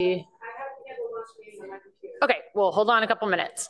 Okay, well, hold on a couple minutes.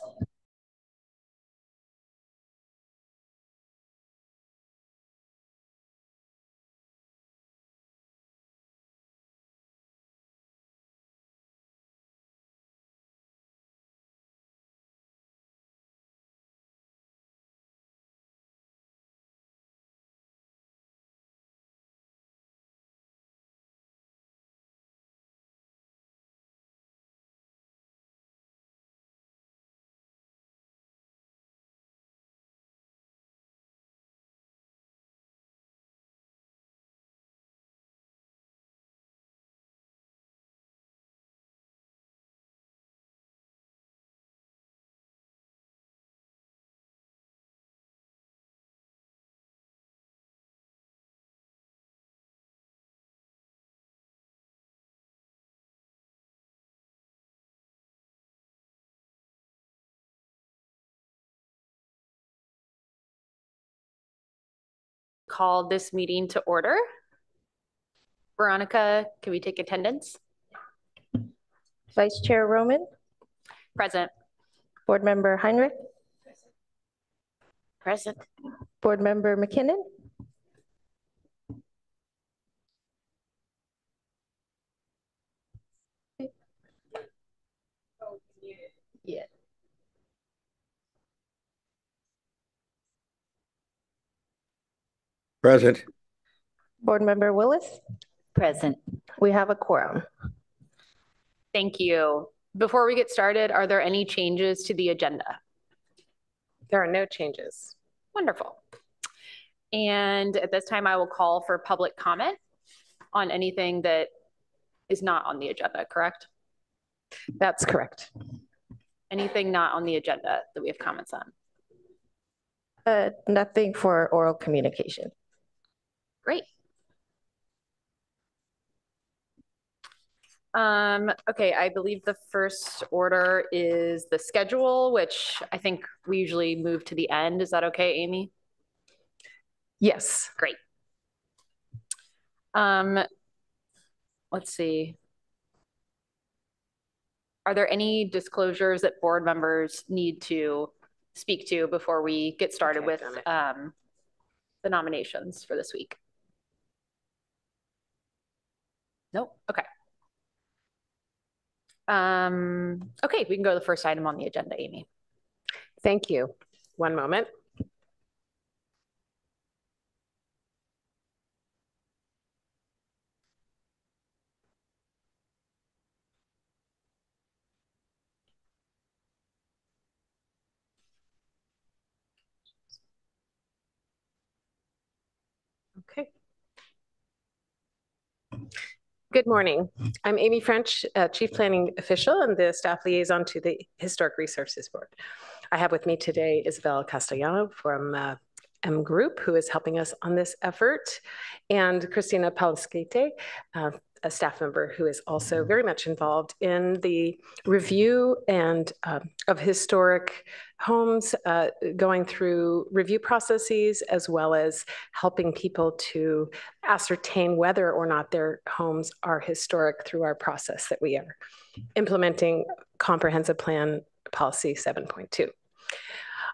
Call this meeting to order. Veronica, can we take attendance? Vice Chair Roman. Present. Board Member Heinrich. Present. Board Member McKinnon. Yeah. Present. Board Member Willis. Present. We have a quorum. Thank you. Before we get started, are there any changes to the agenda? There are no changes. Wonderful. And at this time, I will call for public comment on anything that is not on the agenda, correct? That's correct. Anything not on the agenda that we have comments on? Nothing for oral communication. Great. Okay, I believe the first order is the schedule, which I think we usually move to the end. Is that okay, Amy? Yes. Great. Let's see. Are there any disclosures that board members need to speak to before we get started with the nominations for this week? Nope. Okay. Okay, we can go to the first item on the agenda, Amy. Thank you. One moment. Okay. Good morning. I'm Amy French, Chief Planning Official and the Staff Liaison to the Historic Resources Board. I have with me today Isabel Castellano from M Group, who is helping us on this effort, and Christina Palaskete, a staff member who is also very much involved in the review and of historic homes, going through review processes, as well as helping people to ascertain whether or not their homes are historic through our process that we are implementing Comprehensive Plan Policy 7.2.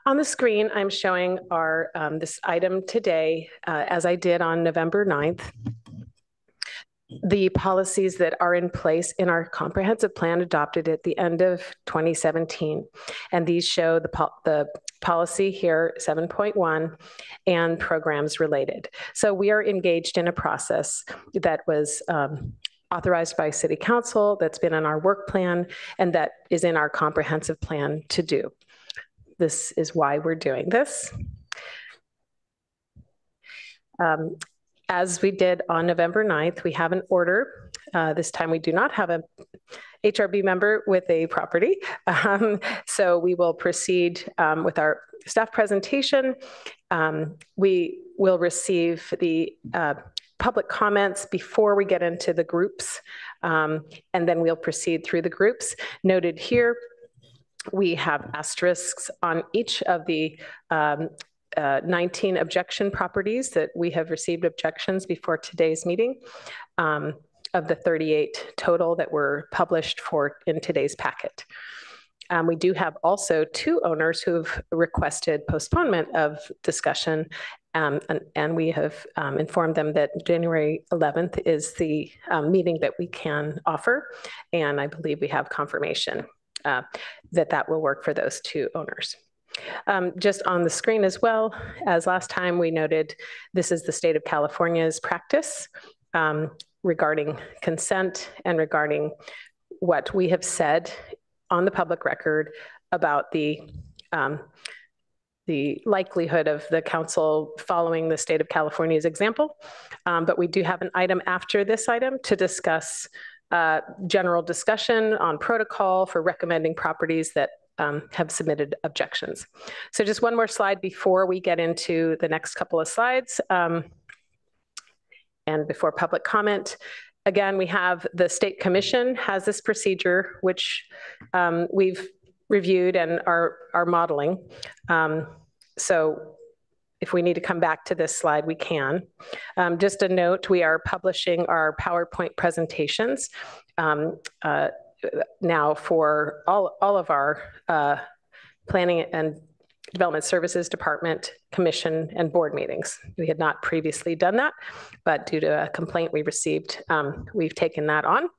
On the screen, I'm showing our this item today, as I did on November 9th. The policies that are in place in our comprehensive plan adopted at the end of 2017. And these show the policy here, 7.1, and programs related. So we are engaged in a process that was authorized by City Council, that's been in our work plan, and that is in our comprehensive plan to do. This is why we're doing this. As we did on November 9th, we have an order. This time we do not have a HRB member with a property. So we will proceed with our staff presentation. We will receive the public comments before we get into the groups, and then we'll proceed through the groups. Noted here, we have asterisks on each of the 19 objection properties that we have received objections before today's meeting. of the 38 total that were published in today's packet. We do have also 2 owners who've requested postponement of discussion, and we have informed them that January 11th is the meeting that we can offer, and I believe we have confirmation that will work for those 2 owners. Just on the screen as well, as last time we noted, this is the state of California's practice regarding consent and regarding what we have said on the public record about the likelihood of the council following the state of California's example. But we do have an item after this item to discuss general discussion on protocol for recommending properties that have submitted objections. So just one more slide before we get into the next couple of slides and before public comment. Again, we have the State Commission has this procedure, which we've reviewed and are modeling. So if we need to come back to this slide, we can. Just a note, we are publishing our PowerPoint presentations now for all of our planning and Development Services Department, Commission, and board meetings. We had not previously done that, but due to a complaint we received, we've taken that on.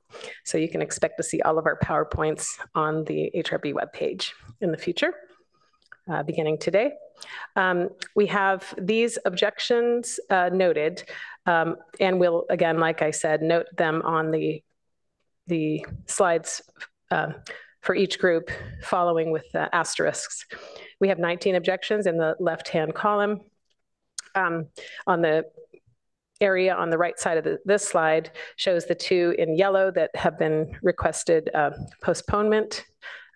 So you can expect to see all of our PowerPoints on the HRB webpage in the future, beginning today. We have these objections noted, and we'll, again, like I said, note them on the slides for each group following with asterisks. We have 19 objections in the left-hand column. On the area on the right side of this slide shows the 2 in yellow that have been requested postponement,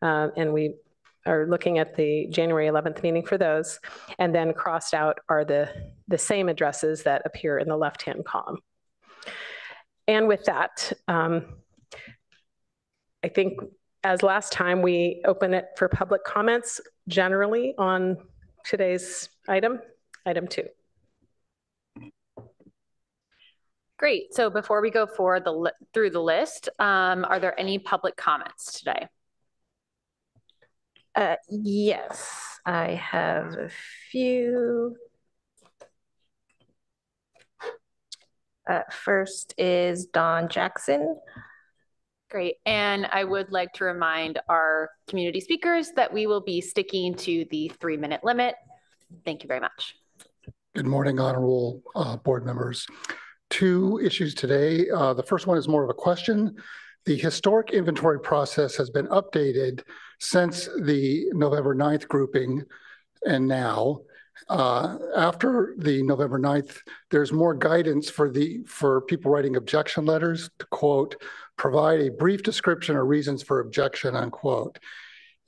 and we are looking at the January 11th meeting for those. And then crossed out are the same addresses that appear in the left-hand column. And with that, I think as last time, we open it for public comments generally on today's item 2. Great. So before we go forward through the list, are there any public comments today? Yes, I have a few. First is Don Jackson. Great. And I would like to remind our community speakers that we will be sticking to the 3-minute limit. Thank you very much. Good morning, honorable board members. 2 issues today. The first one is more of a question. The historic inventory process has been updated since the November 9th grouping and now. After the November 9th, there's more guidance for people writing objection letters to, quote, provide a brief description or reasons for objection, unquote.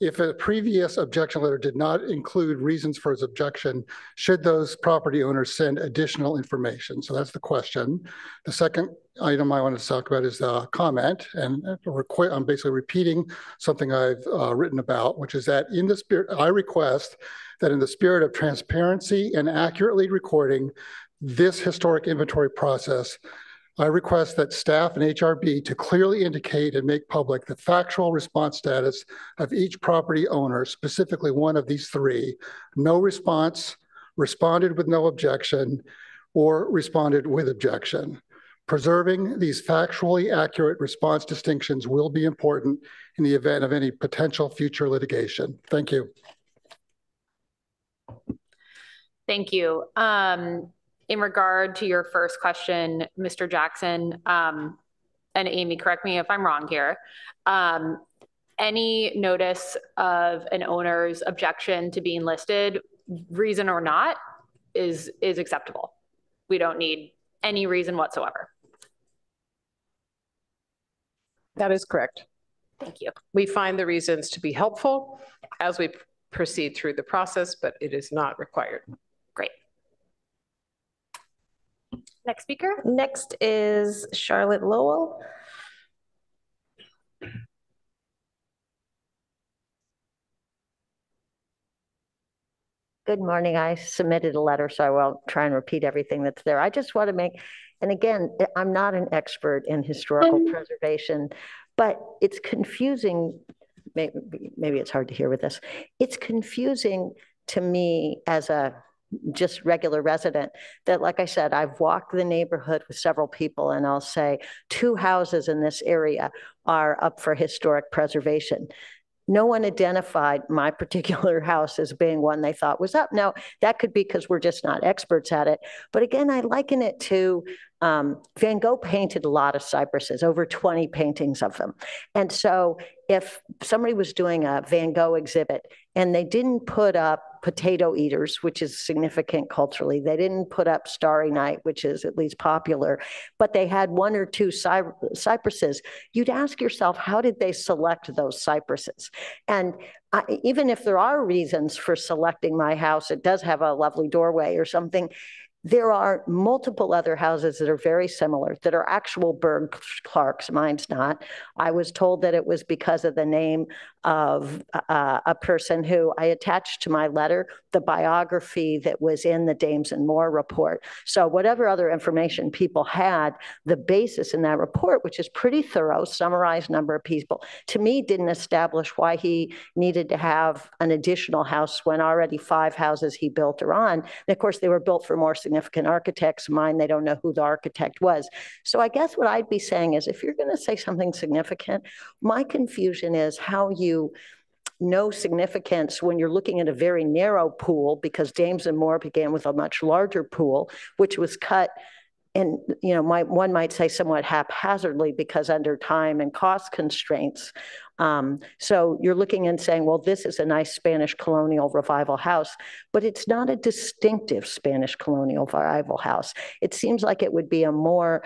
If a previous objection letter did not include reasons for its objection, should those property owners send additional information? So that's the question. The second item I wanted to talk about is the comment, and I'm basically repeating something I've written about, which is that in the spirit, I request that in the spirit of transparency and accurately recording this historic inventory process, I request that staff and HRB to clearly indicate and make public the factual response status of each property owner, specifically one of these 3, no response, responded with no objection, or responded with objection. Preserving these factually accurate response distinctions will be important in the event of any potential future litigation. Thank you. Thank you. In regard to your first question, Mr. Jackson, and Amy, correct me if I'm wrong here, any notice of an owner's objection to being listed, reason or not, is acceptable. We don't need any reason whatsoever. That is correct. Thank you. We find the reasons to be helpful as we proceed through the process, but it is not required. Great. Next speaker. Next is Charlotte Lowell. Good morning. I submitted a letter, so I won't try and repeat everything that's there. I just want to make And again, I'm not an expert in historical preservation, but it's confusing. Maybe it's hard to hear with this. It's confusing to me as a just regular resident that, like I said, I've walked the neighborhood with several people and I'll say 2 houses in this area are up for historic preservation. No one identified my particular house as being one they thought was up. Now, that could be because we're just not experts at it. But again, I liken it to Van Gogh painted a lot of cypresses, over 20 paintings of them. And so if somebody was doing a Van Gogh exhibit and they didn't put up Potato Eaters, which is significant culturally, they didn't put up Starry Night, which is at least popular, but they had 1 or 2 cypresses, you'd ask yourself, how did they select those cypresses? And even if there are reasons for selecting my house, it does have a lovely doorway or something, there are multiple other houses that are very similar, that are actual Berg Clarks. Mine's not. I was told that it was because of the name of a person who I attached to my letter, the biography that was in the Dames and Moore report. So whatever other information people had, the basis in that report, which is pretty thorough, summarized number of people, to me didn't establish why he needed to have an additional house when already 5 houses he built are on. And of course, they were built for more significant architects. Mine, they don't know who the architect was. So I guess what I'd be saying is, if you're going to say something significant, my confusion is how you know significance when you're looking at a very narrow pool, because Dames and Moore began with a much larger pool, which was cut and, you know, one might say somewhat haphazardly because under time and cost constraints. So you're looking and saying, well, this is a nice Spanish colonial revival house, but it's not a distinctive Spanish colonial revival house. It seems like it would be a more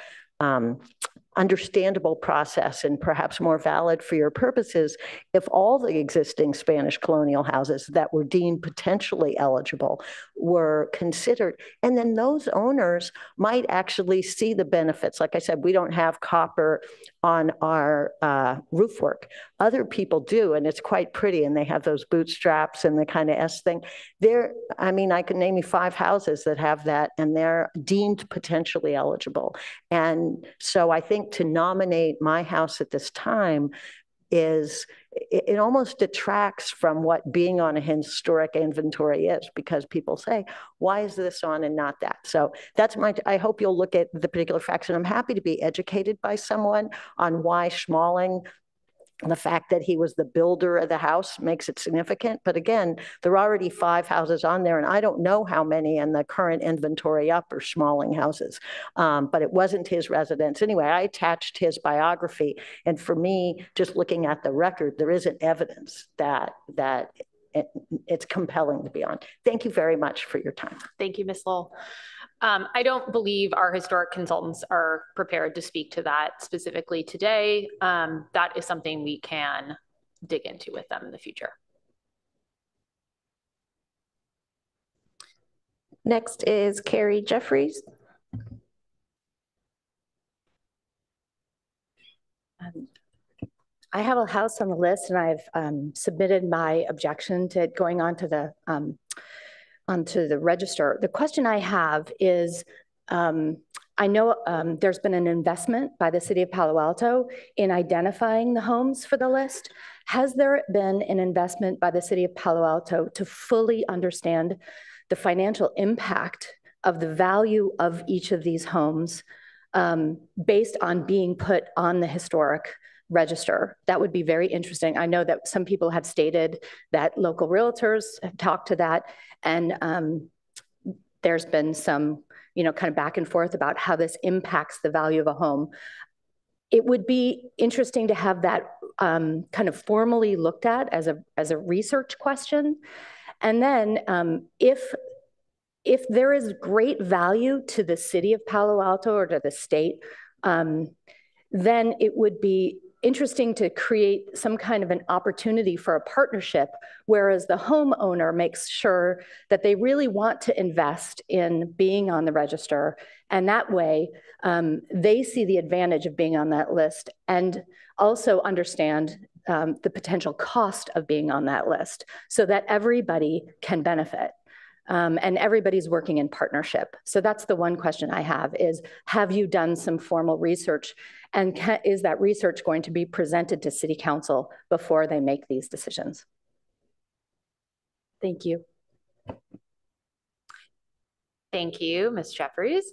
understandable process and perhaps more valid for your purposes if all the existing Spanish colonial houses that were deemed potentially eligible were considered. And then those owners might actually see the benefits. Like I said, we don't have copper on our roof work. Other people do, and it's quite pretty, and they have those bootstraps and the kind of S thing. I mean, I can name you 5 houses that have that, and they're deemed potentially eligible. And so I think to nominate my house at this time it almost detracts from what being on a historic inventory is, because people say, why is this on and not that? So that's I hope you'll look at the particular facts, and I'm happy to be educated by someone on why Schmalling, the fact that he was the builder of the house, makes it significant. But again, there are already 5 houses on there, and I don't know how many in the current inventory up are Schmalling houses, but it wasn't his residence. Anyway, I attached his biography, and for me, just looking at the record, there isn't evidence that it's compelling to be on. Thank you very much for your time. Thank you, Ms. Lowell. I don't believe our historic consultants are prepared to speak to that specifically today. That is something we can dig into with them in the future. Next is Carrie Jeffries. I have a house on the list, and I've submitted my objection to it going onto the register. The question I have is, I know there's been an investment by the city of Palo Alto in identifying the homes for the list. Has there been an investment by the city of Palo Alto to fully understand the financial impact of the value of each of these homes based on being put on the historic register? That would be very interesting. I know that some people have stated that local realtors have talked to that, and there's been some, kind of back and forth about how this impacts the value of a home. It would be interesting to have that kind of formally looked at as a research question. And then if there is great value to the city of Palo Alto or to the state, then it would be interesting to create some kind of an opportunity for a partnership, whereas the homeowner makes sure that they really want to invest in being on the register. And that way, they see the advantage of being on that list and also understand the potential cost of being on that list so that everybody can benefit. and everybody's working in partnership. So that's the one question I have is, have you done some formal research? And is that research going to be presented to City Council before they make these decisions? Thank you. Thank you, Ms. Jeffries.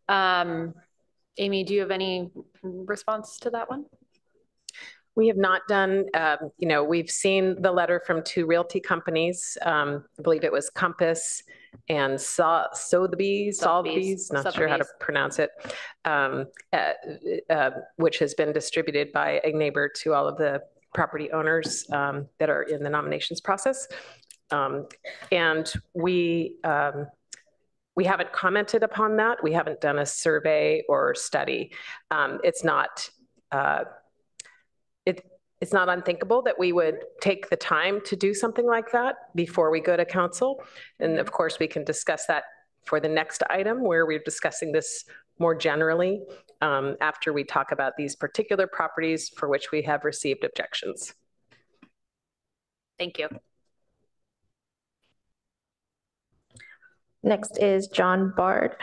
Amy, do you have any response to that one? We have not done, we've seen the letter from 2 realty companies. I believe it was Compass and Sotheby's, not sure how to pronounce it, which has been distributed by a neighbor to all of the property owners that are in the nominations process. And we haven't commented upon that. We haven't done a survey or study. It's not unthinkable that we would take the time to do something like that before we go to council. And of course, we can discuss that for the next item where we're discussing this more generally after we talk about these particular properties for which we have received objections. Thank you. Next is John Bard.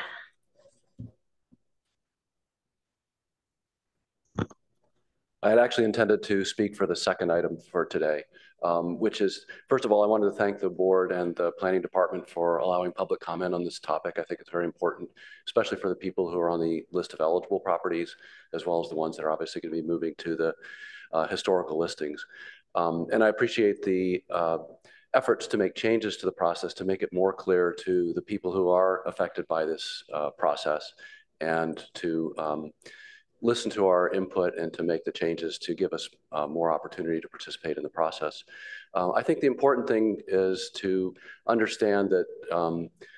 I had actually intended to speak for the second item for today, which is, first of all, I wanted to thank the board and the planning department for allowing public comment on this topic. I think it's very important, especially for the people who are on the list of eligible properties, as well as the ones that are obviously going to be moving to the historical listings. And I appreciate the efforts to make changes to the process to make it more clear to the people who are affected by this process, and to listen to our input and to make the changes to give us more opportunity to participate in the process. I think the important thing is to understand that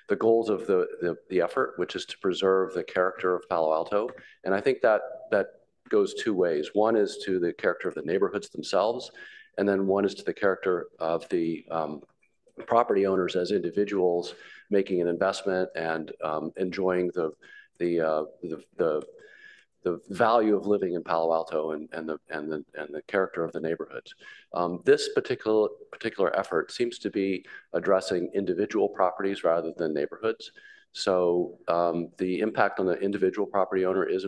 the goals of the effort, which is to preserve the character of Palo Alto, and I think that goes 2 ways. One is to the character of the neighborhoods themselves, and then one is to the character of the property owners as individuals making an investment and enjoying the value of living in Palo Alto and the character of the neighborhoods. This particular effort seems to be addressing individual properties rather than neighborhoods. So the impact on the individual property owner is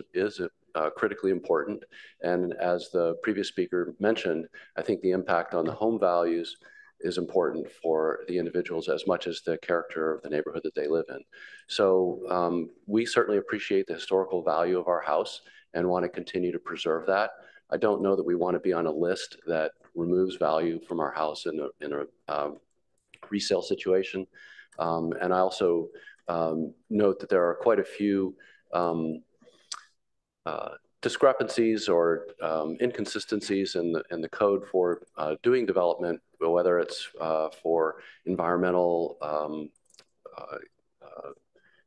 critically important. And as the previous speaker mentioned, I think the impact on the home values is important for the individuals as much as the character of the neighborhood that they live in. So we certainly appreciate the historical value of our house and want to continue to preserve that. I don't know that we want to be on a list that removes value from our house in a resale situation. And I also note that there are quite a few discrepancies or inconsistencies in the code for doing development, whether it's for environmental,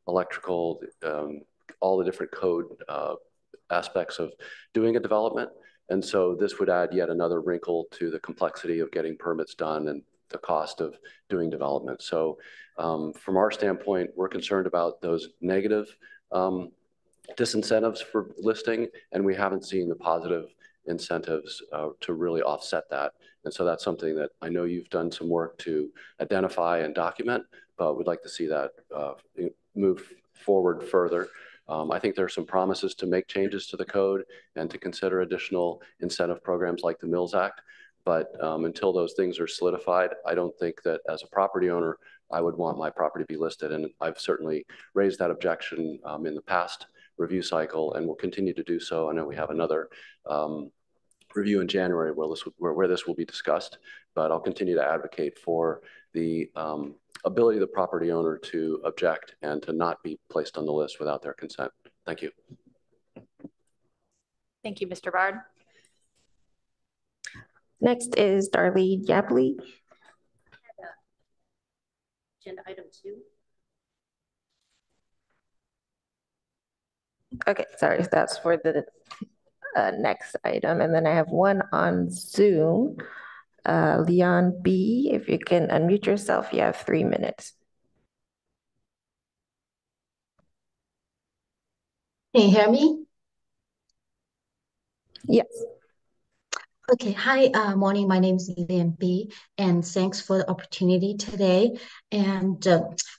electrical, all the different code aspects of doing a development. And so this would add yet another wrinkle to the complexity of getting permits done and the cost of doing development. So from our standpoint, we're concerned about those negative disincentives for listing, and we haven't seen the positive incentives to really offset that. And so that's something that I know you've done some work to identify and document, but we'd like to see that move forward further. I think there are some promises to make changes to the code and to consider additional incentive programs like the Mills Act. But until those things are solidified, I don't think that as a property owner, I would want my property to be listed. And I've certainly raised that objection in the past review cycle and will continue to do so. I know we have another review in January where this will be discussed, but I'll continue to advocate for the ability of the property owner to object and to not be placed on the list without their consent. Thank you. Thank you, Mr. Bard. Next is Darlene Yapley. Agenda item 2. Okay, sorry, that's for the next item. And then I have one on Zoom. Leon B, if you can unmute yourself, you have 3 minutes. Can you hear me? Yes. Okay, hi, morning. My name is Lian B, and thanks for the opportunity today. And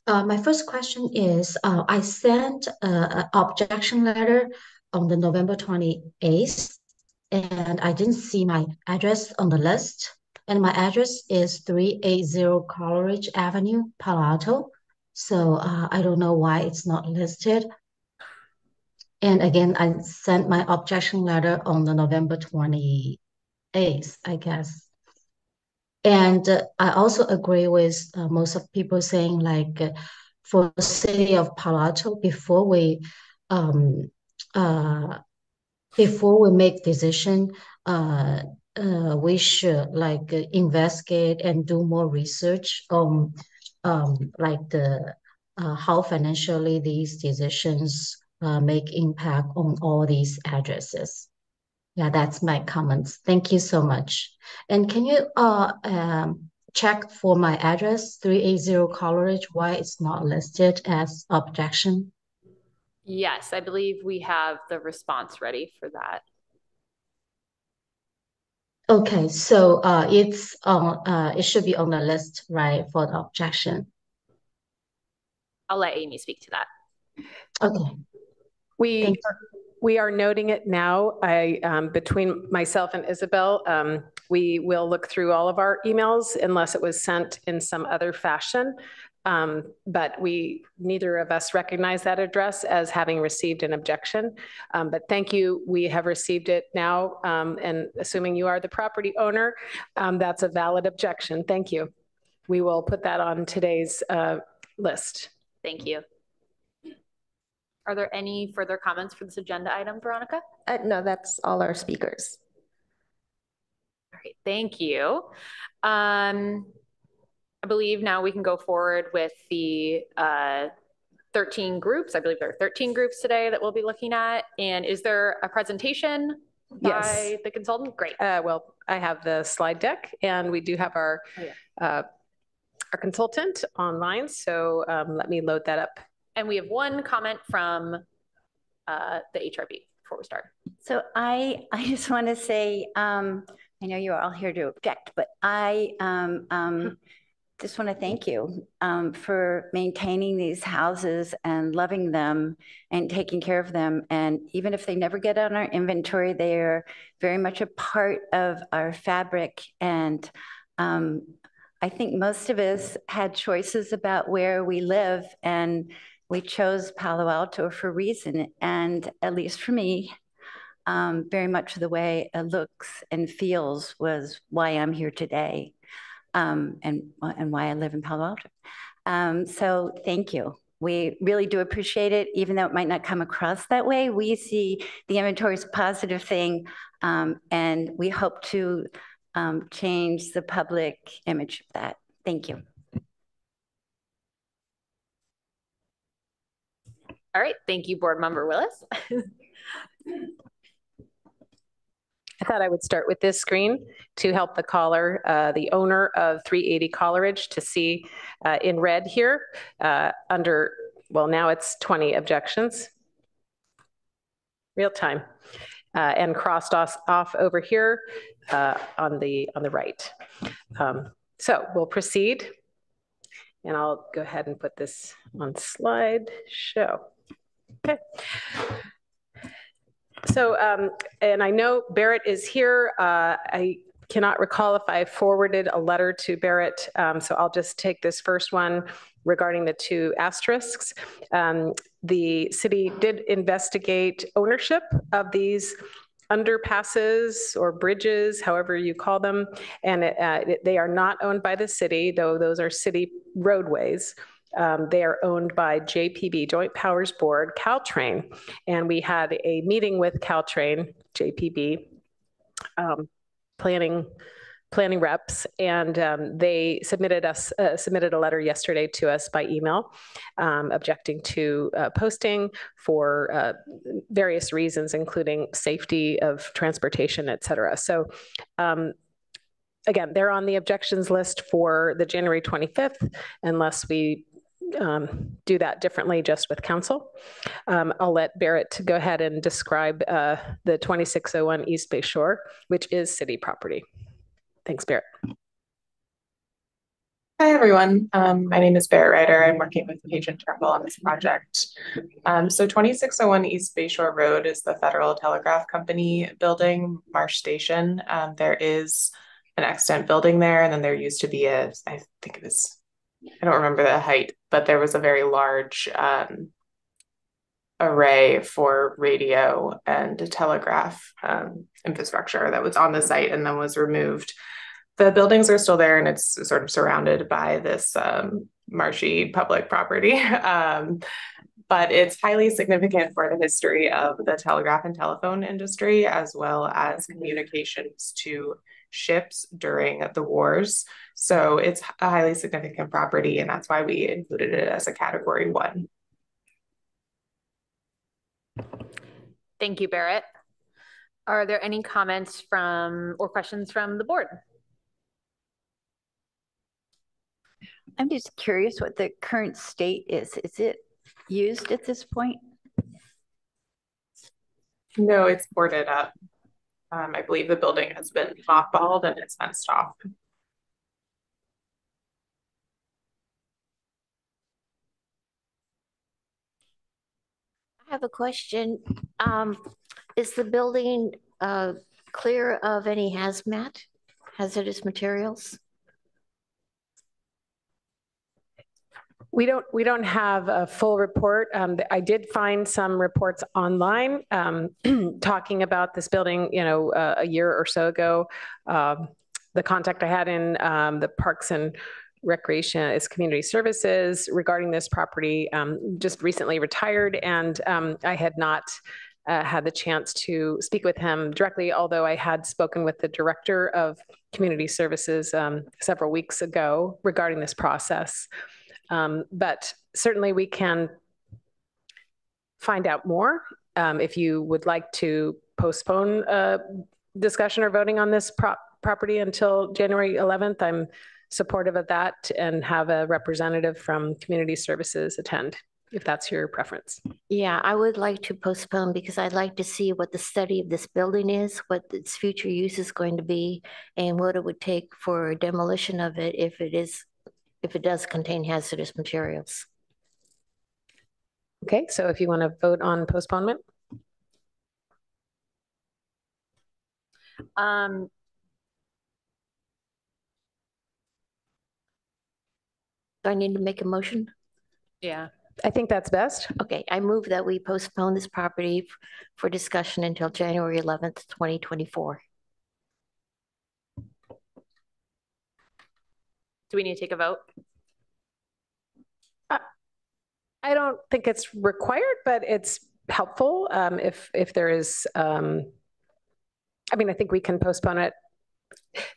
my first question is, I sent an objection letter on the November 28th, and I didn't see my address on the list. And my address is 380 Coleridge Avenue, Palo Alto. So I don't know why it's not listed. And again, I sent my objection letter on the November 28th, I guess. And I also agree with most of people saying like for the city of Palo Alto, um, uh, before we make decision, uh, we should like investigate and do more research on like the how financially these decisions make impact on all these addresses. Yeah, that's my comments. Thank you so much. And can you check for my address, 380 Coleridge, why it's not listed as objection? Yes, I believe we have the response ready for that. Okay, so it's on it should be on the list, right, for the objection. I'll let Amy speak to that. Okay. We are noting it now. Between myself and Isabel, we will look through all of our emails unless it was sent in some other fashion. But neither of us recognize that address as having received an objection. But thank you, we have received it now. And assuming you are the property owner, that's a valid objection. Thank you. We will put that on today's list. Thank you. Are there any further comments for this agenda item, Veronica? No, that's all our speakers. All right, thank you. I believe now we can go forward with the 13 groups. I believe there are 13 groups today that we'll be looking at. And is there a presentation by the consultant? Great. Well, I have the slide deck, and we do have our consultant online. So let me load that up. And we have one comment from the HRB before we start. So I just want to say, I know you're all here to object, but I just want to thank you for maintaining these houses and loving them and taking care of them. And even if they never get on our inventory, they are very much a part of our fabric. And I think most of us had choices about where we live, and we chose Palo Alto for a reason. And at least for me, very much the way it looks and feels was why I'm here today, and why I live in Palo Alto. So thank you. We really do appreciate it, even though it might not come across that way. We see the inventory as a positive thing, and we hope to change the public image of that. Thank you. All right, thank you, Board Member Willis. I thought I would start with this screen to help the caller, the owner of 380 Coleridge, to see in red here under, well, now it's 20 objections, real time, and crossed off over here on the right. So we'll proceed, and I'll go ahead and put this on slideshow. Okay. So, and I know Barrett is here. I cannot recall if I forwarded a letter to Barrett, so I'll just take this first one regarding the 2 asterisks. The city did investigate ownership of these underpasses or bridges, however you call them, and they are not owned by the city, though those are city roadways. They are owned by JPB, Joint Powers Board, Caltrain, and we had a meeting with Caltrain, JPB, planning reps, and they submitted a letter yesterday to us by email, objecting to posting for various reasons, including safety of transportation, et cetera. So again, they're on the objections list for the January 25th, unless we do that differently just with council. I'll let Barrett go ahead and describe the 2601 East Bay Shore, which is city property. Thanks, Barrett. Hi, everyone. My name is Barrett Ryder. I'm working with Page and Turnbull on this project. So 2601 East Bayshore Road is the Federal Telegraph Company building, Marsh Station. There is an extant building there, and then there used to be I think it was, I don't remember the height, but there was a very large array for radio and telegraph infrastructure that was on the site and then was removed. The buildings are still there, and it's sort of surrounded by this marshy public property. But it's highly significant for the history of the telegraph and telephone industry, as well as communications to ships during the wars. So it's a highly significant property, and that's why we included it as a Category 1. Thank you, Barrett. Are there any comments or questions from the board? I'm just curious what the current state is. Is it used at this point? No, it's boarded up. I believe the building has been mothballed and it's fenced off. I have a question. Is the building clear of any hazardous materials? We don't have a full report. I did find some reports online talking about this building, a year or so ago. The contact I had in the Parks and Recreation is Community Services regarding this property just recently retired, and I had not had the chance to speak with him directly, although I had spoken with the Director of Community Services several weeks ago regarding this process. But certainly we can find out more. If you would like to postpone discussion or voting on this property until January 11th, I'm supportive of that, and have a representative from Community Services attend, if that's your preference. Yeah, I would like to postpone because I'd like to see what the study of this building is, what its future use is going to be, and what it would take for demolition of it if it does contain hazardous materials. Okay, so if you want to vote on postponement. Do I need to make a motion? Yeah. I think that's best. Okay, I move that we postpone this property for discussion until January 11th, 2024. Do we need to take a vote? I don't think it's required, but it's helpful if there is, I think we can postpone it.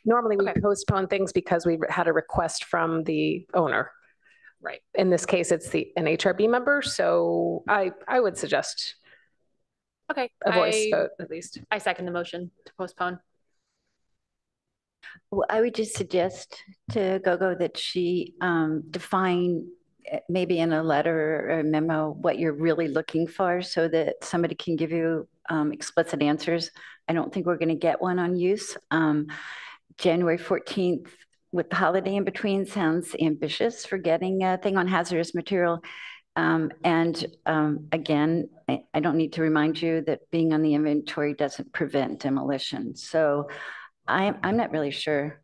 Normally we postpone things because we had a request from the owner. Right. In this case, it's an HRB member, so I would suggest a voice vote at least. I second the motion to postpone. Well, I would just suggest to Gogo that she define maybe in a letter or a memo what you're really looking for so that somebody can give you explicit answers. I don't think we're going to get one on use. January 14th with the holiday in between sounds ambitious for getting a thing on hazardous material. Again, I don't need to remind you that being on the inventory doesn't prevent demolition. So I'm not really sure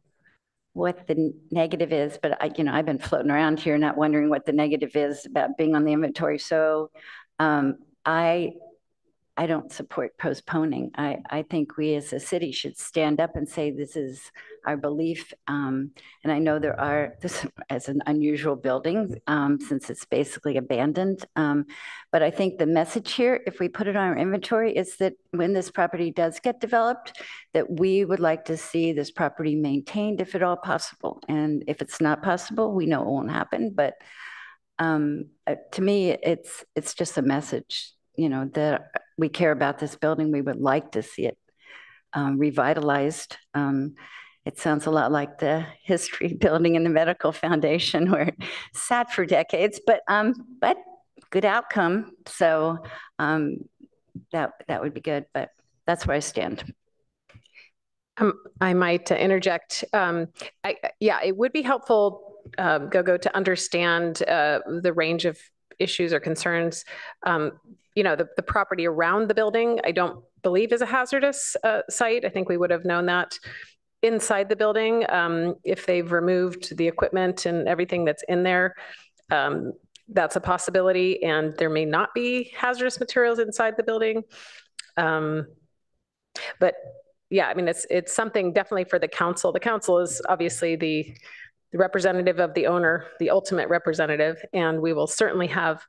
what the negative is, but I've been floating around here not wondering what the negative is about being on the inventory. So I don't support postponing. I think we as a city should stand up and say this is our belief. And I know this is an unusual building since it's basically abandoned. But I think the message here, if we put it on our inventory, is that when this property does get developed, that we would like to see this property maintained if at all possible. And if it's not possible, we know it won't happen. But to me, it's just a message, that we care about this building. We would like to see it revitalized. It sounds a lot like the history building in the medical foundation where it sat for decades, but good outcome. So that would be good, but that's where I stand. I might interject. Yeah, it would be helpful, Gogo, to understand the range of issues or concerns. The property around the building, I don't believe is a hazardous site. I think we would have known that inside the building. If they've removed the equipment and everything that's in there, that's a possibility. And there may not be hazardous materials inside the building. But yeah, I mean, it's something definitely for the council. The council is obviously the representative of the owner, the ultimate representative, and we will certainly have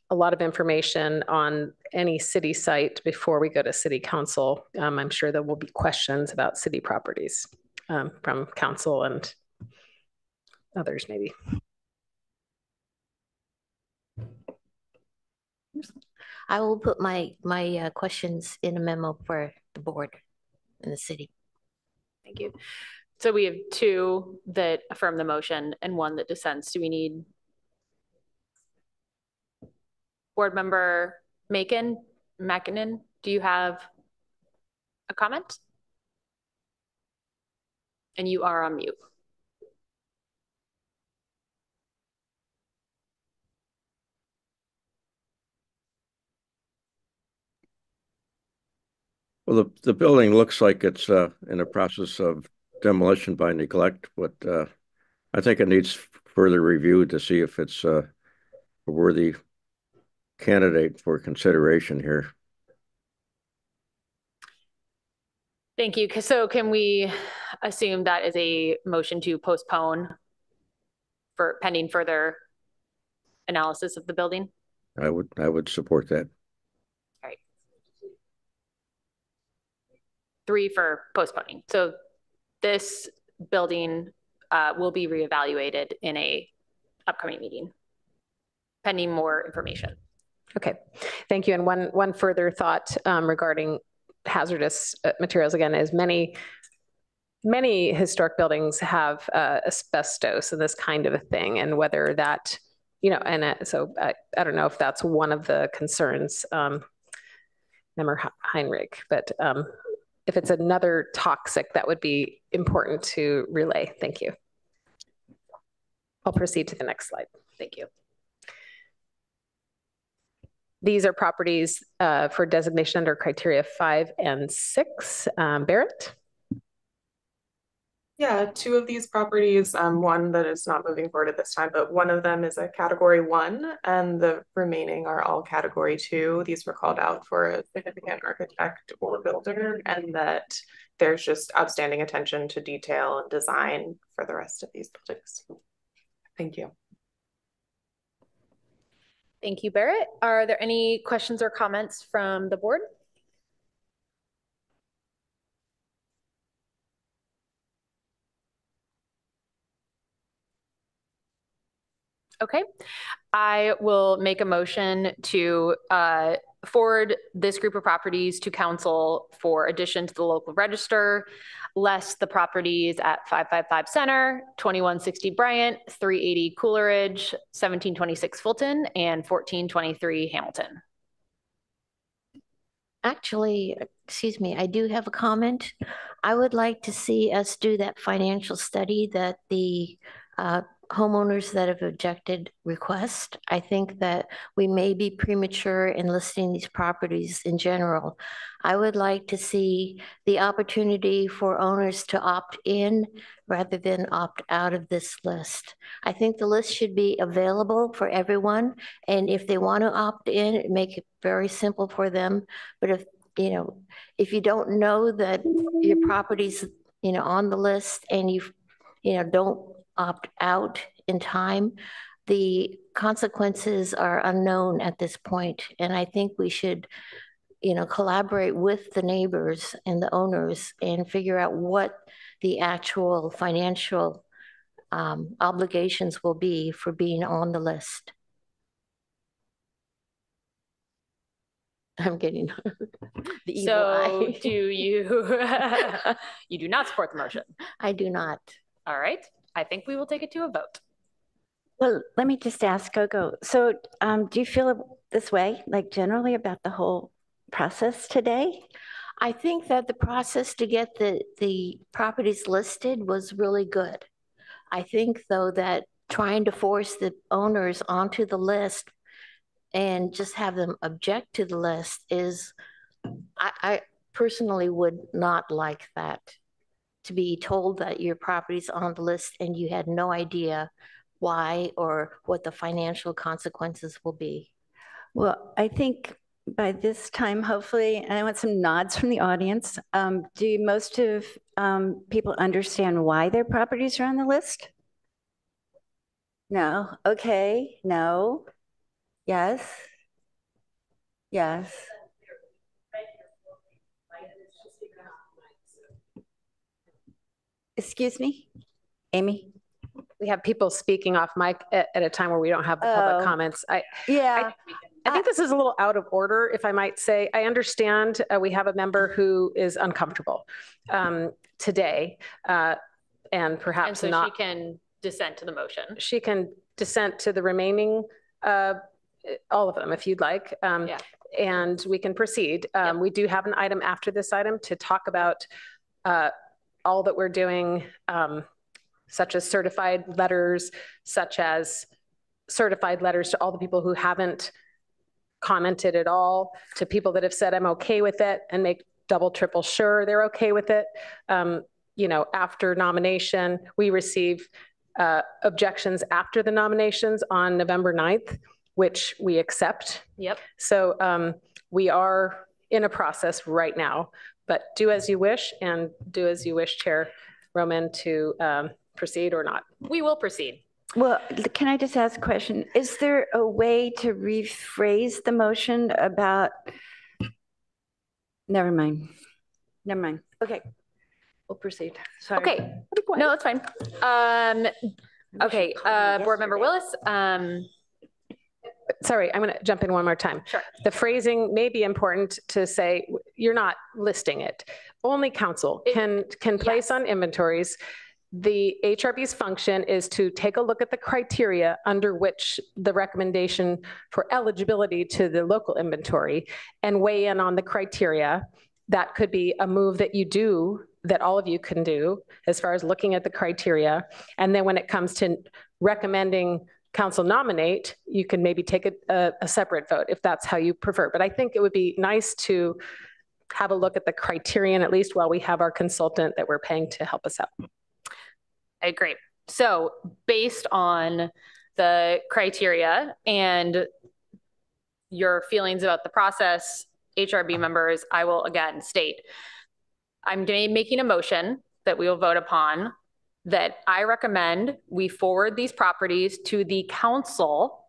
a lot of information on any city site before we go to city council. I'm sure there will be questions about city properties from council and others maybe. I will put my questions in a memo for the board in the city. Thank you. So we have two that affirm the motion and one that dissents. Do we need board member Mackinnon? Do you have a comment? And you are on mute. Well, the building looks like it's in the process of demolition by neglect, but I think it needs further review to see if it's a worthy candidate for consideration here. Thank you. So can we assume that is a motion to postpone for pending further analysis of the building? I would support that. All right. 3 for postponing. So this building will be reevaluated in a upcoming meeting, pending more information. Okay, thank you. And one further thought regarding hazardous materials, again, is many historic buildings have asbestos and this kind of a thing, and whether that, so I don't know if that's one of the concerns, Member Heinrich, but if it's another toxic, that would be important to relay. Thank you. I'll proceed to the next slide. Thank you. These are properties for designation under criteria 5 and 6. Barrett? Yeah, 2 of these properties, one that is not moving forward at this time, but one of them is a category 1 and the remaining are all category 2. These were called out for a significant architect or builder, and that there's just outstanding attention to detail and design for the rest of these buildings. Thank you. Thank you, Barrett. Are there any questions or comments from the board? Okay, I will make a motion to forward this group of properties to council for addition to the local register, lest the properties at 555 Center, 2160 Bryant, 380 Coleridge, 1726 Fulton, and 1423 Hamilton. Actually, excuse me, I do have a comment. I would like to see us do that financial study that the homeowners that have objected request. I think that we may be premature in listing these properties in general. I would like to see the opportunity for owners to opt in rather than opt out of this list. I think the list should be available for everyone. And if they want to opt in, make it very simple for them. But if you don't know that your property's, on the list and you don't opt out in time, the consequences are unknown at this point. And I think we should, collaborate with the neighbors and the owners and figure out what the actual financial obligations will be for being on the list. I'm getting the evil So eye. do you, you do not support the motion? I do not. All right. I think we will take it to a vote. Well, let me just ask Gogo. So do you feel this way, like generally about the whole process today? I think that the process to get the properties listed was really good. I think, though, that trying to force the owners onto the list and just have them object to the list is, I personally would not like that. To be told that your property's on the list and you had no idea why or what the financial consequences will be. Well, I think by this time, hopefully, and I want some nods from the audience, do most of people understand why their properties are on the list? No. Okay. No. Yes. Yes. Excuse me, Amy? We have people speaking off mic at a time where we don't have the public comments. Yeah. I think this is a little out of order, if I might say. I understand we have a member who is uncomfortable today, and perhaps And so not. she can dissent to the motion. She can dissent to the remaining, all of them, if you'd like. Yeah. And we can proceed. We do have an item after this item to talk about all that we're doing, such as certified letters, such as certified letters to all the people who haven't commented at all, to people that have said, I'm okay with it, and make double, triple sure they're okay with it. You know, after nomination, we receive objections after the nominations on November 9th, which we accept. Yep. So we are in a process right now, but do as you wish, and do as you wish, Chair Roman, to proceed or not. We will proceed. Well, can I just ask a question? Is there a way to rephrase the motion about, never mind. Never mind. Okay, we'll proceed. Sorry. Okay, no, that's fine. Okay, Board Member Willis. Sorry, I'm going to jump in one more time. Sure. The phrasing may be important to say, you're not listing it. Only council can place on inventories. The HRB's function is to take a look at the criteria under which the recommendation for eligibility to the local inventory and weigh in on the criteria. That could be a move that you do, that all of you can do as far as looking at the criteria. And then when it comes to recommending council nominate, you can maybe take a separate vote if that's how you prefer. But I think it would be nice to have a look at the criterion, at least while we have our consultant that we're paying to help us out. I agree. So based on the criteria and your feelings about the process, HRB members, I will again state, I'm making a motion that we will vote upon that I recommend we forward these properties to the council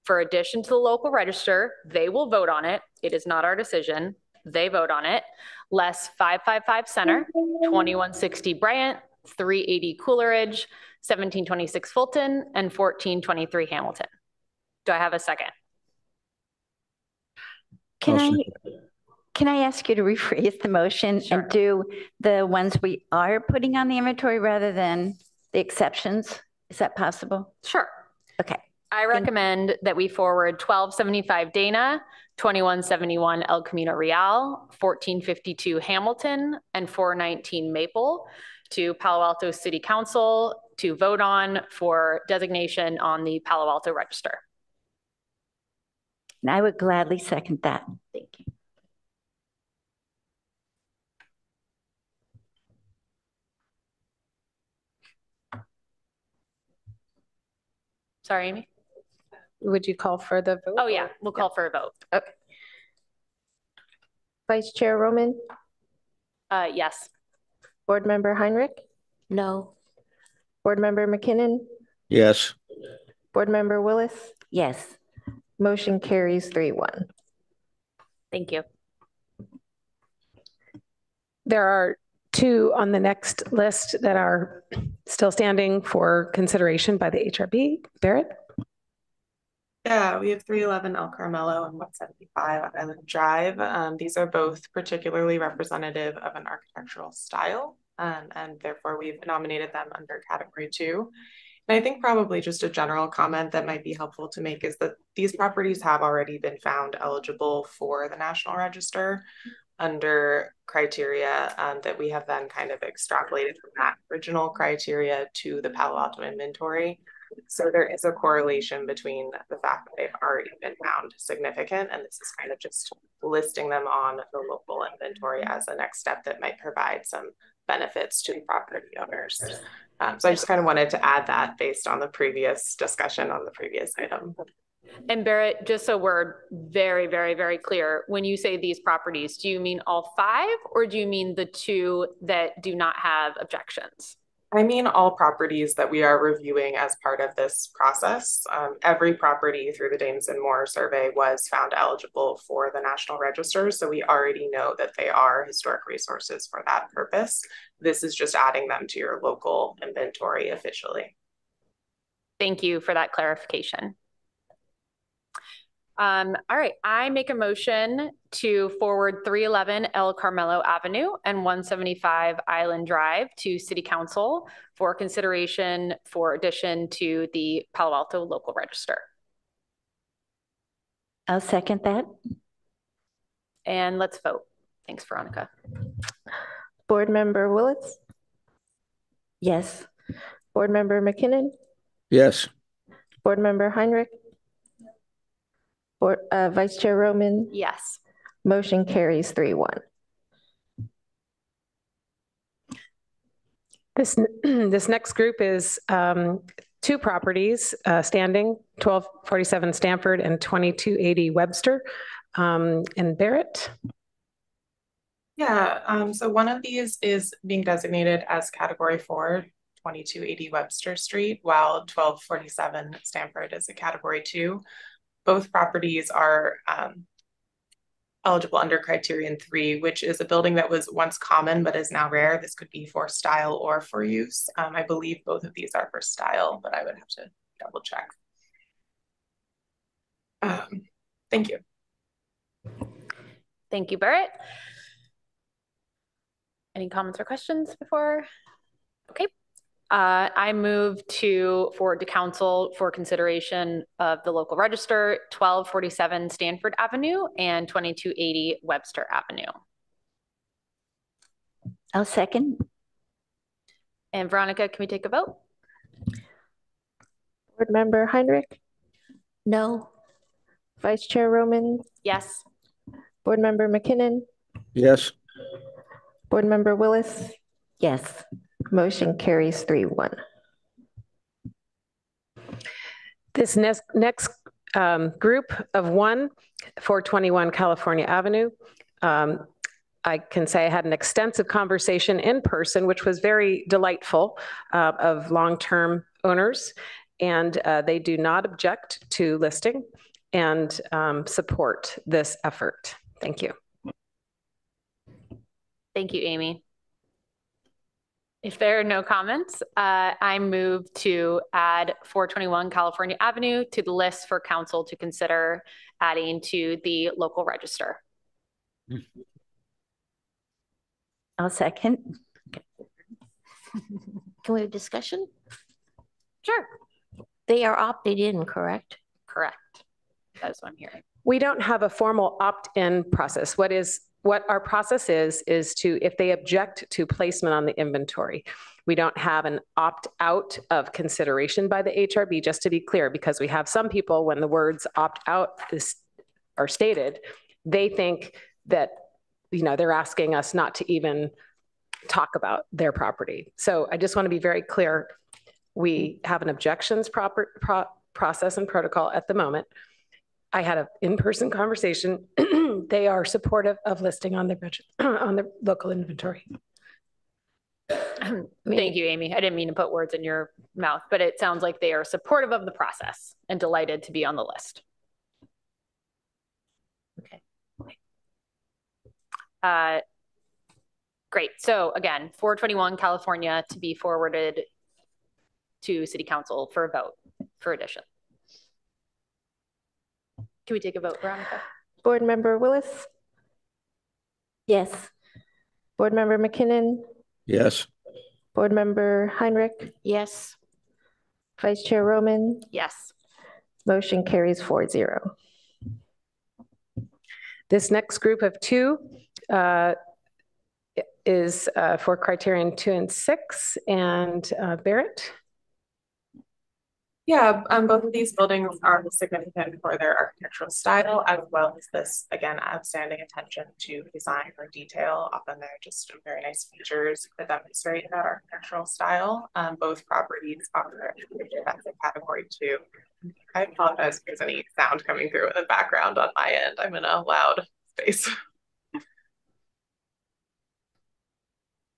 for addition to the local register. They will vote on it. It is not our decision. They vote on it. Less 555 Center, 2160 Bryant, 380 Coleridge, 1726 Fulton, and 1423 Hamilton. Do I have a second? Can I ask you to rephrase the motion? Sure. And do the ones we are putting on the inventory rather than the exceptions? Is that possible? Sure. Okay. I recommend that we forward 1275 Dana, 2171 El Camino Real, 1452 Hamilton, and 419 Maple to Palo Alto City Council to vote on for designation on the Palo Alto Register. And I would gladly second that. Thank you. Sorry, Amy. Would you call for the vote? Oh yeah, we'll call for a vote. Okay. Vice Chair Roman? Yes. Board Member Heinrich? No. Board Member McKinnon? Yes. Board Member Willis? Yes. Motion carries 3-1. Thank you. There are two on the next list that are still standing for consideration by the HRB. Barrett? Yeah, we have 311 El Carmelo and 175 Island Drive. These are both particularly representative of an architectural style, and therefore we've nominated them under category 2. And I think probably just a general comment that might be helpful to make is that these properties have already been found eligible for the National Register under criteria that we have then kind of extrapolated from that original criteria to the Palo Alto inventory. So there is a correlation between the fact that they've already been found significant, and this is kind of just listing them on the local inventory as a next step that might provide some benefits to the property owners. So I just kind of wanted to add that based on the previous discussion on the previous item. And Barrett, just so we're very, very, very clear, when you say these properties, do you mean all 5 or do you mean the 2 that do not have objections? I mean all properties that we are reviewing as part of this process. Every property through the Dames and Moore survey was found eligible for the National Register, so we already know that they are historic resources for that purpose. This is just adding them to your local inventory officially. Thank you for that clarification. All right, I make a motion to forward 311 El Carmelo Avenue and 175 Island Drive to City Council for consideration for addition to the Palo Alto Local Register. I'll second that. And let's vote. Thanks, Veronica. Board Member Willis? Yes. Board Member McKinnon? Yes. Board Member Heinrich? Vice Chair Roman? Yes. Motion carries 3-1. This next group is 2 properties standing, 1247 Stanford and 2280 Webster. And Barrett? Yeah, so one of these is being designated as category 4, 2280 Webster Street, while 1247 Stanford is a category 2. Both properties are eligible under criterion 3, which is a building that was once common but is now rare. This could be for style or for use. I believe both of these are for style, but I would have to double check. Thank you. Thank you, Barrett. Any comments or questions before? Okay. I move to forward to council for consideration of the local register, 1247 Stanford Avenue and 2280 Webster Avenue. I'll second. And Veronica, can we take a vote? Board Member Heinrich? No. Vice Chair Roman? Yes. Board Member McKinnon? Yes. Board Member Willis? Yes. Motion carries 3-1. This next group of 1, 421 California Avenue. I can say I had an extensive conversation in person, which was very delightful, of long-term owners, and they do not object to listing and support this effort. Thank you. Thank you, Amy. If there are no comments, I move to add 421 California Avenue to the list for council to consider adding to the local register. I'll second. Can we have discussion? Sure. They are opted in, correct? Correct. That's what I'm hearing. We don't have a formal opt-in process. What our process is to, if they object to placement on the inventory, we don't have an opt-out of consideration by the HRB, just to be clear, because we have some people, when the words opt-out are stated, they think that, you know, they're asking us not to even talk about their property. So I just want to be very clear. We have an objections process and protocol at the moment. I had an in-person conversation. They are supportive of listing on the local inventory. Thank you, Amy. I didn't mean to put words in your mouth, but it sounds like they are supportive of the process and delighted to be on the list. Okay. Great. So again, 421 California to be forwarded to City Council for a vote for addition. Can we take a vote, Veronica? Board Member Willis, Yes. Board Member McKinnon, Yes. Board Member Heinrich, Yes. Vice Chair Roman. Yes. Motion carries 4-0. This next group of two is for criterion 2 and 6, and Barrett. Yeah, both of these buildings are significant for their architectural style, as well as this, again, outstanding attention to design or detail. Often they're just very nice features that demonstrate that architectural style. Both properties are that's a category 2. I apologize if there's any sound coming through in the background on my end. I'm in a loud space.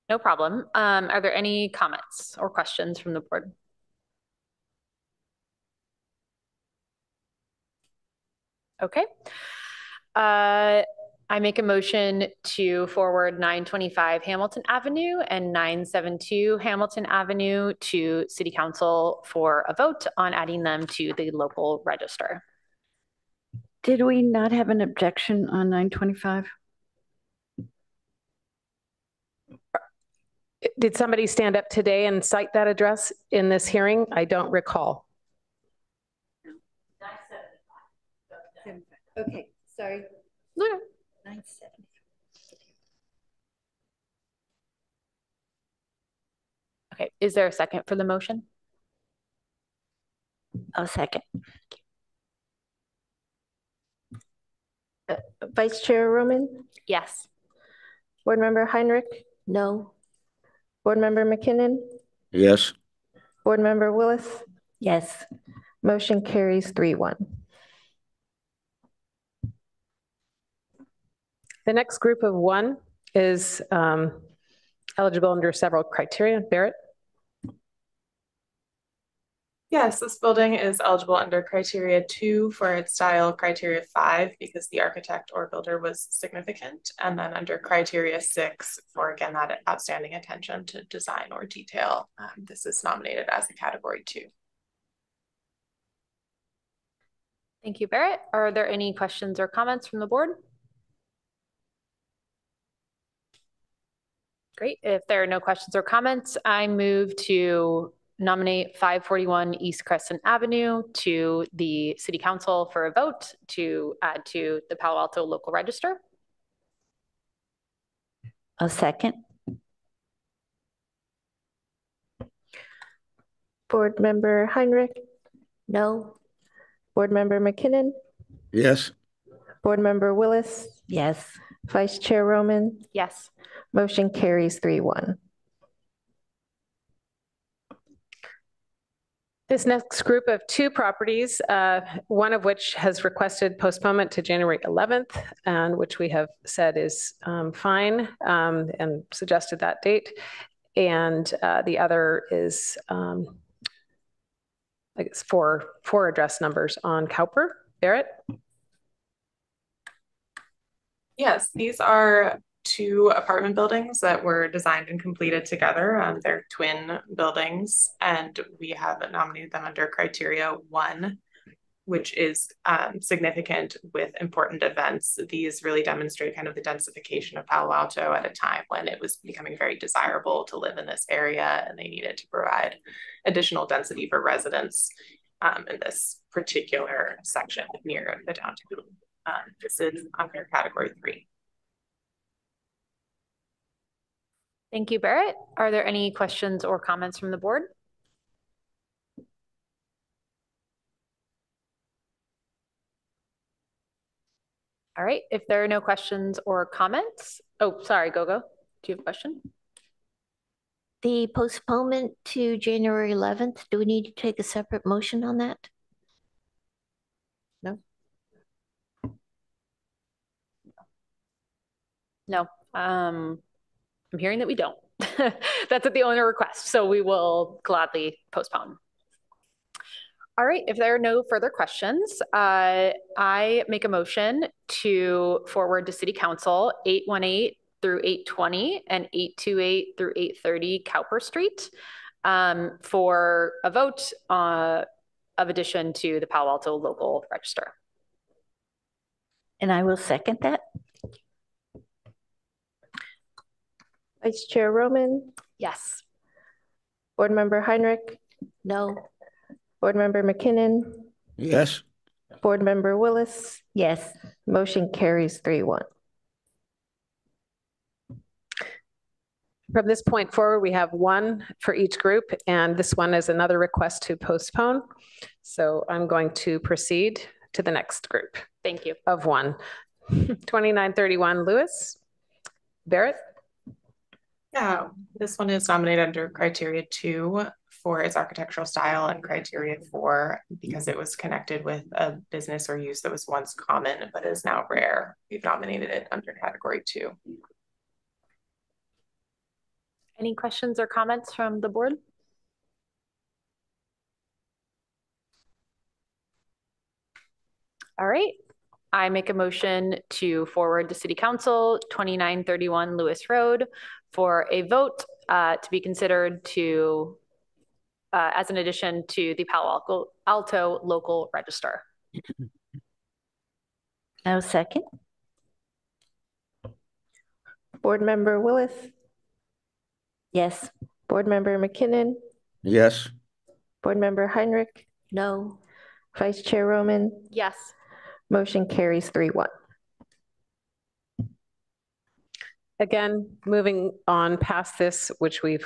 No problem. Are there any comments or questions from the board? Okay. I make a motion to forward 925 Hamilton Avenue and 972 Hamilton Avenue to City Council for a vote on adding them to the local register. Did we not have an objection on 925? Did somebody stand up today and cite that address in this hearing? I don't recall. Okay, sorry. No. 970. Okay, is there a second for the motion? I'll second. Vice Chair Roman, Yes. Board Member Heinrich, No. Board Member McKinnon, Yes. Board Member Willis. Yes. Motion carries 3-1. The next group of one is eligible under several criteria. Barrett? Yes, this building is eligible under criteria 2 for its style, criteria 5 because the architect or builder was significant, and then under criteria 6 for, again, that outstanding attention to design or detail. This is nominated as a category 2. Thank you, Barrett. Are there any questions or comments from the board? Great. If there are no questions or comments, I move to nominate 541 East Crescent Avenue to the City Council for a vote to add to the Palo Alto local register. A second. Board Member Heinrich, No. Board Member McKinnon, Yes. Board Member Willis, Yes. Vice Chair Roman. Yes. Motion carries 3-1. This next group of two properties, one of which has requested postponement to January 11th, and which we have said is fine and suggested that date. And the other is, I guess, four address numbers on Cowper. Barrett? Yes, these are 2 apartment buildings that were designed and completed together. They're twin buildings, and we have nominated them under criteria 1, which is significant with important events. These really demonstrate kind of the densification of Palo Alto at a time when it was becoming very desirable to live in this area, and they needed to provide additional density for residents in this particular section near the downtown. This is under category 3. Thank you, Barrett. Are there any questions or comments from the board? All right, if there are no questions or comments, oh, sorry, Gogo, do you have a question? The postponement to January 11th, do we need to take a separate motion on that? No. No, I'm hearing that we don't. That's at the owner request, so we will gladly postpone. All right, if there are no further questions, I make a motion to forward to City Council 818 through 820 and 828 through 830 Cowper Street for a vote of addition to the Palo Alto local register. And I will second that. Vice Chair Roman, Yes. Board Member Heinrich, No. Board Member McKinnon, Yes. Board Member Willis. Yes. Motion carries 3-1. From this point forward, we have one for each group, and this one is another request to postpone. So I'm going to proceed to the next group. Thank you. Of one. 2931 Lewis. Barrett? Yeah, this one is nominated under criteria 2 for its architectural style and criteria 4 because it was connected with a business or use that was once common but is now rare. We've nominated it under category 2. Any questions or comments from the board? All right. I make a motion to forward to City Council 2931 Lewis Road for a vote to be considered to as an addition to the Palo Alto local register. I'll second. Board Member Willis, Yes. Board Member McKinnon, Yes. Board Member Heinrich, No. Vice Chair Roman. Yes. Motion carries 3-1. Again, moving on past this, which we've,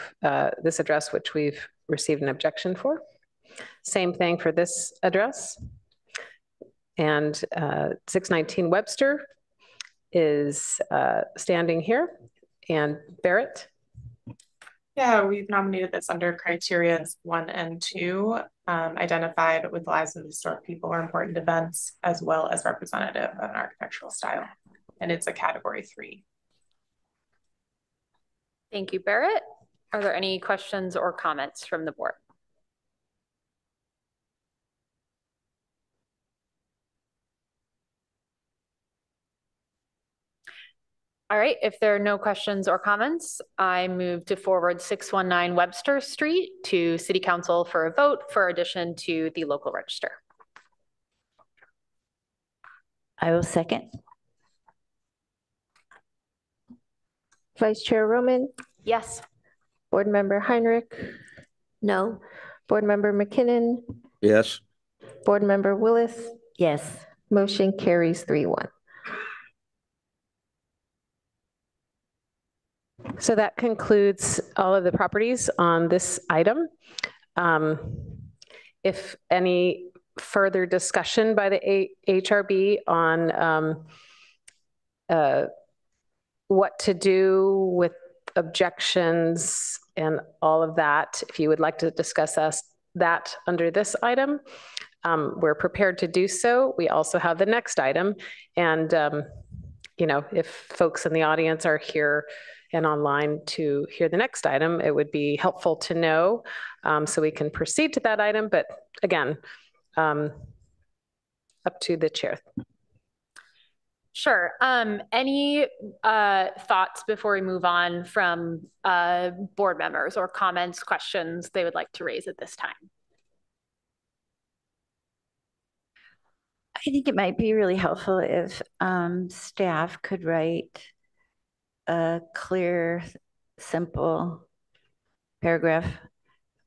this address, which we've received an objection for. Same thing for this address. And 619 Webster is standing here. And Barrett? Yeah, we've nominated this under criteria 1 and 2, identified with lives of historic people or important events, as well as representative of an architectural style. And it's a category 3. Thank you, Barrett. Are there any questions or comments from the board? All right, if there are no questions or comments, I move to forward 619 Webster Street to City Council for a vote for addition to the local register. I will second. Vice Chair Roman, Yes. Board Member Heinrich, No. Board Member McKinnon, Yes. Board Member Willis. Yes. Motion carries 3-1. So that concludes all of the properties on this item. If any further discussion by the HRB on what to do with objections and all of that, if you would like to discuss that under this item, we're prepared to do so. We also have the next item. And, you know, if folks in the audience are here and online to hear the next item, it would be helpful to know so we can proceed to that item. But again, up to the chair. Sure. Any thoughts before we move on from board members or comments, questions they would like to raise at this time? I think it might be really helpful if staff could write a clear, simple paragraph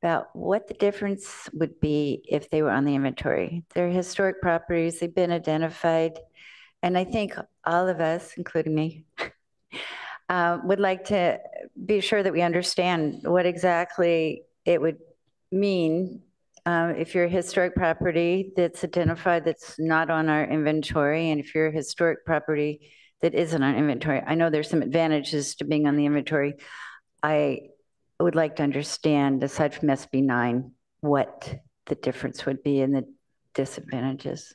about what the difference would be if they were on the inventory. They're historic properties, they've been identified, and I think all of us, including me, would like to be sure that we understand what exactly it would mean if you're a historic property that's identified that's not on our inventory, and if you're a historic property that isn't on inventory. I know there's some advantages to being on the inventory. I would like to understand, aside from SB 9, what the difference would be in the disadvantages.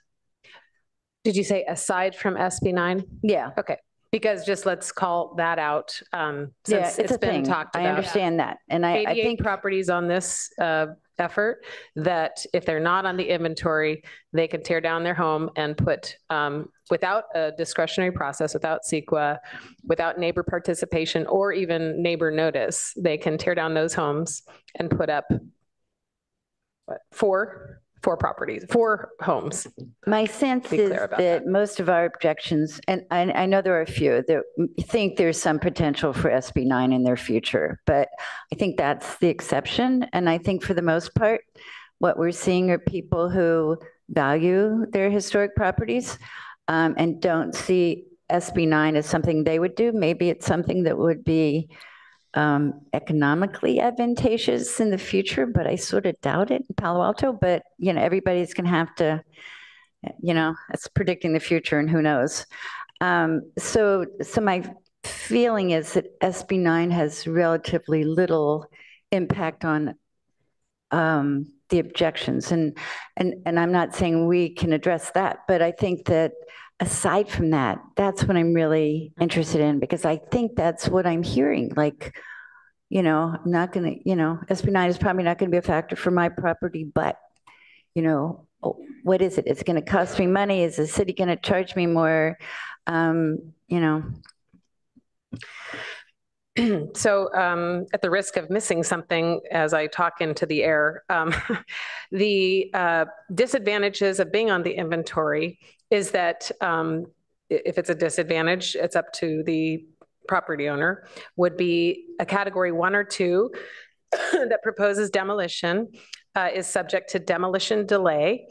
Did you say aside from SB 9? Yeah. Okay. Because just let's call that out since yeah, it's been talked about. I understand that. And I think properties on this effort that if they're not on the inventory, they can tear down their home and put, without a discretionary process, without CEQA, without neighbor participation, or even neighbor notice, they can tear down those homes and put up what, properties, 4 homes. My sense is that most of our objections, and I know there are a few that think there's some potential for SB 9 in their future, but I think that's the exception. And I think for the most part, what we're seeing are people who value their historic properties and don't see SB 9 as something they would do. Maybe it's something that would be economically advantageous in the future, but I sort of doubt it in Palo Alto. But, you know, everybody's going to have to, you know, it's predicting the future and who knows. So my feeling is that SB 9 has relatively little impact on the objections. And I'm not saying we can address that, but I think that aside from that, that's what I'm really interested in, because I think that's what I'm hearing. Like, you know, I'm not going to, you know, SB 9 is probably not going to be a factor for my property, but, you know, what is it? It's going to cost me money. Is the city going to charge me more? You know. So at the risk of missing something as I talk into the air, the disadvantages of being on the inventory is that if it's a disadvantage, it's up to the property owner, would be a category 1 or 2 that proposes demolition, is subject to demolition delay,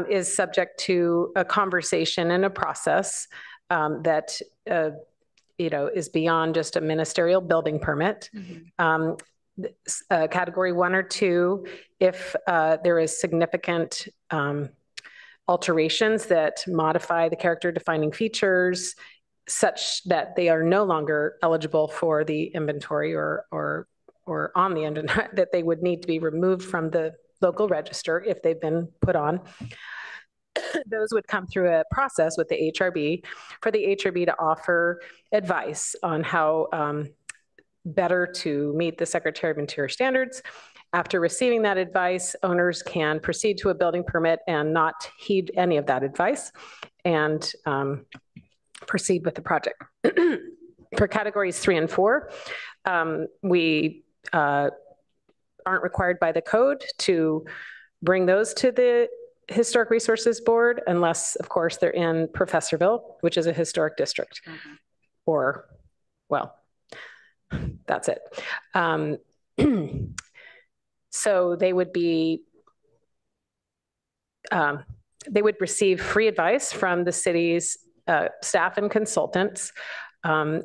is subject to a conversation and a process that you know, is beyond just a ministerial building permit. Category 1 or 2, if there is significant alterations that modify the character defining features such that they are no longer eligible for the inventory or on the inventory, that they would need to be removed from the local register if they've been put on. Those would come through a process with the HRB for the HRB to offer advice on how better to meet the Secretary of Interior standards. After receiving that advice, owners can proceed to a building permit and not heed any of that advice and proceed with the project. For categories 3 and 4, we aren't required by the code to bring those to the Historic Resources Board, unless, of course, they're in Professorville, which is a historic district, or, well, that's it. So they would be, they would receive free advice from the city's staff and consultants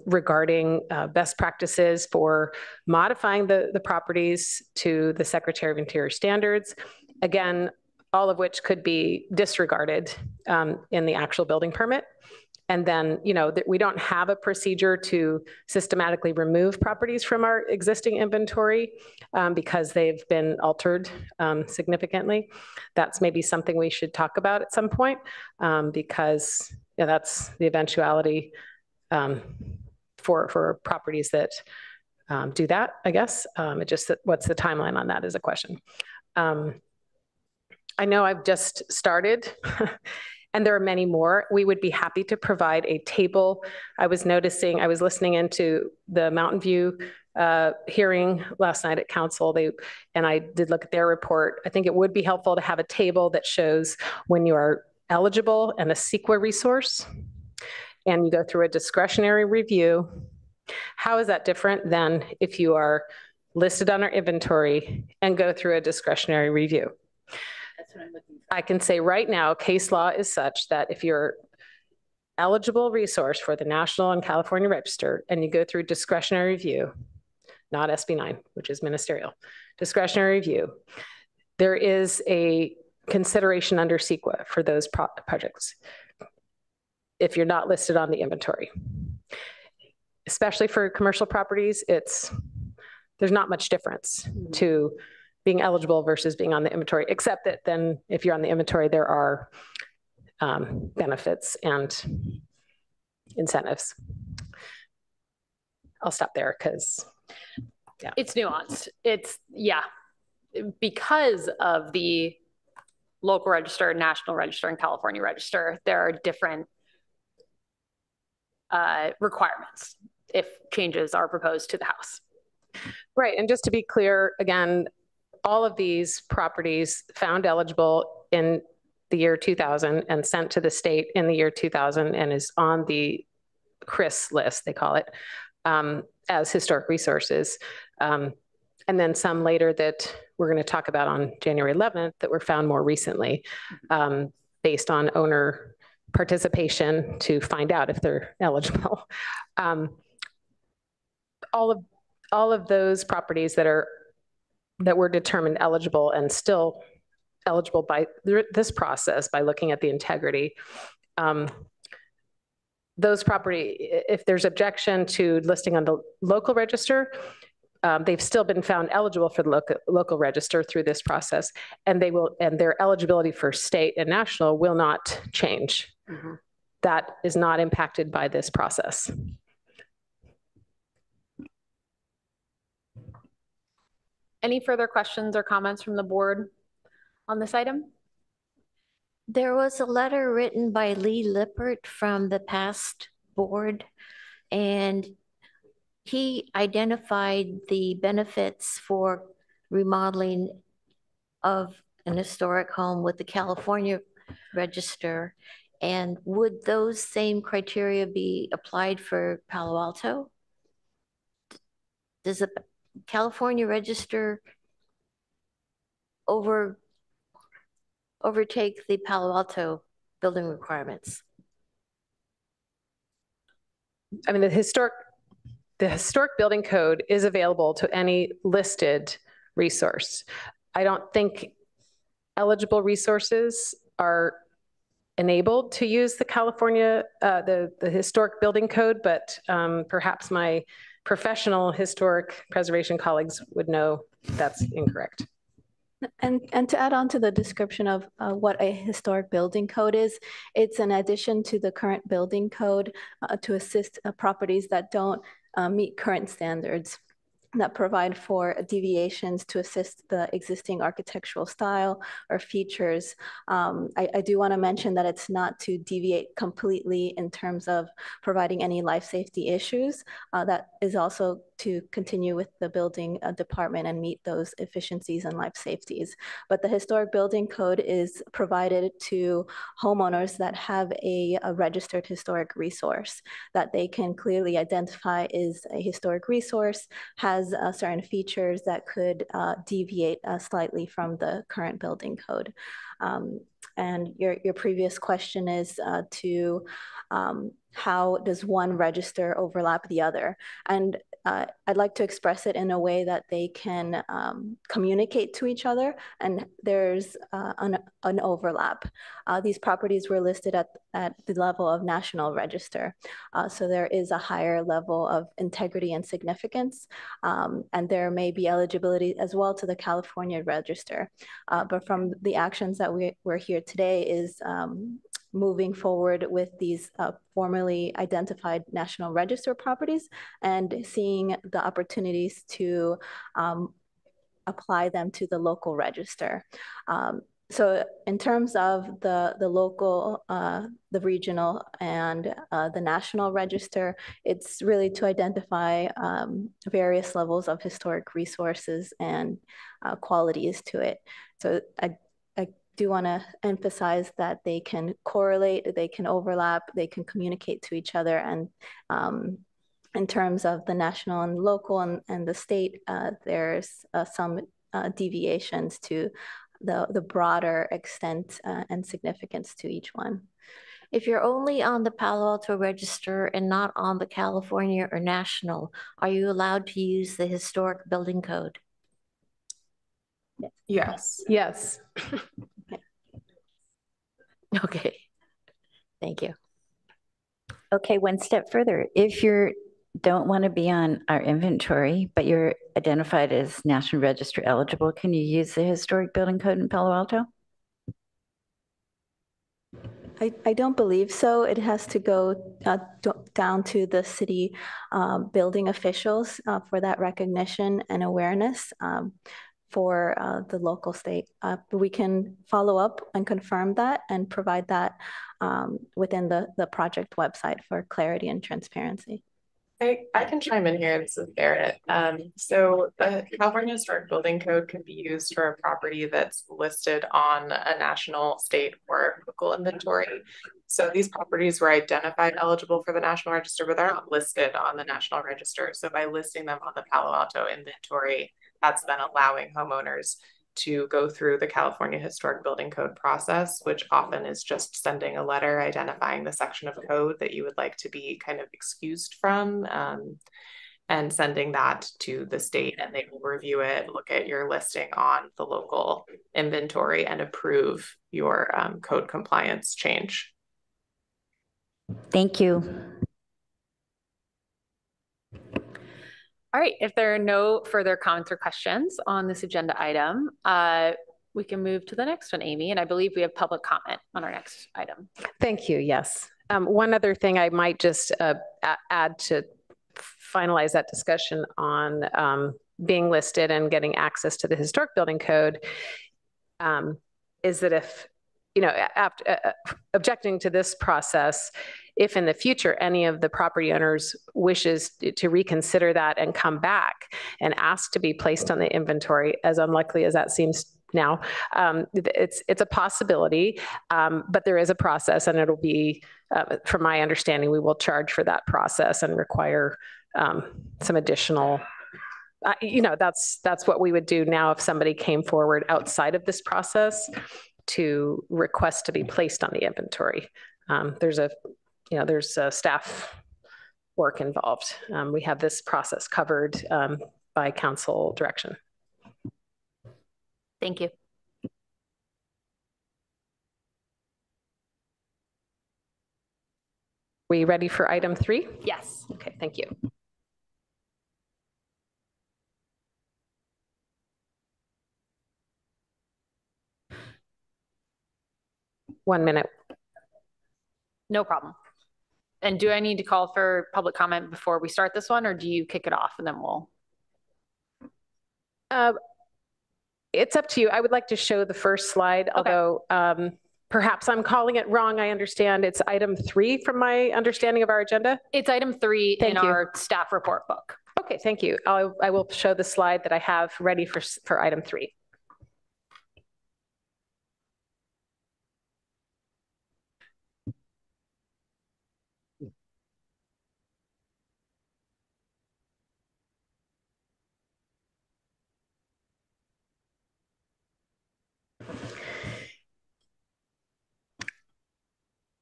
regarding best practices for modifying the properties to the Secretary of Interior standards. Again, all of which could be disregarded in the actual building permit. And then, you know, we don't have a procedure to systematically remove properties from our existing inventory because they've been altered significantly. That's maybe something we should talk about at some point because yeah, that's the eventuality for properties that do that, I guess. It just, what's the timeline on that is a question. I know I've just started and there are many more. We would be happy to provide a table. I was listening into the Mountain View hearing last night at council, and I did look at their report. I think it would be helpful to have a table that shows when you are eligible and a CEQA resource and you go through a discretionary review. How is that different than if you are listed on our inventory and go through a discretionary review? That's what I'm looking for. I can say right now, case law is such that if you're eligible resource for the National and California Register and you go through discretionary review, not SB 9, which is ministerial, discretionary review, there is a consideration under CEQA for those projects if you're not listed on the inventory. Especially for commercial properties, there's not much difference to being eligible versus being on the inventory, except that then if you're on the inventory, there are benefits and incentives. I'll stop there because, yeah. It's nuanced. Yeah, because of the local register, national register, and California register, there are different requirements if changes are proposed to the House. Right, and just to be clear, again, all of these properties found eligible in the year 2000 and sent to the state in the year 2000 and is on the CRIS list, they call it, as historic resources. And then some later that we're going to talk about on January 11th that were found more recently, based on owner participation to find out if they're eligible. All of those properties that were determined eligible and still eligible by this process by looking at the integrity. Those property, if there's objection to listing on the local register, they've still been found eligible for the local register through this process, and their eligibility for state and national will not change. Mm-hmm. That is not impacted by this process. Any further questions or comments from the board on this item? There was a letter written by Lee Lippert from the past board, and he identified the benefits for remodeling of an historic home with the California Register. And would those same criteria be applied for Palo Alto? Does the California Register overtake the Palo Alto building requirements? I mean, the historic building code is available to any listed resource. I don't think eligible resources are enabled to use the California, the historic building code, but perhaps my professional historic preservation colleagues would know that's incorrect. And to add on to the description of what a historic building code is, it's an addition to the current building code to assist properties that don't meet current standards, that provide for deviations to assist the existing architectural style or features. I do want to mention that it's not to deviate completely in terms of providing any life safety issues. That is also to continue with the building department and meet those efficiencies and life safeties. But the historic building code is provided to homeowners that have a registered historic resource that they can clearly identify is a historic resource, has certain features that could deviate slightly from the current building code. And your previous question is to how does one register overlap the other? And I'd like to express it in a way that they can communicate to each other, and there's an overlap. These properties were listed at the level of National Register, so there is a higher level of integrity and significance, and there may be eligibility as well to the California Register. But from the actions that we're here today is moving forward with these formally identified National Register properties and seeing the opportunities to apply them to the local register. So in terms of the local, the regional, and the National Register, it's really to identify various levels of historic resources and qualities to it. So I do want to emphasize that they can correlate, they can overlap, they can communicate to each other. And in terms of the national and local and the state, there's some deviations to the broader extent and significance to each one. If you're only on the Palo Alto Register and not on the California or National, are you allowed to use the historic building code? Yes. Yes. Okay, thank you. Okay, one step further. If you don't want to be on our inventory, but you're identified as National Register eligible, can you use the historic building code in Palo Alto? I don't believe so. It has to go down to the city building officials for that recognition and awareness for the local state. We can follow up and confirm that and provide that within the project website for clarity and transparency. I can chime in here. This is Barrett. So the California Historic Building Code can be used for a property that's listed on a national, state, or local inventory. So these properties were identified eligible for the National Register, but they're not listed on the National Register. So by listing them on the Palo Alto inventory, that's then allowing homeowners to go through the California Historic Building Code process, which often is just sending a letter identifying the section of code that you would like to be kind of excused from, and sending that to the state, and they will review it, look at your listing on the local inventory, and approve your code compliance change. Thank you. All right, if there are no further comments or questions on this agenda item, we can move to the next one, Amy, and I believe we have public comment on our next item. Thank you, yes. One other thing I might just add to finalize that discussion on being listed and getting access to the Historic Building Code is that if, after objecting to this process, if in the future any of the property owners wishes to reconsider that and come back and ask to be placed on the inventory, as unlikely as that seems now, it's a possibility, but there is a process, and it'll be, from my understanding, we will charge for that process and require some additional, that's what we would do now if somebody came forward outside of this process to request to be placed on the inventory. There's a staff work involved. We have this process covered by council direction. Thank you. We ready for item 3? Yes. Okay, thank you. One minute. No problem. And do I need to call for public comment before we start this one, or do you kick it off and then we'll? It's up to you. I would like to show the first slide, okay. Although perhaps I'm calling it wrong. I understand it's item 3 from my understanding of our agenda. It's item 3 in our staff report book. Okay, thank you. I will show the slide that I have ready for item 3.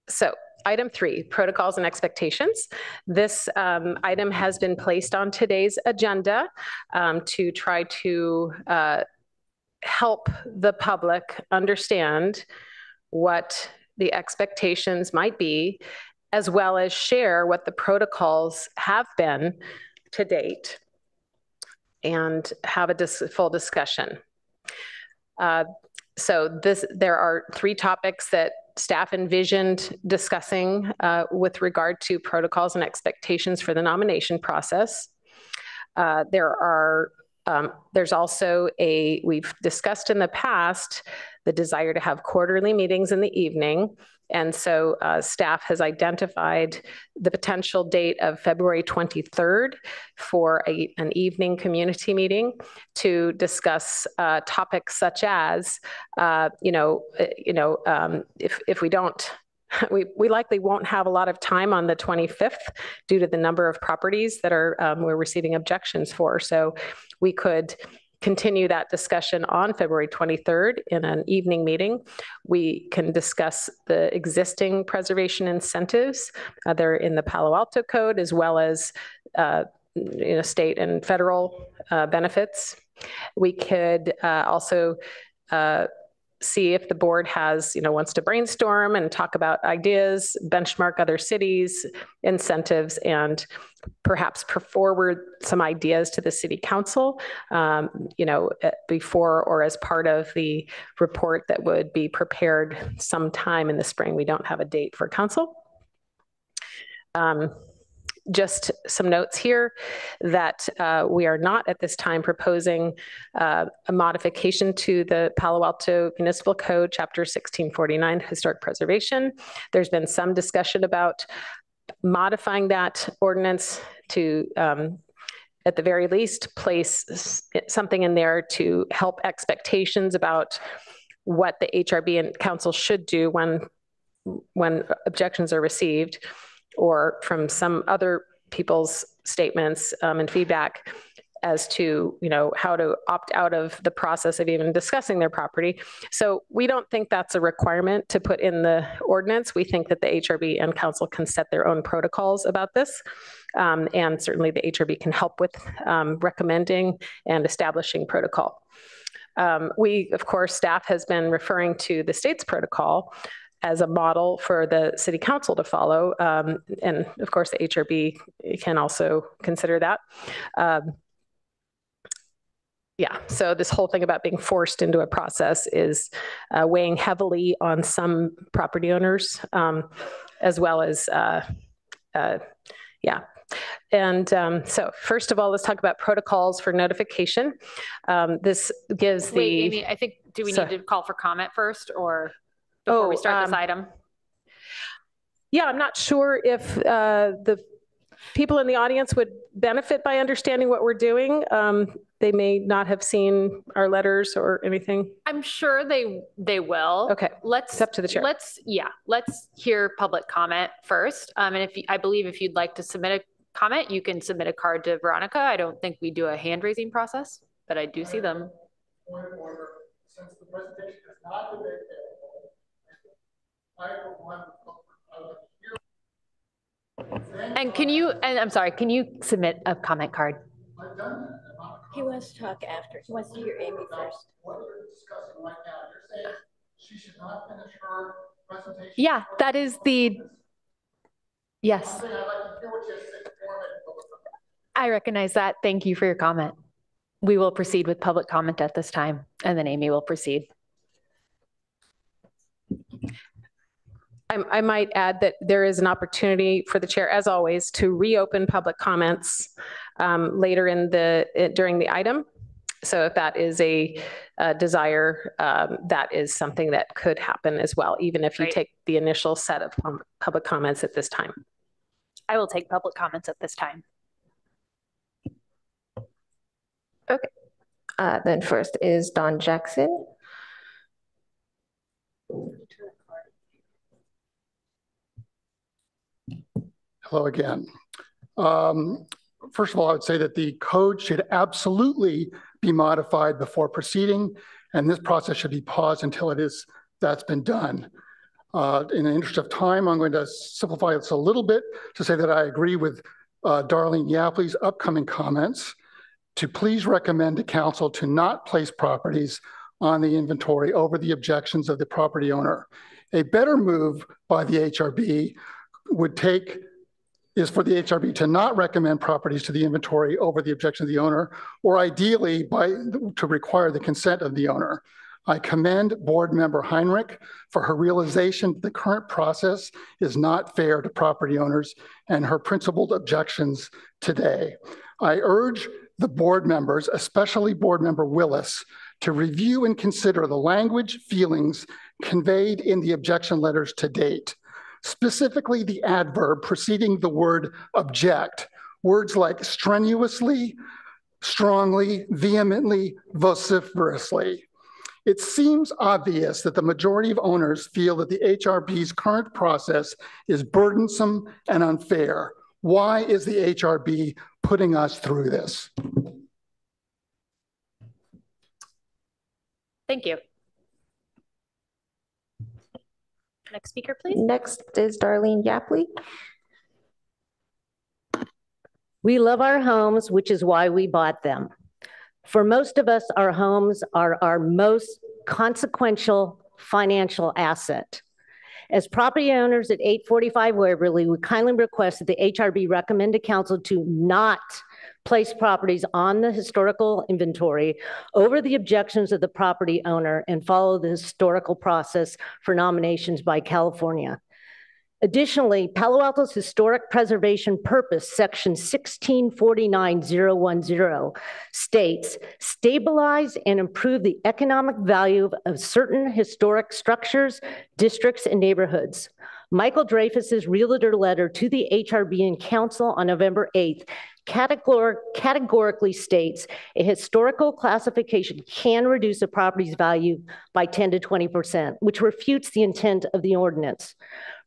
So item 3, protocols and expectations. This item has been placed on today's agenda to try to help the public understand what the expectations might be, as well as share what the protocols have been to date and have a full discussion. So there are 3 topics that staff envisioned discussing with regard to protocols and expectations for the nomination process. There's also we've discussed in the past the desire to have quarterly meetings in the evening. And so staff has identified the potential date of February 23rd for an evening community meeting to discuss topics such as, if we don't, we likely won't have a lot of time on the 25th due to the number of properties that we're receiving objections for. So we could continue that discussion on February 23rd in an evening meeting. We can discuss the existing preservation incentives. They're in the Palo Alto Code, as well as state and federal benefits. We could also see if the board wants to brainstorm and talk about ideas, benchmark other cities' incentives, and perhaps put forward some ideas to the city council, before or as part of the report that would be prepared sometime in the spring. We don't have a date for council. Just some notes here that we are not at this time proposing a modification to the Palo Alto Municipal Code, Chapter 1649, Historic Preservation. There's been some discussion about modifying that ordinance to, at the very least, place something in there to help expectations about what the HRB and council should do when objections are received, or from some other people's statements and feedback as to, how to opt out of the process of even discussing their property. So we don't think that's a requirement to put in the ordinance. We think that the HRB and council can set their own protocols about this. And certainly the HRB can help with recommending and establishing protocol. We, of course, staff has been referring to the state's protocol as a model for the city council to follow. And of course, the HRB can also consider that. Yeah, so this whole thing about being forced into a process is weighing heavily on some property owners, as well as, yeah. And so first of all, let's talk about protocols for notification. This gives the— Wait, Amy, I think, do we need to call for comment first, or before we start this item? Yeah, I'm not sure if the people in the audience would benefit by understanding what we're doing. They may not have seen our letters or anything. I'm sure they will. Okay, it's up to the chair. Let's hear public comment first. And I believe if you'd like to submit a comment, you can submit a card to Veronica. I don't think we do a hand raising process, but I do see them. Point of order. Since the presentation is not available, and I'm sorry, can you submit a comment card? I've done that. He wants to talk after. He wants to hear Amy first. What you're discussing right now, you're saying she should not finish her presentation? Yeah, that is the, yes. I'm saying I'd like to hear what you have to say before I recognize that. Thank you for your comment. We will proceed with public comment at this time, and then Amy will proceed. I might add that there is an opportunity for the chair, as always, to reopen public comments later during the item. So if that is a desire, that is something that could happen as well, even if you take the initial set of public comments at this time. I will take public comments at this time. Okay. Then first is Don Jackson. Hello again. First of all, I would say that the code should absolutely be modified before proceeding, and this process should be paused until that's been done. In the interest of time, I'm going to simplify this a little bit to say that I agree with Darlene Yapley's upcoming comments to please recommend to council to not place properties on the inventory over the objections of the property owner. A better move by the HRB is for the HRB to not recommend properties to the inventory over the objection of the owner, or ideally to require the consent of the owner. I commend board member Heinrich for her realization that the current process is not fair to property owners and her principled objections today. I urge the board members, especially board member Willis, to review and consider the language, feelings conveyed in the objection letters to date. Specifically the adverb preceding the word object, words like strenuously, strongly, vehemently, vociferously. It seems obvious that the majority of owners feel that the HRB's current process is burdensome and unfair. Why is the HRB putting us through this? Thank you. Next speaker, please. Next is Darlene Yapley. We love our homes, which is why we bought them. For most of us, our homes are our most consequential financial asset. As property owners at 845 Waverly, we kindly request that the HRB recommend to council to not place properties on the historical inventory over the objections of the property owner and follow the historical process for nominations by California. Additionally, Palo Alto's Historic Preservation Purpose, Section 1649010, states, stabilize and improve the economic value of certain historic structures, districts, and neighborhoods. Michael Dreyfus's realtor letter to the HRB and council on November 8th categorically states a historical classification can reduce a property's value by 10 to 20%, which refutes the intent of the ordinance.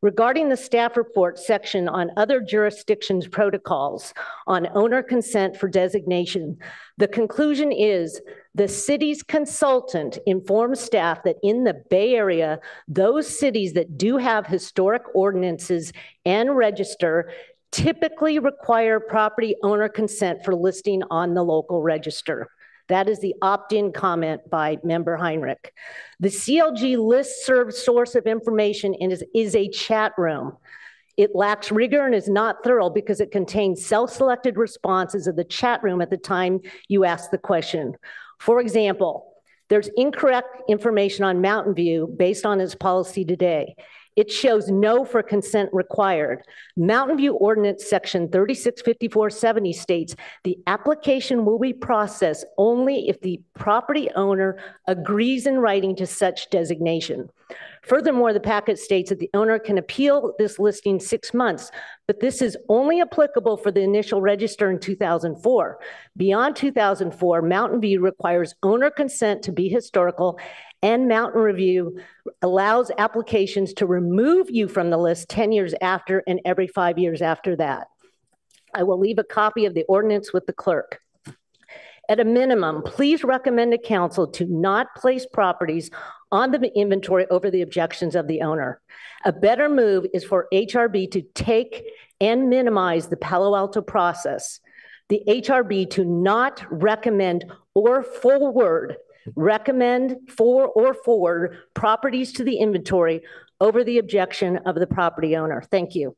Regarding the staff report section on other jurisdictions' protocols on owner consent for designation, the conclusion is the city's consultant informs staff that in the Bay Area, those cities that do have historic ordinances and register typically require property owner consent for listing on the local register. That is the opt-in comment by Member Heinrich. The CLG listserv source of information is a chat room. It lacks rigor and is not thorough because it contains self-selected responses of the chat room at the time you ask the question. For example, there's incorrect information on Mountain View based on its policy today. It shows no for consent required. Mountain View Ordinance Section 365470 states the application will be processed only if the property owner agrees in writing to such designation. Furthermore, the packet states that the owner can appeal this listing 6 months, but this is only applicable for the initial register in 2004. Beyond 2004, Mountain View requires owner consent to be historical, and Mountain Review allows applications to remove you from the list 10 years after and every 5 years after that. I will leave a copy of the ordinance with the clerk. At a minimum, please recommend to council to not place properties on the inventory over the objections of the owner. A better move is for HRB to take and minimize the Palo Alto process. The HRB to not recommend or forward properties to the inventory over the objection of the property owner. Thank you.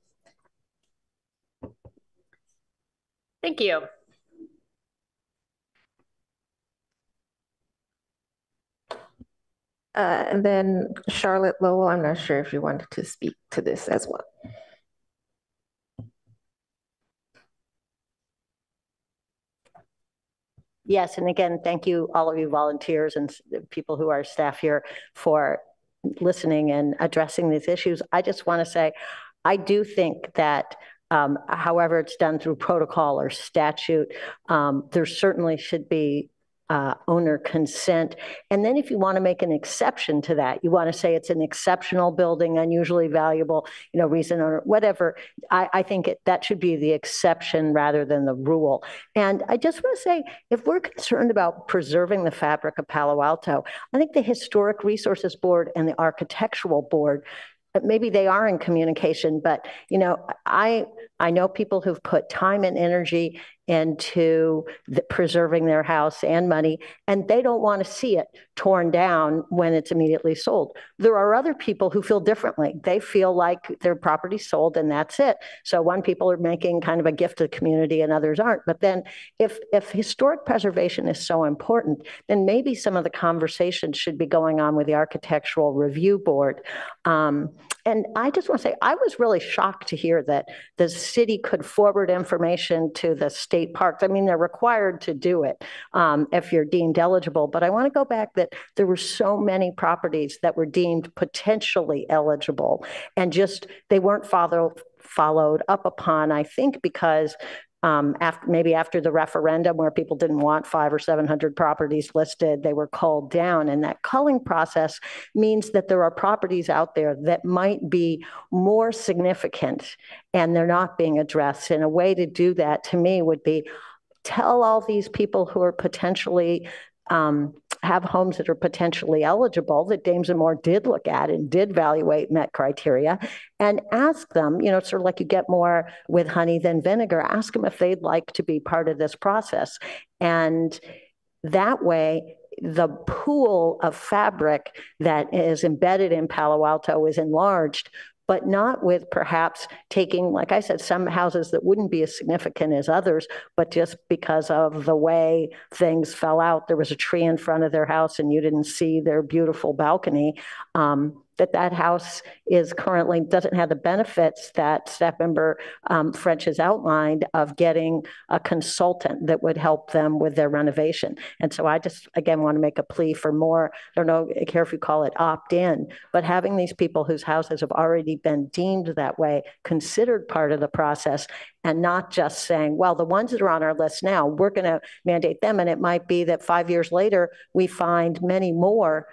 Thank you. And then Charlotte Lowell, I'm not sure if you wanted to speak to this as well. Yes, and again, thank you, all of you volunteers and people who are staff here for listening and addressing these issues. I just want to say, I do think that however it's done through protocol or statute, there certainly should be owner consent. And then if you want to make an exception to that, you want to say it's an exceptional building, unusually valuable, reason or whatever, I think that should be the exception rather than the rule. And I just want to say, if we're concerned about preserving the fabric of Palo Alto, I think the Historic Resources Board and the Architectural Board, maybe they are in communication, but I know people who've put time and energy into preserving their house and money, and they don't want to see it torn down when it's immediately sold. There are other people who feel differently. They feel like their property's sold and that's it. So one people are making kind of a gift to the community and others aren't. But then if historic preservation is so important, then maybe some of the conversation should be going on with the Architectural Review Board. And I just want to say, I was really shocked to hear that the city could forward information to the state parks. I mean, they're required to do it if you're deemed eligible. But I want to go back that there were so many properties that were deemed potentially eligible and they weren't followed up upon, I think, because after the referendum where people didn't want 500 or 700 properties listed, they were culled down. And that culling process means that there are properties out there that might be more significant and they're not being addressed. And a way to do that to me would be tell all these people who are potentially have homes that are potentially eligible that Dames and Moore did look at and did evaluate, met criteria, and ask them, sort of like you get more with honey than vinegar, ask them if they'd like to be part of this process. And that way, the pool of fabric that is embedded in Palo Alto is enlarged, but not with perhaps taking, like I said, some houses that wouldn't be as significant as others, but just because of the way things fell out, there was a tree in front of their house and you didn't see their beautiful balcony. that house is currently, doesn't have the benefits that staff member French has outlined of getting a consultant that would help them with their renovation. And so I just, again, want to make a plea for more, I don't know, I care if you call it opt-in, but having these people whose houses have already been deemed that way, considered part of the process, and not just saying, well, the ones that are on our list now, we're going to mandate them. And it might be that 5 years later, we find many more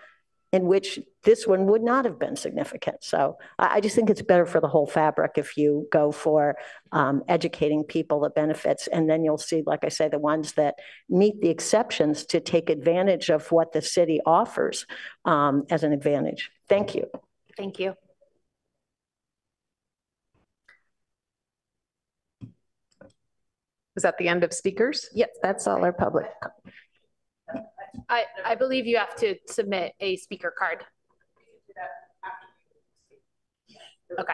in which this one would not have been significant. So I just think it's better for the whole fabric if you go for educating people the benefits, and then you'll see, like I say, the ones that meet the exceptions to take advantage of what the city offers as an advantage. Thank you. Thank you. Is that the end of speakers? Yes, that's all our public. I believe you have to submit a speaker card. Okay.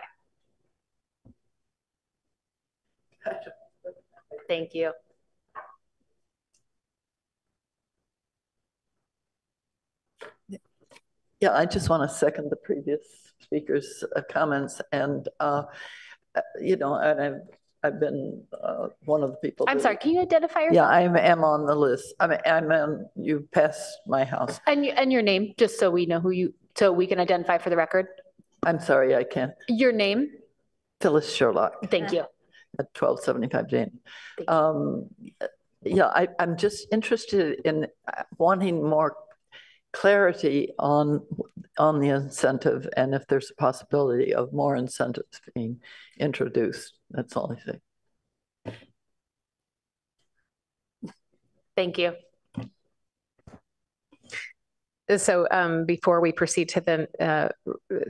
Thank you. Yeah, I just want to second the previous speaker's comments, and you know, and I've been one of the people. I'm sorry, can you identify yourself? Yeah, I am on the list. I'm on, you passed my house. And your name, just so we know who you, so we can identify for the record. I'm sorry, I can't. Your name? Phyllis Sherlock. Thank you. At 1275 Jane. Yeah, I'm just interested in wanting more clarity on the incentive, and if there's a possibility of more incentives being introduced. That's all I say. Thank you. So before we proceed to the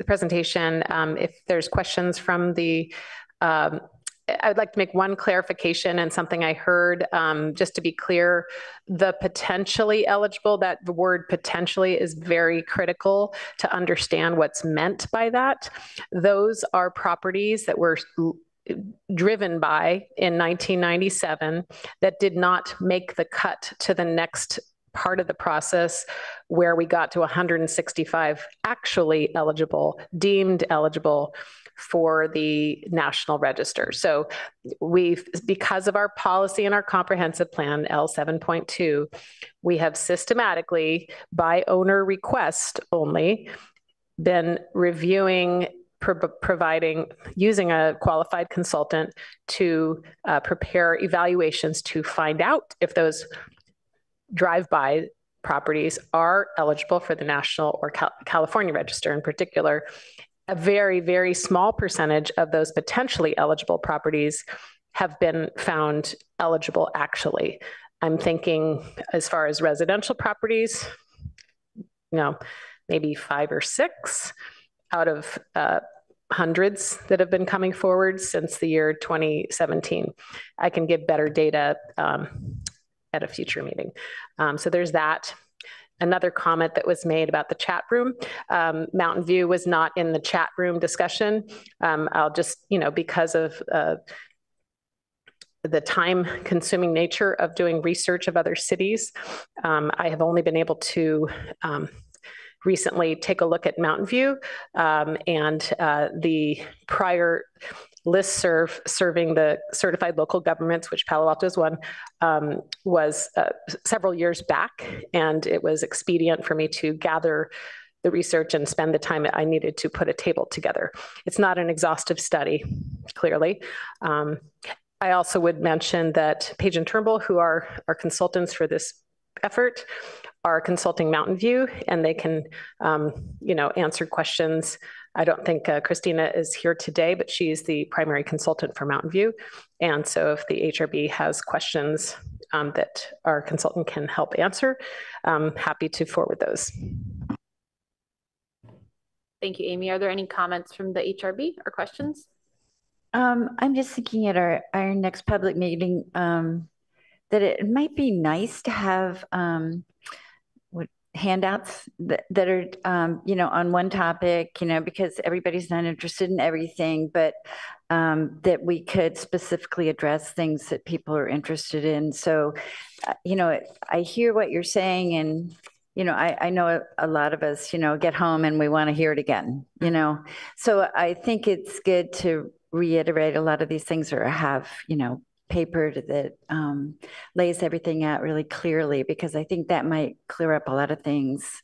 presentation, if there's questions from the I'd like to make one clarification and something I heard, just to be clear, the potentially eligible, that the word potentially is very critical to understand what's meant by that. Those are properties that were driven by in 1997 that did not make the cut to the next part of the process where we got to 165 actually eligible, deemed eligible for the National Register. So because of our policy and our comprehensive plan, L7.2, we have systematically, by owner request only, been reviewing, using a qualified consultant to prepare evaluations to find out if those drive-by properties are eligible for the National or California Register in particular. A very, very small percentage of those potentially eligible properties have been found eligible actually. I'm thinking as far as residential properties, maybe 5 or 6 out of hundreds that have been coming forward since the year 2017. I can give better data at a future meeting. So there's that. Another comment that was made about the chat room. Mountain View was not in the chat room discussion. I'll just, because of the time-consuming nature of doing research of other cities, I have only been able to recently take a look at Mountain View and the prior listserv serving the certified local governments, which Palo Alto is one, was several years back, and it was expedient for me to gather the research and spend the time I needed to put a table together. It's not an exhaustive study, clearly. I also would mention that Page and Turnbull, who are our consultants for this effort, are consulting Mountain View, and they can, answer questions. I don't think Christina is here today, but she's the primary consultant for Mountain View. And so if the HRB has questions that our consultant can help answer, I'm happy to forward those. Thank you, Amy. Are there any comments from the HRB or questions? I'm just thinking at our next public meeting that it might be nice to have handouts that are, on one topic, because everybody's not interested in everything, but that we could specifically address things that people are interested in. So, I hear what you're saying, and you know, I know a lot of us, you know, get home and we want to hear it again, you know. So I think it's good to reiterate a lot of these things or have, you know, paper that lays everything out really clearly, because I think that might clear up a lot of things.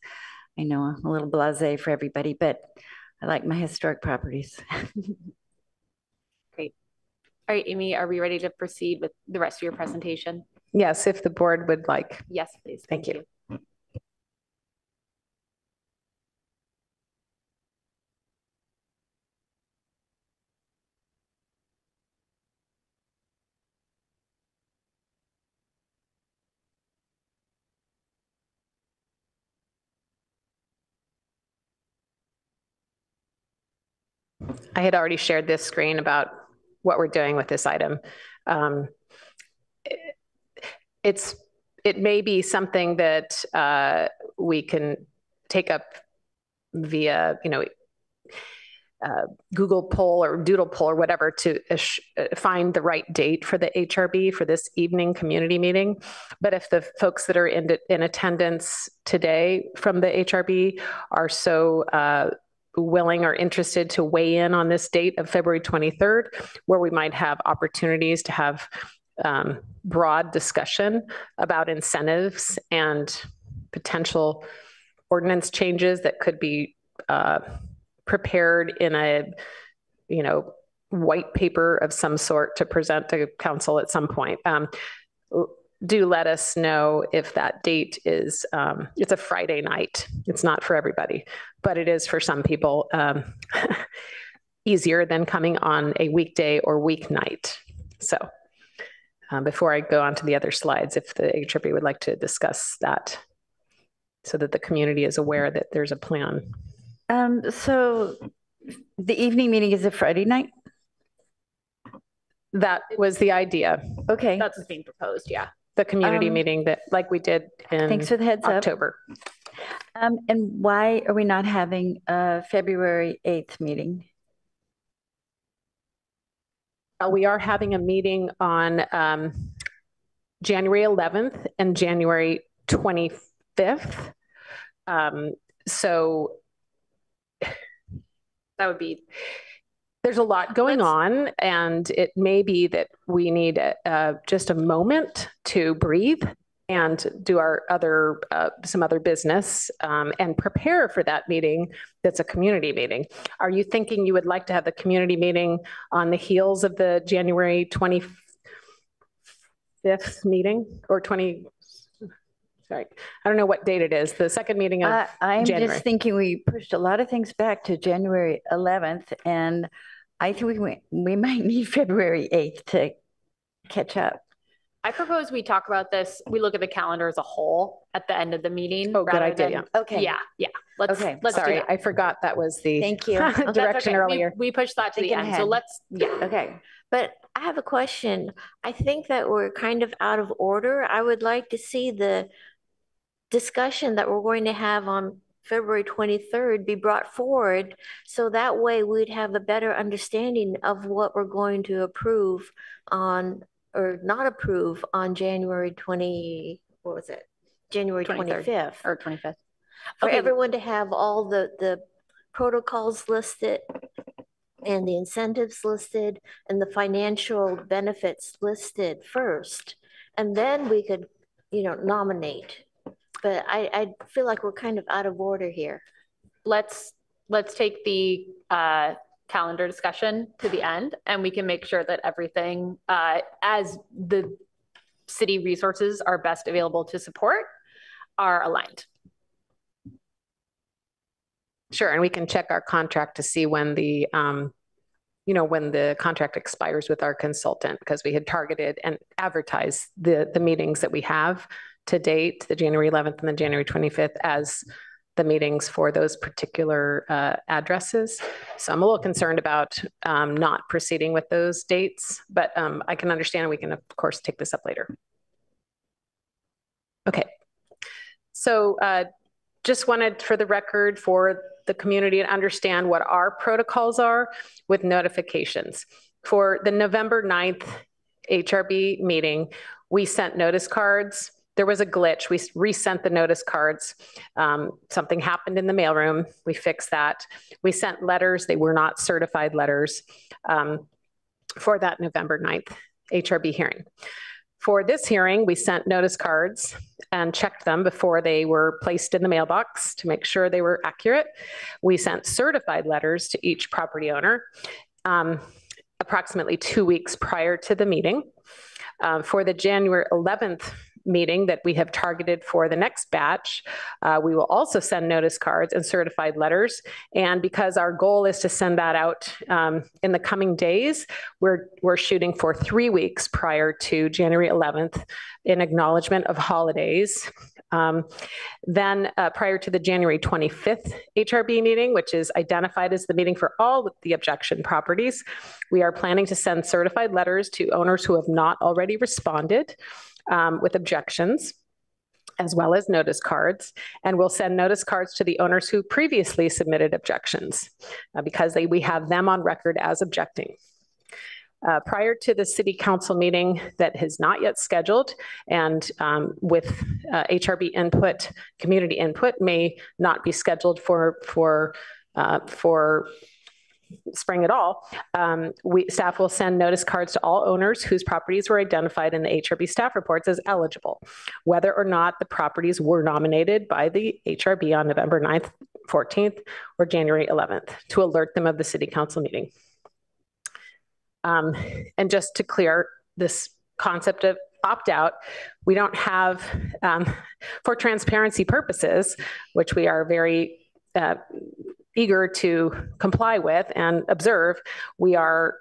I know I'm a little blasé for everybody, but I like my historic properties. Great. All right, Amy, are we ready to proceed with the rest of your presentation? Yes, if the board would like. Yes, please. Thank you. I had already shared this screen about what we're doing with this item. It may be something that we can take up via, you know, Google poll or Doodle poll or whatever to find the right date for the HRB for this evening community meeting. But if the folks that are in attendance today from the HRB are so willing or interested to weigh in on this date of February 23rd, where we might have opportunities to have broad discussion about incentives and potential ordinance changes that could be prepared in a, you know, white paper of some sort to present to council at some point. Do let us know if that date is, it's a Friday night. It's not for everybody, but it is for some people easier than coming on a weekday or weeknight. So before I go on to the other slides, if the HRB would like to discuss that so that the community is aware that there's a plan. So the evening meeting is a Friday night? That was the idea. Okay. That's what's being proposed, yeah. The community meeting that, like we did in thanks for the heads October. And why are we not having a February 8th meeting? We are having a meeting on January 11th and January 25th. So that would be, there's a lot going on, and it may be that we need just a moment to breathe and do our other some other business and prepare for that meeting that's a community meeting. Are you thinking you would like to have the community meeting on the heels of the January 25th meeting or 20? Sorry, I don't know what date it is. The second meeting of I'm January. just thinking we pushed a lot of things back to January 11th, and I think we might need February 8th to catch up. I propose we talk about this. We look at the calendar as a whole at the end of the meeting. Oh, good idea. Than, okay. Yeah. Let's Sorry, I forgot that was the Thank you. direction earlier. We pushed that to the end. Ahead. So let's, Okay. But I have a question. I think that we're kind of out of order. I would like to see the discussion that we're going to have on February 23rd be brought forward, so that way we'd have a better understanding of what we're going to approve on or not approve on January 20, what was it? January 25th. Or 25th. For everyone to have all the protocols listed and the incentives listed and the financial benefits listed first. And then we could, you know, nominate. But I feel like we're kind of out of order here. Let's take the calendar discussion to the end, and we can make sure that everything, as the city resources are best available to support, are aligned. Sure, and we can check our contract to see when the, you know, when the contract expires with our consultant, because we had targeted and advertised the meetings that we have to date, the January 11th and the January 25th, as the meetings for those particular addresses. So I'm a little concerned about not proceeding with those dates, but I can understand, we can of course take this up later. Okay, so just wanted for the record for the community to understand what our protocols are with notifications. For the November 9th HRB meeting, we sent notice cards there was a glitch. We resent the notice cards. Something happened in the mailroom. We fixed that. We sent letters. They were not certified letters for that November 9th HRB hearing. For this hearing, we sent notice cards and checked them before they were placed in the mailbox to make sure they were accurate. We sent certified letters to each property owner approximately 2 weeks prior to the meeting. For the January 11th meeting that we have targeted for the next batch, we will also send notice cards and certified letters. And because our goal is to send that out in the coming days, we're shooting for 3 weeks prior to January 11th in acknowledgement of holidays. Then prior to the January 25th HRB meeting, which is identified as the meeting for all the objection properties, we are planning to send certified letters to owners who have not already responded with objections, as well as notice cards. And we'll send notice cards to the owners who previously submitted objections because we have them on record as objecting. Prior to the city council meeting that has not yet scheduled, and with HRB input, community input may not be scheduled for spring at all, staff will send notice cards to all owners whose properties were identified in the HRB staff reports as eligible, whether or not the properties were nominated by the HRB on November 9th, 14th, or January 11th, to alert them of the city council meeting. And just to clear this concept of opt-out, we don't have, for transparency purposes, which we are very eager to comply with and observe, we are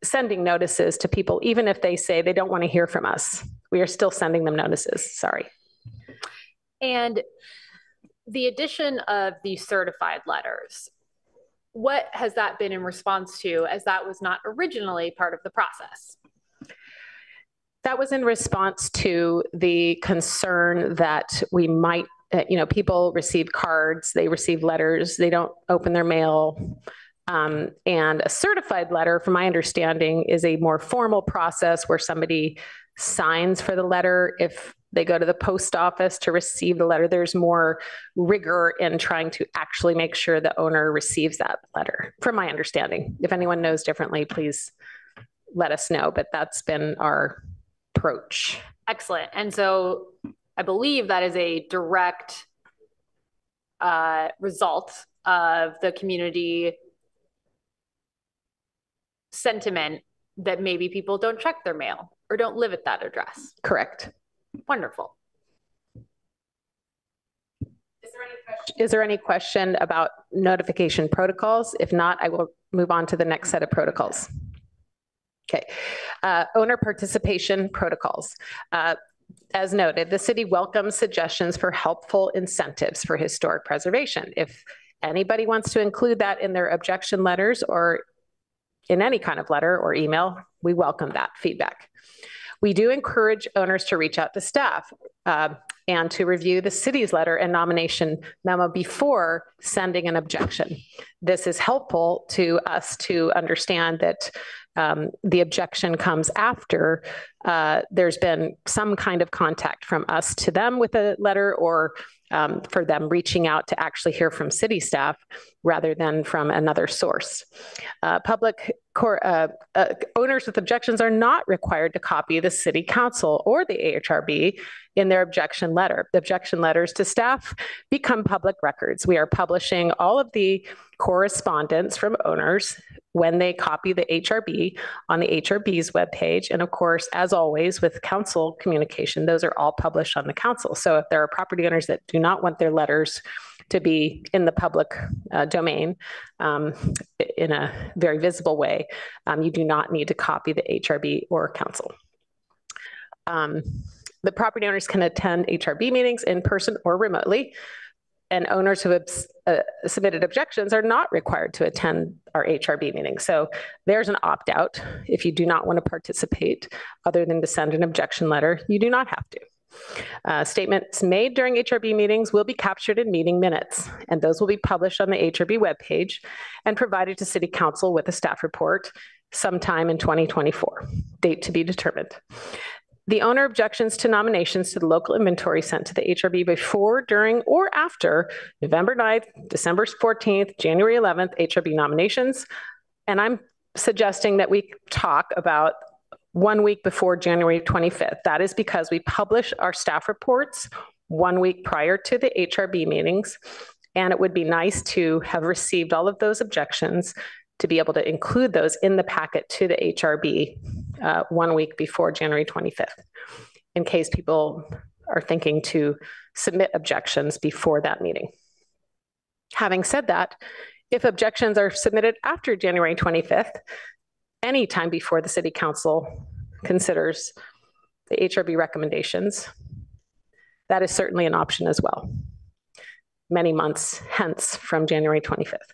sending notices to people, even if they say they don't want to hear from us. We are still sending them notices, sorry. And the addition of the certified letters, what has that been in response to, as that was not originally part of the process? That was in response to the concern that we might, people receive cards, they receive letters, they don't open their mail. And a certified letter, from my understanding, is a more formal process where somebody signs for the letter. If they go to the post office to receive the letter, there's more rigor in trying to actually make sure the owner receives that letter, from my understanding. If anyone knows differently, please let us know, but that's been our approach. Excellent. And so I believe that is a direct result of the community sentiment that maybe people don't check their mail or don't live at that address. Correct. Wonderful. Is there any question about notification protocols? If not, I will move on to the next set of protocols. Okay, owner participation protocols. As noted, the city welcomes suggestions for helpful incentives for historic preservation. If anybody wants to include that in their objection letters or in any kind of letter or email, we welcome that feedback. We do encourage owners to reach out to staff and to review the city's letter and nomination memo before sending an objection. This is helpful to us to understand that the objection comes after there's been some kind of contact from us to them with a letter, or for them reaching out to actually hear from city staff rather than from another source. Owners with objections are not required to copy the city council or the AHRB in their objection letter. The objection letters to staff become public records. We are publishing all of the correspondence from owners when they copy the HRB on the HRB's webpage. And of course, as always, with council communication, those are all published on the council. So if there are property owners that do not want their letters to be in the public domain in a very visible way, you do not need to copy the HRB or council. The property owners can attend HRB meetings in person or remotely, and owners who have submitted objections are not required to attend our HRB meetings. So there's an opt-out. If you do not want to participate, other than to send an objection letter, you do not have to. Statements made during HRB meetings will be captured in meeting minutes, and those will be published on the HRB webpage and provided to City Council with a staff report sometime in 2024, date to be determined. The owner objections to nominations to the local inventory sent to the HRB before, during, or after November 9th, December 14th, January 11th, HRB nominations. And I'm suggesting that we talk about 1 week before January 25th. That is because we publish our staff reports 1 week prior to the HRB meetings. And it would be nice to have received all of those objections to be able to include those in the packet to the HRB 1 week before January 25th, in case people are thinking to submit objections before that meeting. Having said that, if objections are submitted after January 25th, anytime before the City Council considers the HRB recommendations, that is certainly an option as well, many months hence from January 25th.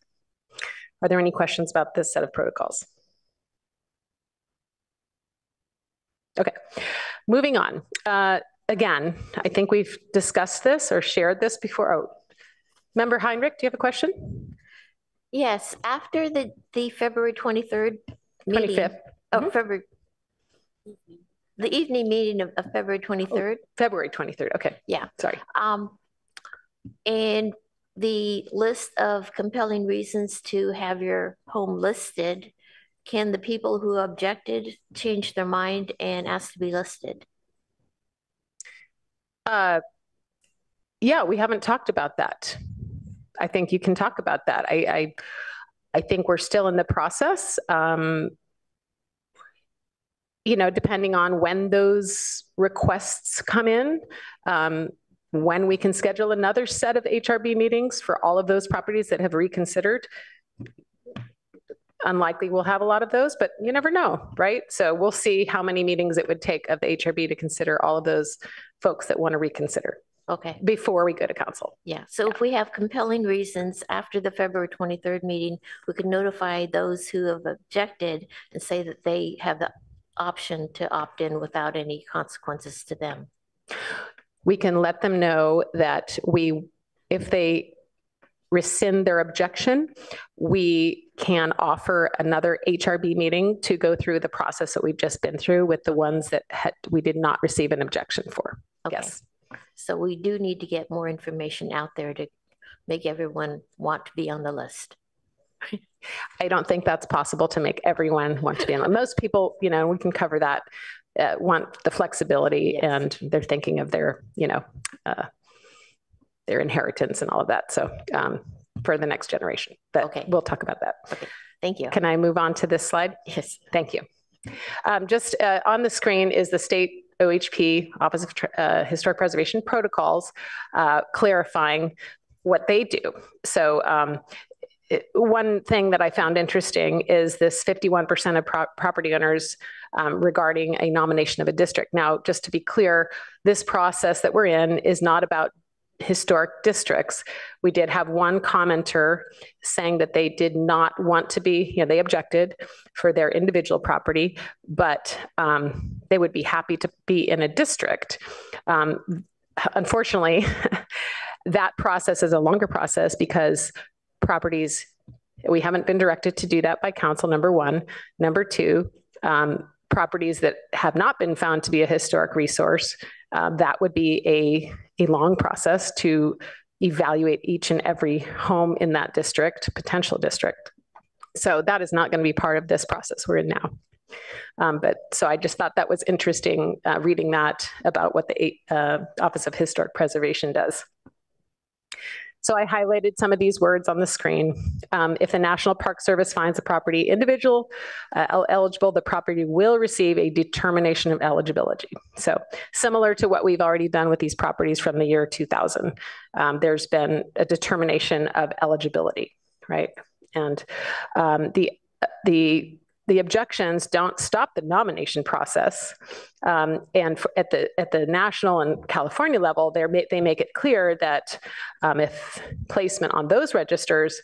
Are there any questions about this set of protocols? Okay, moving on. Again, I think we've discussed this or shared this before. Oh, Member Heinrich, do you have a question? Yes, after the February 23rd meeting. 25th. February. The evening meeting of February 23rd. Oh, February 23rd, okay. Yeah. Sorry. And the list of compelling reasons to have your home listed, can the people who objected change their mind and ask to be listed? Yeah, we haven't talked about that. I think you can talk about that. I think we're still in the process. You know, depending on when those requests come in, when we can schedule another set of HRB meetings for all of those properties that have reconsidered. Unlikely we'll have a lot of those, but you never know, right? So we'll see how many meetings it would take of the HRB to consider all of those folks that want to reconsider. Okay. Before we go to council. Yeah. So if we have compelling reasons after the February 23rd meeting, we could notify those who have objected and say that they have the option to opt in without any consequences to them. We can let them know that if they rescind their objection, we can offer another HRB meeting to go through the process that we've just been through with the ones that we did not receive an objection for. Okay. Yes. So we do need to get more information out there to make everyone want to be on the list. I don't think that's possible to make everyone want to be on the list. Most people, you know, we can cover that, want the flexibility. Yes. And they're thinking of their, you know, their inheritance and all of that. So for the next generation, but okay. We'll talk about that. Okay. Thank you. Can I move on to this slide? Yes. Thank you. Just on the screen is the state OHP, Office of Historic Preservation Protocols, clarifying what they do. So one thing that I found interesting is this 51% of property owners regarding a nomination of a district. Now, just to be clear, this process that we're in is not about historic districts. We did have one commenter saying that they did not want to be, you know, they objected for their individual property, but they would be happy to be in a district. Unfortunately, that process is a longer process because properties, we haven't been directed to do that by council, number one. Number two, properties that have not been found to be a historic resource, that would be a long process to evaluate each and every home in that district, potential district. So that is not going to be part of this process we're in now. But so I just thought that was interesting reading that about what the Office of Historic Preservation does. So I highlighted some of these words on the screen. If the National Park Service finds a property eligible, the property will receive a determination of eligibility. So similar to what we've already done with these properties from the year 2000, there's been a determination of eligibility, right? And the objections don't stop the nomination process. And at the national and California level, they make it clear that if placement on those registers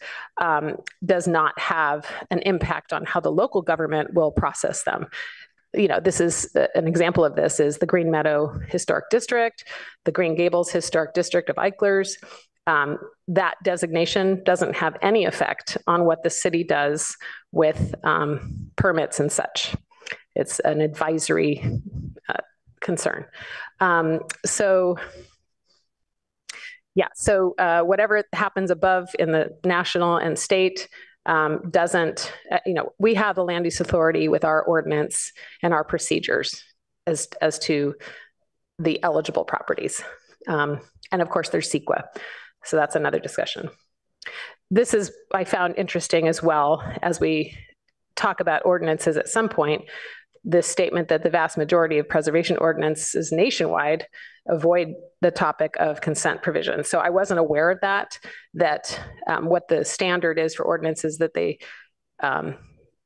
does not have an impact on how the local government will process them. You know, this is an example of this is the Green Meadow Historic District, the Green Gables Historic District of Eichlers. that designation doesn't have any effect on what the city does with permits and such. It's an advisory concern. So whatever happens above in the national and state doesn't, we have the land use authority with our ordinance and our procedures as to the eligible properties. And of course, there's CEQA. So that's another discussion. This is, I found interesting as well, as we talk about ordinances at some point, this statement that the vast majority of preservation ordinances nationwide avoid the topic of consent provision. So I wasn't aware of that what the standard is for ordinances that they,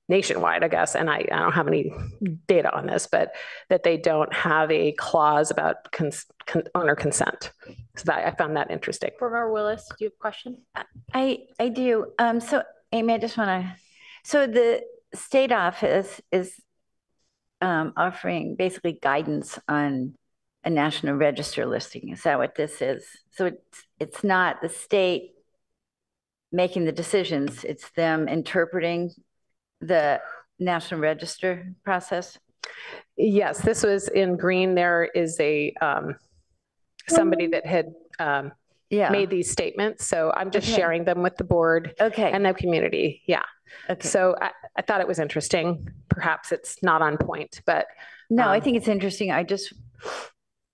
nationwide, I guess, and I don't have any data on this, but that they don't have a clause about owner consent. So that, I found that interesting. Board Willis, do you have a question? I do. So Amy, I just want to, so the state office is offering basically guidance on a national register listing. Is that what this is? So it's not the state making the decisions, it's them interpreting the national register process? Yes, this was in green. There is a somebody that had made these statements. So I'm just sharing them with the board and the community. Yeah. Okay. So I thought it was interesting. Perhaps it's not on point, but. No, I think it's interesting. I just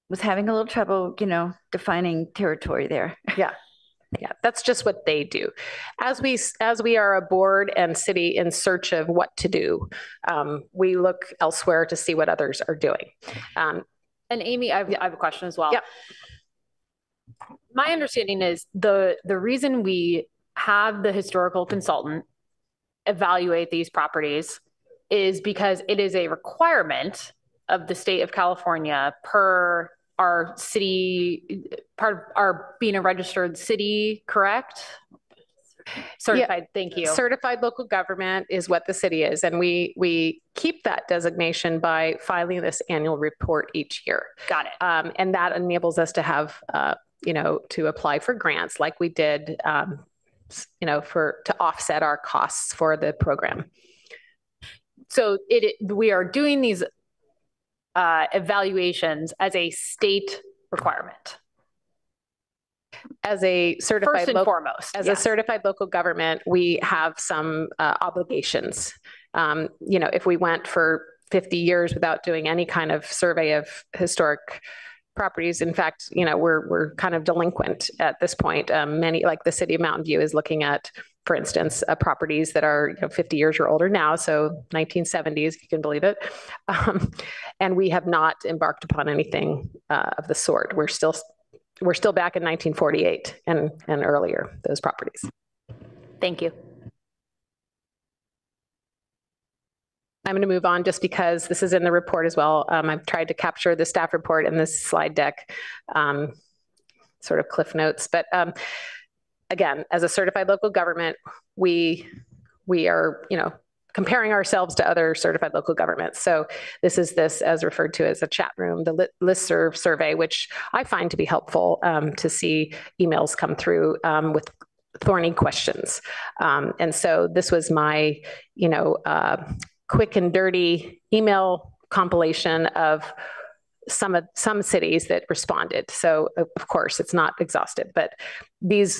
was having a little trouble, defining territory there. Yeah. Yeah, that's just what they do. As we are a board and city in search of what to do, we look elsewhere to see what others are doing. And Amy, I have a question as well. Yep. My understanding is the reason we have the historical consultant evaluate these properties is because it is a requirement of the state of California per our city, part of our being a registered city, correct? Certified, thank you. Certified local government is what the city is. And we keep that designation by filing this annual report each year. Got it. And that enables us to have, to apply for grants like we did, to offset our costs for the program. So we are doing these evaluations as a state requirement. As a certified first and foremost, as a certified local government, we have some obligations. If we went for 50 years without doing any kind of survey of historic properties, in fact, we're kind of delinquent at this point. Many, like the city of Mountain View, is looking at, for instance, properties that are 50 years or older now, so 1970s, if you can believe it. And we have not embarked upon anything of the sort. We're still back in 1948 and earlier, those properties. Thank you. I'm going to move on just because this is in the report as well. I've tried to capture the staff report in this slide deck, sort of cliff notes. But again, as a certified local government, we are, comparing ourselves to other certified local governments. So this as referred to as a chat room, the listserv survey, which I find to be helpful to see emails come through with thorny questions. And so this was my, quick and dirty email compilation of some cities that responded. So of course it's not exhaustive, but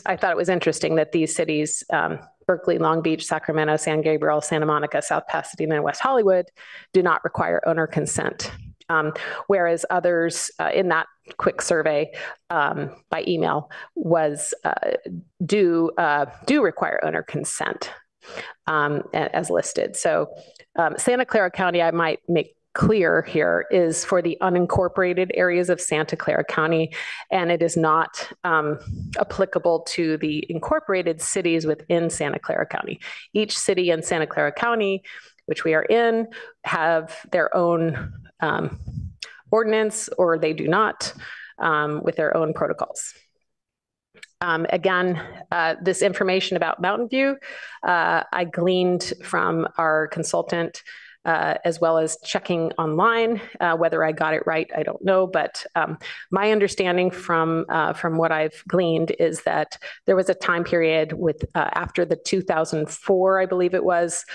I thought it was interesting that these cities, Berkeley, Long Beach, Sacramento, San Gabriel, Santa Monica, South Pasadena, and West Hollywood do not require owner consent. Whereas others in that quick survey by email do require owner consent as listed. So Santa Clara County, I might make clear here, is for the unincorporated areas of Santa Clara County, and it is not applicable to the incorporated cities within Santa Clara County. Each city in Santa Clara County, which we are in, have their own ordinance, or they do not, with their own protocols. Again, this information about Mountain View, I gleaned from our consultant as well as checking online. Whether I got it right, I don't know, but my understanding from what I've gleaned is that there was a time period with after the 2004, I believe it was,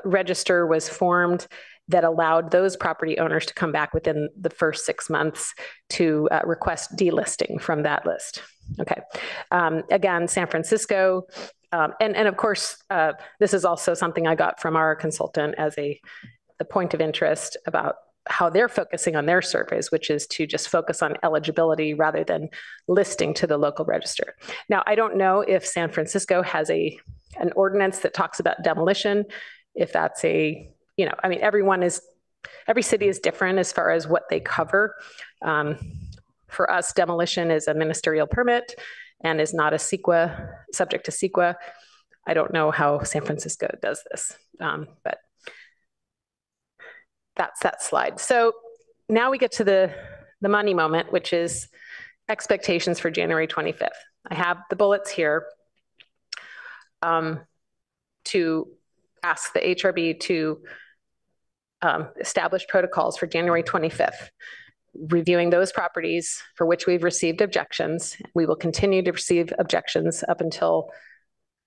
register was formed that allowed those property owners to come back within the first 6 months to request delisting from that list. Okay. Again, San Francisco, and of course, this is also something I got from our consultant as the point of interest about how they're focusing on their surveys, which is to just focus on eligibility rather than listing to the local register. Now, I don't know if San Francisco has an ordinance that talks about demolition, if that's I mean, every city is different as far as what they cover. For us, demolition is a ministerial permit and is not subject to CEQA. I don't know how San Francisco does this, but that's that slide. So now we get to the money moment, which is expectations for January 25th. I have the bullets here to ask the HRB to establish protocols for January 25th, reviewing those properties for which we've received objections. We will continue to receive objections up until,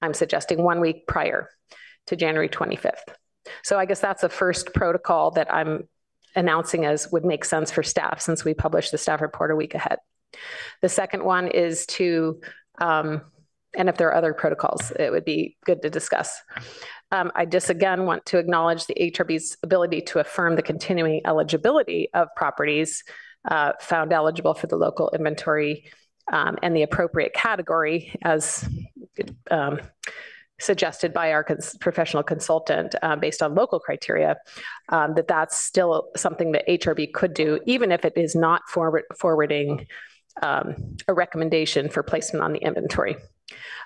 I'm suggesting, 1 week prior to January 25th. So I guess that's the first protocol that I'm announcing as would make sense for staff since we published the staff report a week ahead. The second one is to, and if there are other protocols, it would be good to discuss. I just again want to acknowledge the HRB's ability to affirm the continuing eligibility of properties found eligible for the local inventory and the appropriate category as suggested by our professional consultant based on local criteria, that's still something that HRB could do, even if it is not forwarding a recommendation for placement on the inventory.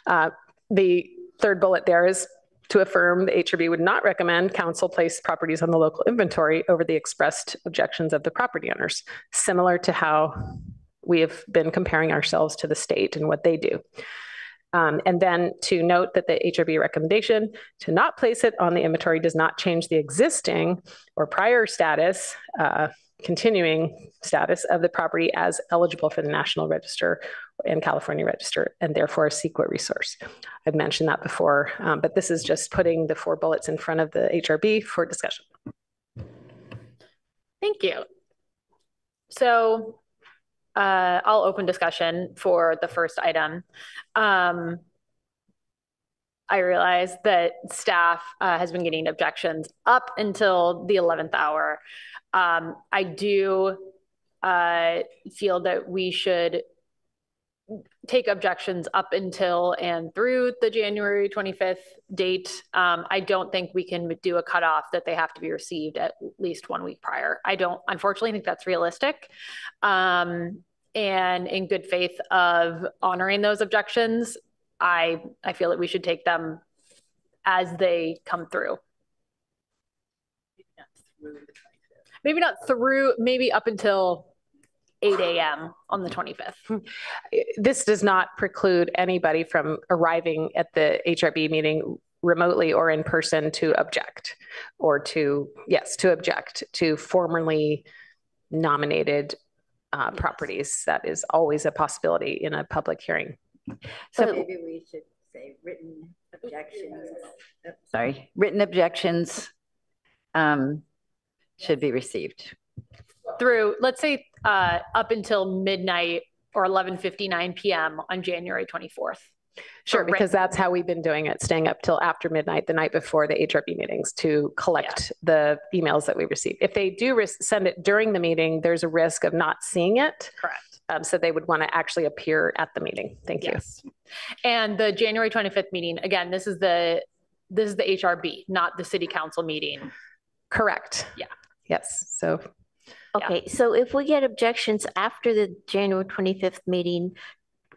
The third bullet there is to affirm the HRB would not recommend council place properties on the local inventory over the expressed objections of the property owners, similar to how we have been comparing ourselves to the state and what they do. And then to note that the HRB recommendation to not place it on the inventory does not change the existing or prior status, continuing status of the property as eligible for the National Register and California Register, and therefore a CEQA resource. I've mentioned that before, but this is just putting the 4 bullets in front of the HRB for discussion. Thank you. So I'll open discussion for the first item. I realize that staff has been getting objections up until the 11th hour. I do feel that we should take objections up until and through the January 25th date. I don't think we can do a cutoff that they have to be received at least 1 week prior. I don't, unfortunately, think that's realistic. And in good faith of honoring those objections, I feel that we should take them as they come through. Maybe not through, maybe up until 8 a.m. on the 25th. This does not preclude anybody from arriving at the HRB meeting remotely or in person to object, or to object to formerly nominated properties. That is always a possibility in a public hearing. So maybe we should say written objections. Sorry, written objections should be received. Through, let's say, up until midnight or 11:59 p.m. on January 24th. Sure, because that's how we've been doing it, staying up till after midnight the night before the HRB meetings to collect the emails that we receive. If they do send it during the meeting, there's a risk of not seeing it. Correct. So they would want to actually appear at the meeting. Thank you. And the January 25th meeting, again, this is the HRB, not the city council meeting. Correct. Yeah. Yes. So. Okay, so if we get objections after the January 25th meeting,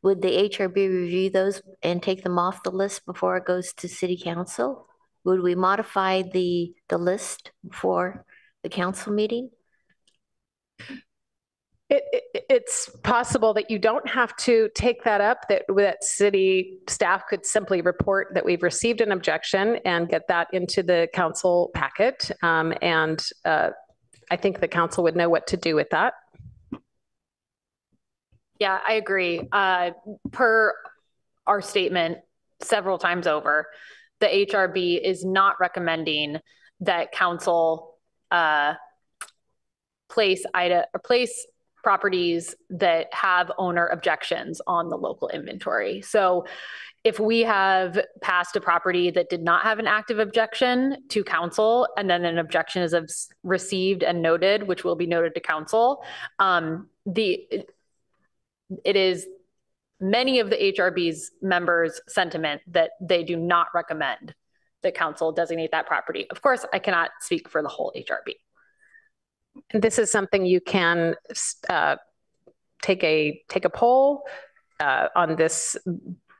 would the HRB review those and take them off the list before it goes to city council? Would we modify the list for the council meeting? It's possible that you don't have to take that up, that city staff could simply report that we've received an objection and get that into the council packet. I think the council would know what to do with that. Yeah, I agree. Per our statement several times over, the HRB is not recommending that council place properties that have owner objections on the local inventory. So if we have passed a property that did not have an active objection to council, and then an objection is received and noted, which will be noted to council, it is many of the HRB's members' sentiment that they do not recommend that council designate that property. Of course, I cannot speak for the whole HRB. And this is something you can take a poll on this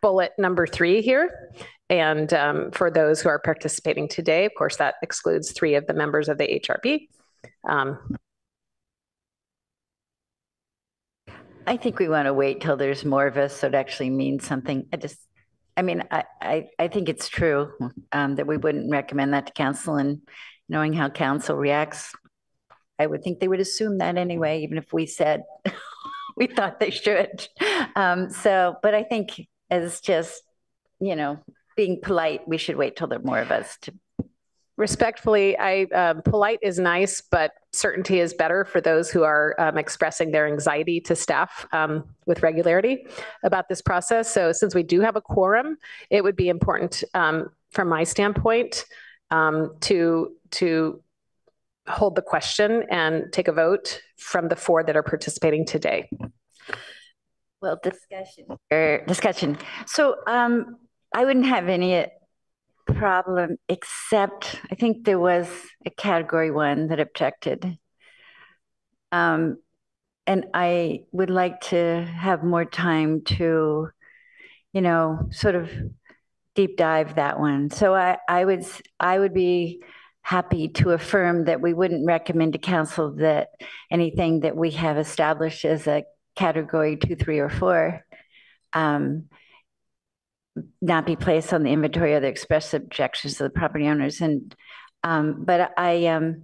bullet number 3 here. And for those who are participating today, of course, that excludes 3 of the members of the HRB. I think we want to wait till there's more of us so it actually means something. I think it's true that we wouldn't recommend that to council, and knowing how council reacts, I would think they would assume that anyway, even if we said we thought they should. But I think as just, being polite, we should wait till there are more of us to. Respectfully, polite is nice, but certainty is better for those who are expressing their anxiety to staff with regularity about this process. So since we do have a quorum, it would be important from my standpoint to hold the question and take a vote from the 4 that are participating today. Well, discussion. So I wouldn't have any problem, except I think there was a category 1 that objected. And I would like to have more time to, sort of deep dive that one. So I would be happy to affirm that we wouldn't recommend to council that anything that we have established as a category 2, 3, or 4 not be placed on the inventory of the express objections of the property owners. And but I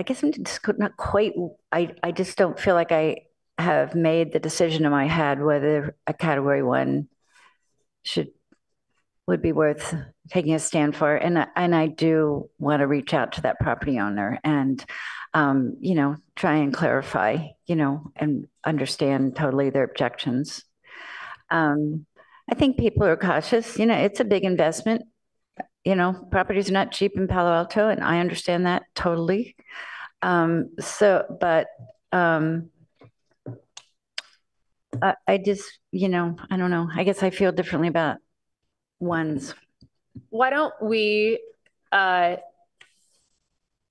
guess I'm just not quite. I just don't feel like I have made the decision in my head whether a category 1 would be worth taking a stand for. And I do want to reach out to that property owner and, try and clarify, and understand totally their objections. I think people are cautious. It's a big investment. Properties are not cheap in Palo Alto, and I understand that totally. I just, I don't know. I guess I feel differently about ones. Why don't we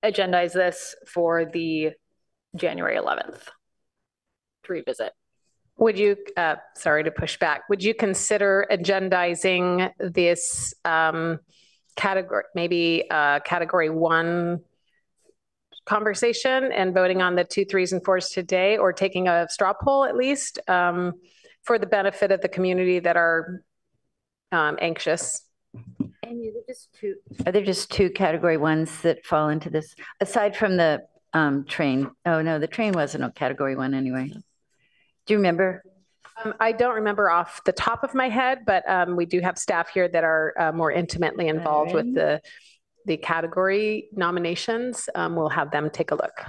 agendize this for the January 11th to revisit? Would you, sorry to push back, would you consider agendizing this category, maybe category 1 conversation and voting on the 2, 3s, and 4s today, or taking a straw poll at least for the benefit of the community that are anxious? And are there just 2 category 1s that fall into this, aside from the train? Oh no, the train wasn't a category 1 anyway. Do you remember? I don't remember off the top of my head, but we do have staff here that are more intimately involved with the category nominations. We'll have them take a look.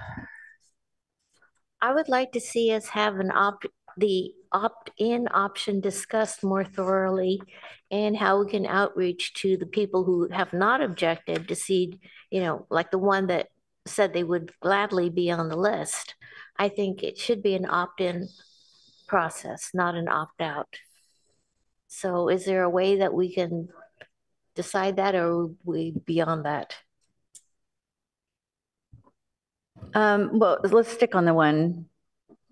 I would like to see us have the opt-in option discussed more thoroughly, and how we can outreach to the people who have not objected to see, like the one that said they would gladly be on the list. I think it should be an opt-in process, not an opt-out. So is there a way that we can decide that, or are we beyond that? Well, let's stick on the one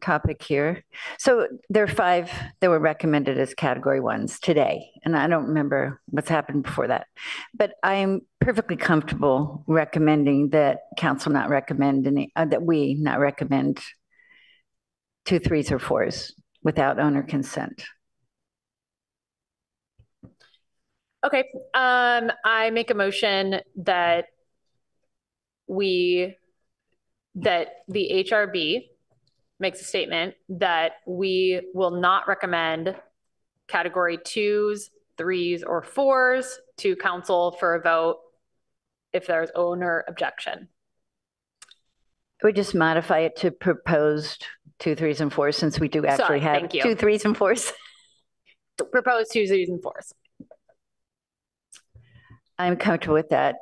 topic here. So there are 5 that were recommended as category 1s today, and I don't remember what's happened before that. But I'm perfectly comfortable recommending that council not recommend any, that we not recommend 2 3s or 4s without owner consent. Okay, I make a motion that the HRB makes a statement that we will not recommend category 2s, 3s, or 4s to council for a vote if there's owner objection. We just modify it to proposed 2 3s and 4s, since we do actually have 2 3s and 4s. Proposed 2 3s and 4s. I'm comfortable with that.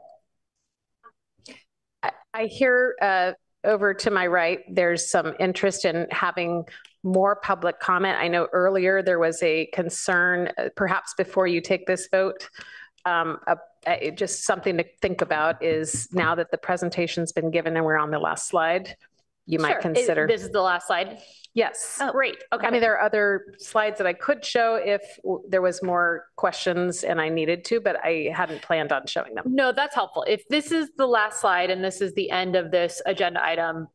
I hear over to my right, there's some interest in having more public comment. I know earlier there was a concern, perhaps before you take this vote, just something to think about is now that the presentation's been given and we're on the last slide, you might consider. This is the last slide? Yes. Oh, great. Okay. I mean, there are other slides that I could show if there was more questions and I needed to, but I hadn't planned on showing them. No, that's helpful. If this is the last slide and this is the end of this agenda item,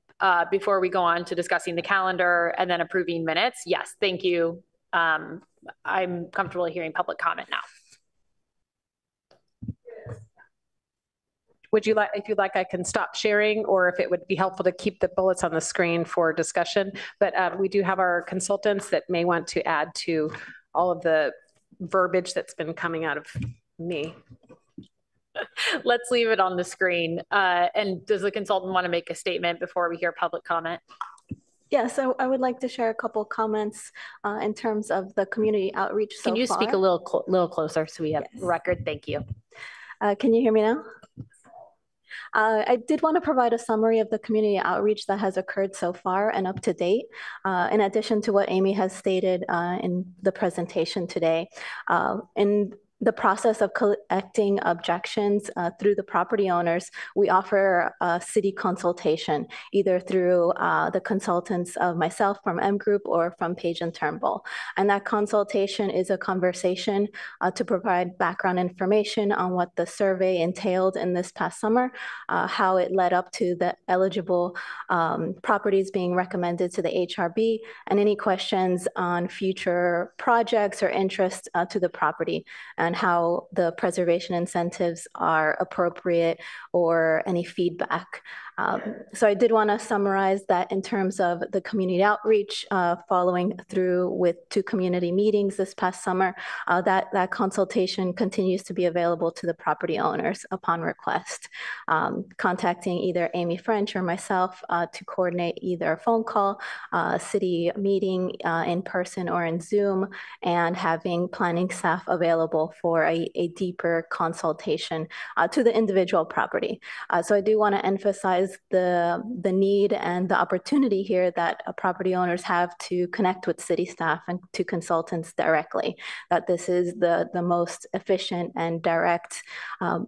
before we go on to discussing the calendar and then approving minutes, yes, thank you. I'm comfortable hearing public comment now. Would you like, if you'd like, I can stop sharing, or if it would be helpful to keep the bullets on the screen for discussion. But we do have our consultants that may want to add to all of the verbiage that's been coming out of me. Let's leave it on the screen. And does the consultant want to make a statement before we hear public comment? Yes, so I would like to share a couple comments in terms of the community outreach so far. Can you speak a little closer so we have record? Thank you. Can you hear me now? I did want to provide a summary of the community outreach that has occurred so far and up to date, in addition to what Amy has stated in the presentation today. In the process of collecting objections through the property owners, we offer a city consultation, either through the consultants of myself from M Group or from Page and Turnbull. And that consultation is a conversation to provide background information on what the survey entailed in this past summer, how it led up to the eligible properties being recommended to the HRB, and any questions on future projects or interest to the property, and how the preservation incentives are appropriate, or any feedback. So I did want to summarize that in terms of the community outreach, following through with 2 community meetings this past summer. That consultation continues to be available to the property owners upon request. Contacting either Amy French or myself to coordinate either a phone call, a city meeting in person or in Zoom, and having planning staff available for a deeper consultation to the individual property. So I do want to emphasize the need and the opportunity here that property owners have to connect with city staff and to consultants directly, that this is the most efficient and direct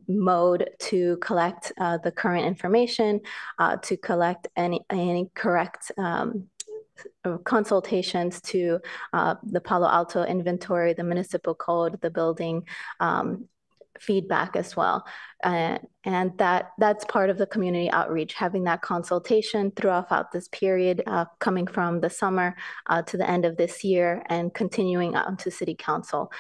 mode to collect the current information, to collect any correct consultations to the Palo Alto inventory, the municipal code, the building feedback as well. And that's part of the community outreach, having that consultation throughout this period, coming from the summer to the end of this year and continuing on to city council.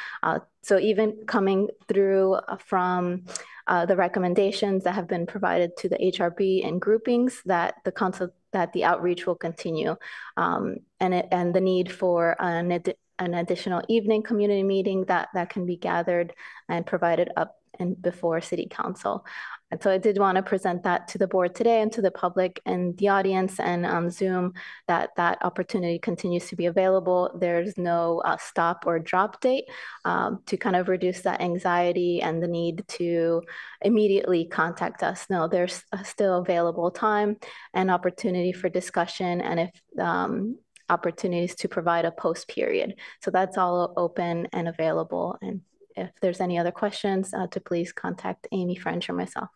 So even coming through from the recommendations that have been provided to the HRB and groupings, that the outreach will continue, and the need for an additional evening community meeting that can be gathered and provided up and before city council. And so I did want to present that to the board today and to the public and the audience and on Zoom, that opportunity continues to be available. There's no stop or drop date, to kind of reduce that anxiety and the need to immediately contact us. No, there's still available time and opportunity for discussion, and if opportunities to provide a post period. So that's all open and available. And if there's any other questions, to please contact Amy French or myself.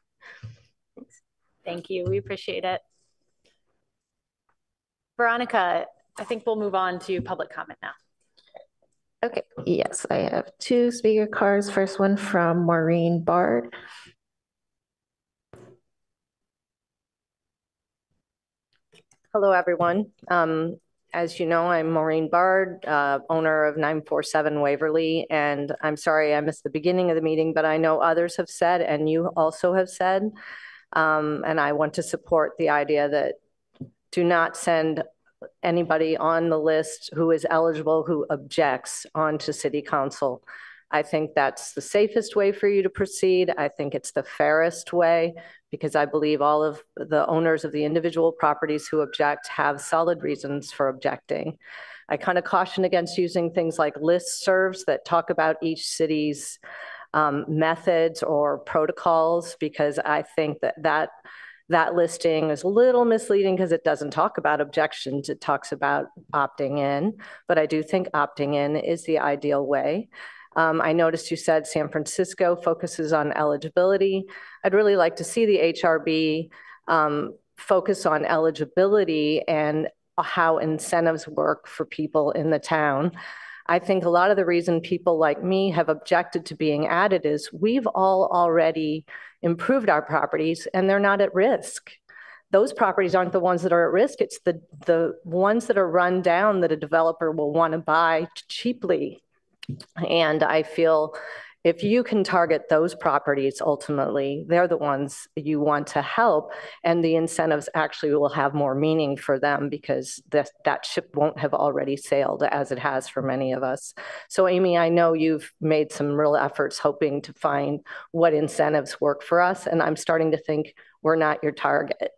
Thanks. Thank you. We appreciate it. Veronica, I think we'll move on to public comment now. Okay, yes, I have 2 speaker cards. First one from Maureen Bard. Hello, everyone. As you know, I'm Maureen Bard, owner of 947 Waverly, and I'm sorry I missed the beginning of the meeting, but I know others have said, and you also have said, and I want to support the idea that do not send anybody on the list who is eligible who objects onto City Council. I think that's the safest way for you to proceed. I think it's the fairest way because I believe all of the owners of the individual properties who object have solid reasons for objecting. I kind of caution against using things like listservs that talk about each city's methods or protocols because I think that listing is a little misleading because it doesn't talk about objections. It talks about opting in, but I do think opting in is the ideal way. I noticed you said San Francisco focuses on eligibility. I'd really like to see the HRB focus on eligibility and how incentives work for people in the town. I think a lot of the reason people like me have objected to being added is we've all already improved our properties and they're not at risk. Those properties aren't the ones that are at risk. It's the ones that are run down that a developer will want to buy cheaply. And I feel if you can target those properties, ultimately, they're the ones you want to help. And the incentives actually will have more meaning for them because that ship won't have already sailed as it has for many of us. So Amy, I know you've made some real efforts hoping to find what incentives work for us. And I'm starting to think we're not your target.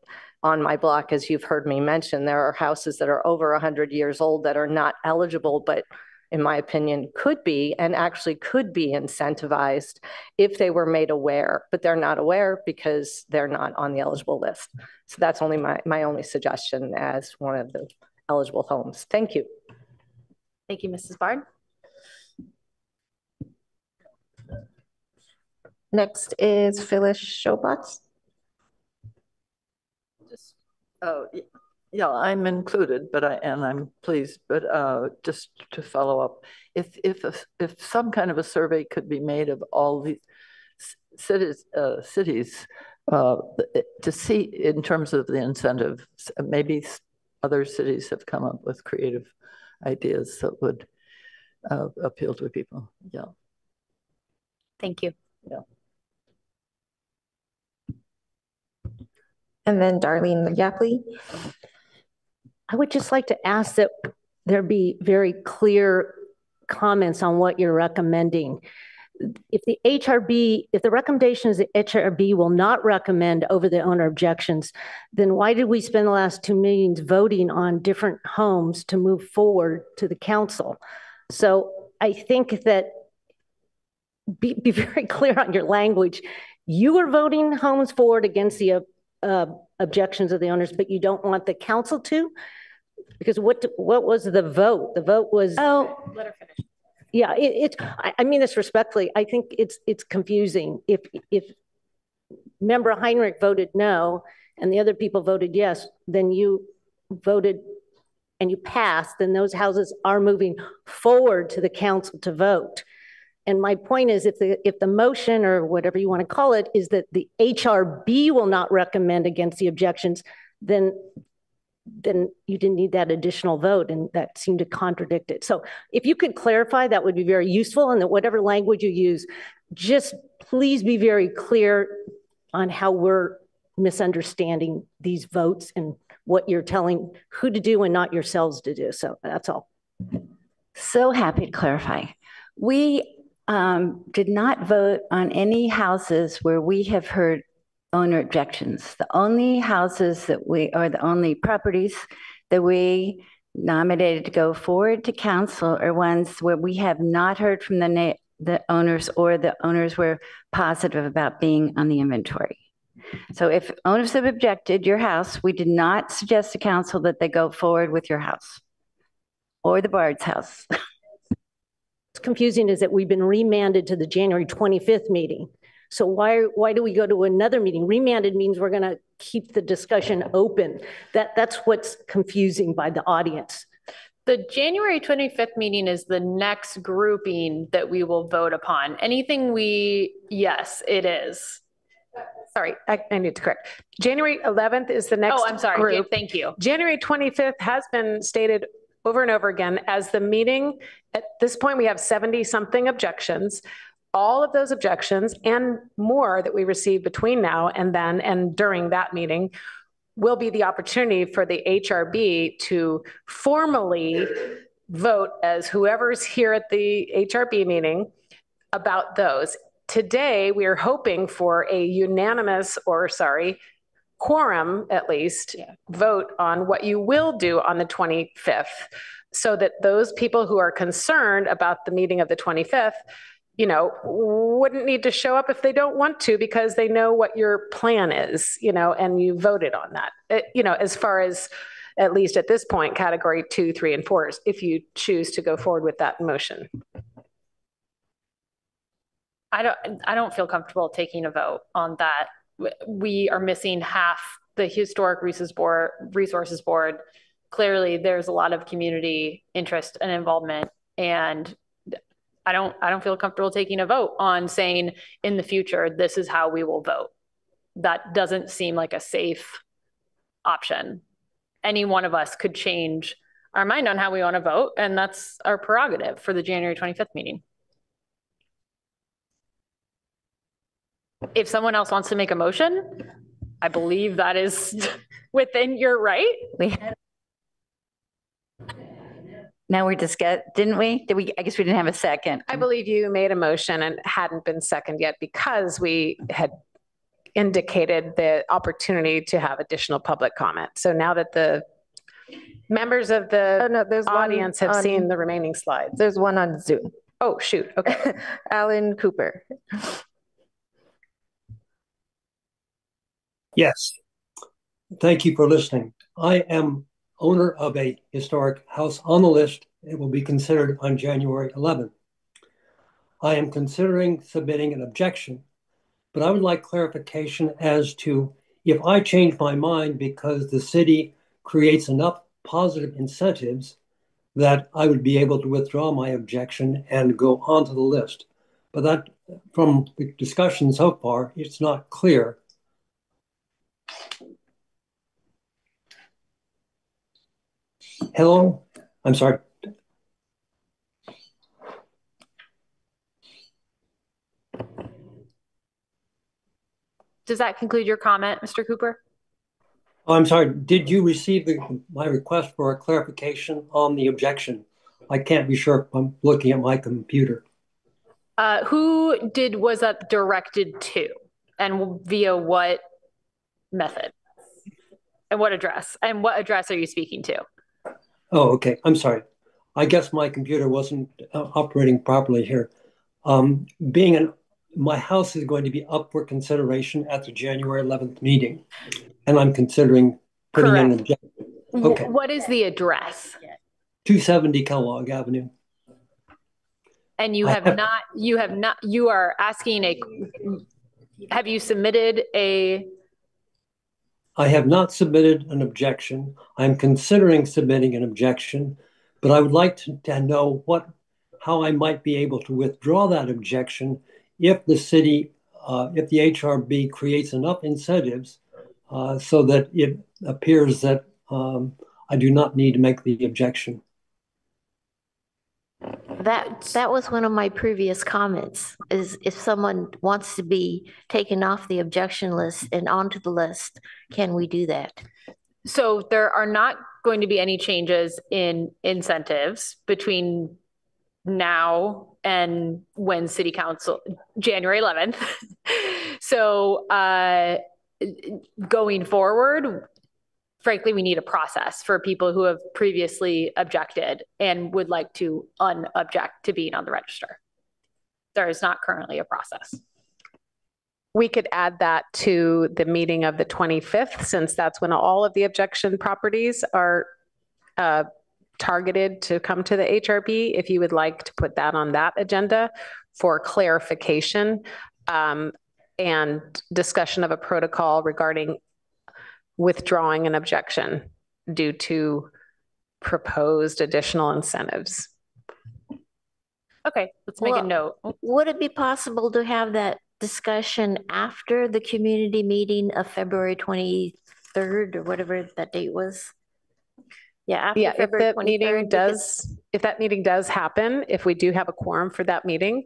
On my block, as you've heard me mention, there are houses that are over 100 years old that are not eligible, but in my opinion, could be and actually could be incentivized if they were made aware, but they're not aware because they're not on the eligible list. So that's only my only suggestion as one of the eligible homes. Thank you. Thank you, Mrs. Bard. Next is Phyllis Showbox. Oh, yeah, I'm included, but I'm pleased. But just to follow up, if some kind of a survey could be made of all these cities to see in terms of the incentive, maybe other cities have come up with creative ideas that would appeal to people. Yeah. Thank you. Yeah. And then Darlene Yapley. I would just like to ask that there be very clear comments on what you're recommending. If the recommendation is the HRB will not recommend over the owner objections, then why did we spend the last 2 meetings voting on different homes to move forward to the council? So I think that be very clear on your language. You are voting homes forward against the objections of the owners, but you don't want the council to? Because what was the vote? The vote was, oh, let her finish. Yeah, I mean this respectfully. I think it's confusing. If member Heinrich voted no and the other people voted yes, then you voted and you passed, then those houses are moving forward to the council to vote. And my point is, if the motion or whatever you want to call it is that the HRB will not recommend against the objections, then you didn't need that additional vote, and that seemed to contradict it. So if you could clarify, that would be very useful, and that whatever language you use, just please be very clear on how we're misunderstanding these votes and what you're telling who to do and not yourselves to do. So that's all. So happy to clarify. We did not vote on any houses where we have heard owner objections. The only houses the only properties that we nominated to go forward to council are ones where we have not heard from the owners, or the owners were positive about being on the inventory. So if owners have objected your house, we did not suggest to council that they go forward with your house or the Bard's house. What's confusing is that we've been remanded to the January 25th meeting. So why do we go to another meeting? Remanded means we're going to keep the discussion open. That's what's confusing by the audience. The January 25th meeting is the next grouping that we will vote upon. Yes, it is. Sorry, I need to correct. January 11th is the next I'm sorry. group. Thank you. January 25th has been stated over and over again as the meeting. At this point, we have 70 something objections. All of those objections and more that we receive between now and then and during that meeting will be the opportunity for the HRB to formally vote as whoever's here at the HRB meeting about those. Today, we are hoping for a unanimous, or sorry, quorum at least, vote on what you will do on the 25th, so that those people who are concerned about the meeting of the 25th, you know, wouldn't need to show up if they don't want to, because they know what your plan is, you know, and you voted on that. You know, as far as, at least at this point, category 2, 3, and 4, if you choose to go forward with that motion. I don't feel comfortable taking a vote on that. We are missing half the Historic Resources Board. Clearly, there's a lot of community interest and involvement, and I don't feel comfortable taking a vote on saying in the future this is how we will vote. That doesn't seem like a safe option. Any one of us could change our mind on how we want to vote, and that's our prerogative for the January 25th meeting. If someone else wants to make a motion, I believe that is within your right. Now we're discussing, didn't we? Did we? I guess we didn't have a second. I believe you made a motion and hadn't been seconded yet because we had indicated the opportunity to have additional public comment. So now that the members of the audience have seen the remaining slides. There's one on Zoom. Oh, shoot. Okay. Alan Cooper. Yes. Thank you for listening. I am owner of a historic house on the list. It will be considered on January 11th. I am considering submitting an objection, but I would like clarification as to if I change my mind because the city creates enough positive incentives that I would be able to withdraw my objection and go onto the list. But that, from the discussion so far, it's not clear. Hello? I'm sorry. Does that conclude your comment, Mr. Cooper? Oh, I'm sorry. Did you receive my request for a clarification on the objection? I can't be sure if I'm looking at my computer. Who was that directed to, and via what method? And what address? And what address are you speaking to? Oh, okay. I'm sorry. I guess my computer wasn't operating properly here. My house is going to be up for consideration at the January 11th meeting, and I'm considering putting in an objection. Okay. What is the address? 270 Kellogg Avenue. And you are asking have you submitted a? I have not submitted an objection. I'm considering submitting an objection, but I would like to know how I might be able to withdraw that objection if the city, if the HRB creates enough incentives so that it appears that I do not need to make the objection. That was one of my previous comments, is if someone wants to be taken off the objection list and onto the list, can we do that? So there are not going to be any changes in incentives between now and when City Council, January 11th. So going forward, frankly, we need a process for people who have previously objected and would like to unobject to being on the register. There is not currently a process. We could add that to the meeting of the 25th, since that's when all of the objection properties are targeted to come to the HRB. If you would like to put that on that agenda for clarification and discussion of a protocol regarding withdrawing an objection due to proposed additional incentives. Okay, let's make a note. Would it be possible to have that discussion after the community meeting of February 23rd or whatever that date was? Yeah, after Yeah, if February the meeting 23rd, if that meeting does happen, if we do have a quorum for that meeting,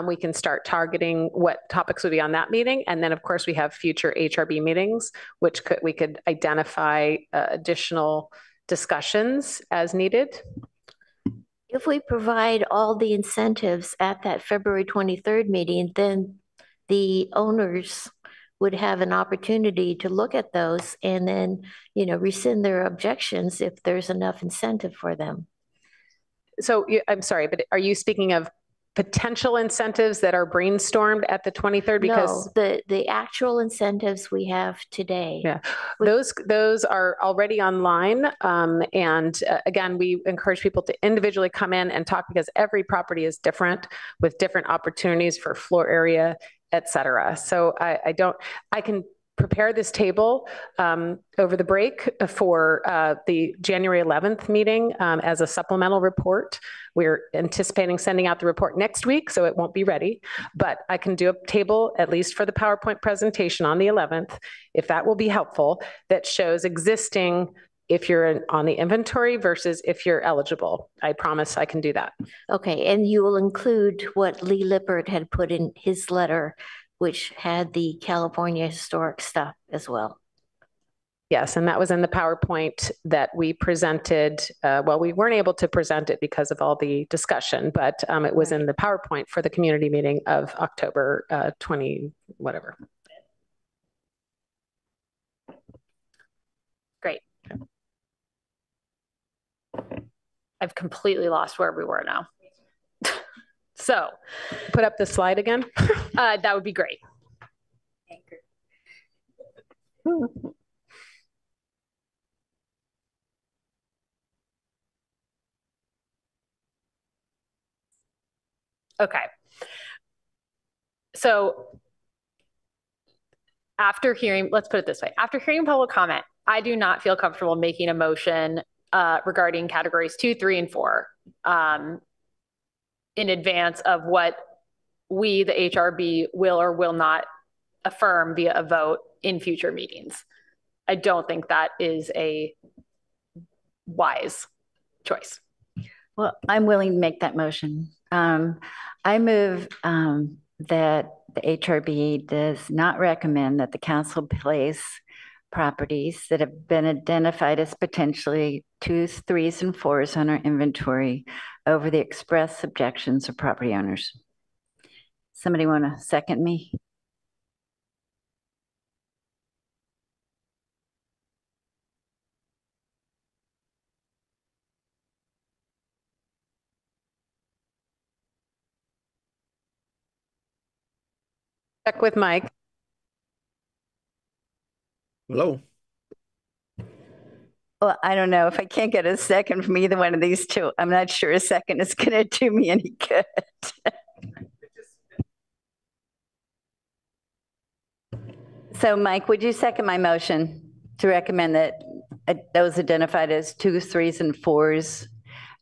we can start targeting what topics would be on that meeting. And then of course we have future HRB meetings, which we could identify additional discussions as needed. if we provide all the incentives at that February 23rd meeting, then the owners would have an opportunity to look at those and then, rescind their objections if there's enough incentive for them. So I'm sorry, but are you speaking of potential incentives that are brainstormed at the 23rd? Because no, the actual incentives we have today. Yeah, those are already online. And again, we encourage people to individually come in and talk because every property is different with different opportunities for floor area, et cetera. So I can prepare this table over the break for the January 11th meeting as a supplemental report. We're anticipating sending out the report next week, so it won't be ready, but I can do a table, at least for the PowerPoint presentation on the 11th, if that will be helpful, that shows existing if you're on the inventory versus if you're eligible. I promise I can do that. Okay, and you will include what Lee Lippert had put in his letter, which had the California historic stuff as well. Yes, and that was in the PowerPoint that we presented. Well, we weren't able to present it because of all the discussion, but it was in the PowerPoint for the community meeting of October 20, whatever. Great. I've completely lost where we were now. So put up the slide again. That would be great. Okay. So after hearing, let's put it this way, after hearing public comment, I do not feel comfortable making a motion regarding categories 2, 3, and 4 in advance of what we, the HRB, will or will not affirm via a vote in future meetings. I don't think that is a wise choice. Well, I'm willing to make that motion. I move that the HRB does not recommend that the council place properties that have been identified as potentially 2s, 3s, and 4s on our inventory over the express objections of property owners. Somebody want to second me? Check with Mike. Hello. Well, I don't know if I can't get a second from either one of these two. I'm not sure a second is going to do me any good. So, Mike, would you second my motion to recommend that those identified as 2s, 3s, and 4s,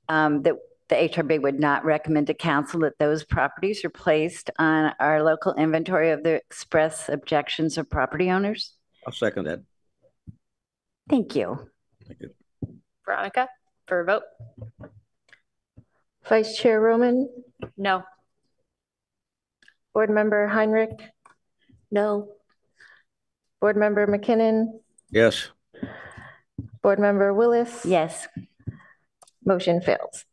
that the HRB would not recommend to council that those properties are placed on our local inventory of the express objections of property owners? I'll second that. Thank you. Thank you. Veronica, for a vote? Vice Chair Roman? No. Board Member Heinrich? No. Board Member McKinnon? Yes. Board Member Willis? Yes. Motion fails.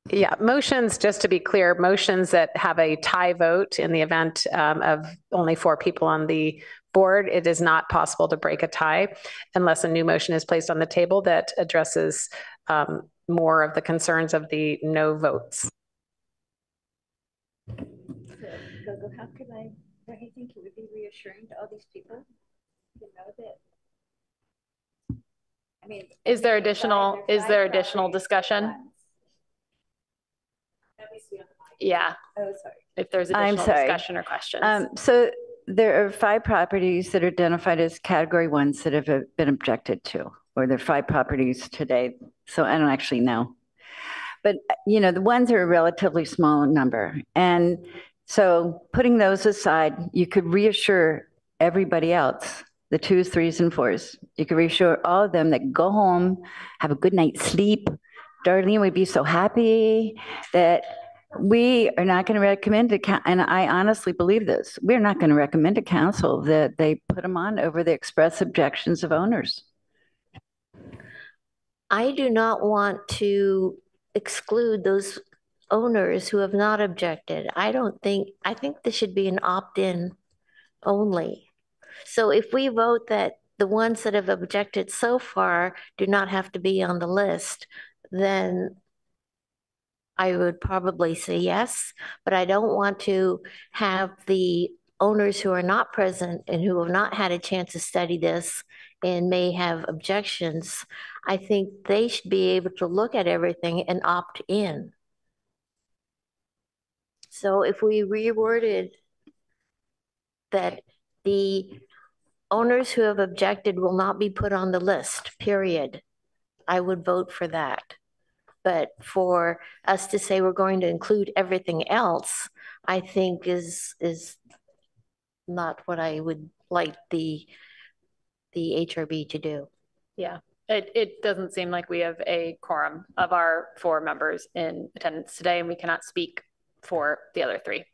Yeah, motions, just to be clear, motions that have a tie vote in the event of only 4 people on the board, it is not possible to break a tie unless a new motion is placed on the table that addresses more of the concerns of the no votes. So, how could I think it would be reassuring to all these people to know that? I mean, is there additional discussion? Yeah. Oh, sorry. If there's additional discussion or questions. So there are 5 properties that are identified as category 1s that have been objected to, or there are 5 properties today. So I don't actually know. But, the ones are a relatively small number. And so putting those aside, you could reassure everybody else the 2s, 3s, and 4s. You can reassure all of them that go home, have a good night's sleep. Darlene would be so happy that we are not going to recommend to, and I honestly believe this, we're not going to recommend to council that they put them on over the express objections of owners. I do not want to exclude those owners who have not objected. I think this should be an opt-in only. So if we vote that the ones that have objected so far do not have to be on the list, then I would probably say yes, but I don't want to have the owners who are not present and who have not had a chance to study this and may have objections. I think they should be able to look at everything and opt in. So if we reworded that the owners who have objected will not be put on the list, period, I would vote for that. But for us to say we're going to include everything else, I think is not what I would like the HRB to do. Yeah, it doesn't seem like we have a quorum of our 4 members in attendance today, and we cannot speak for the other 3.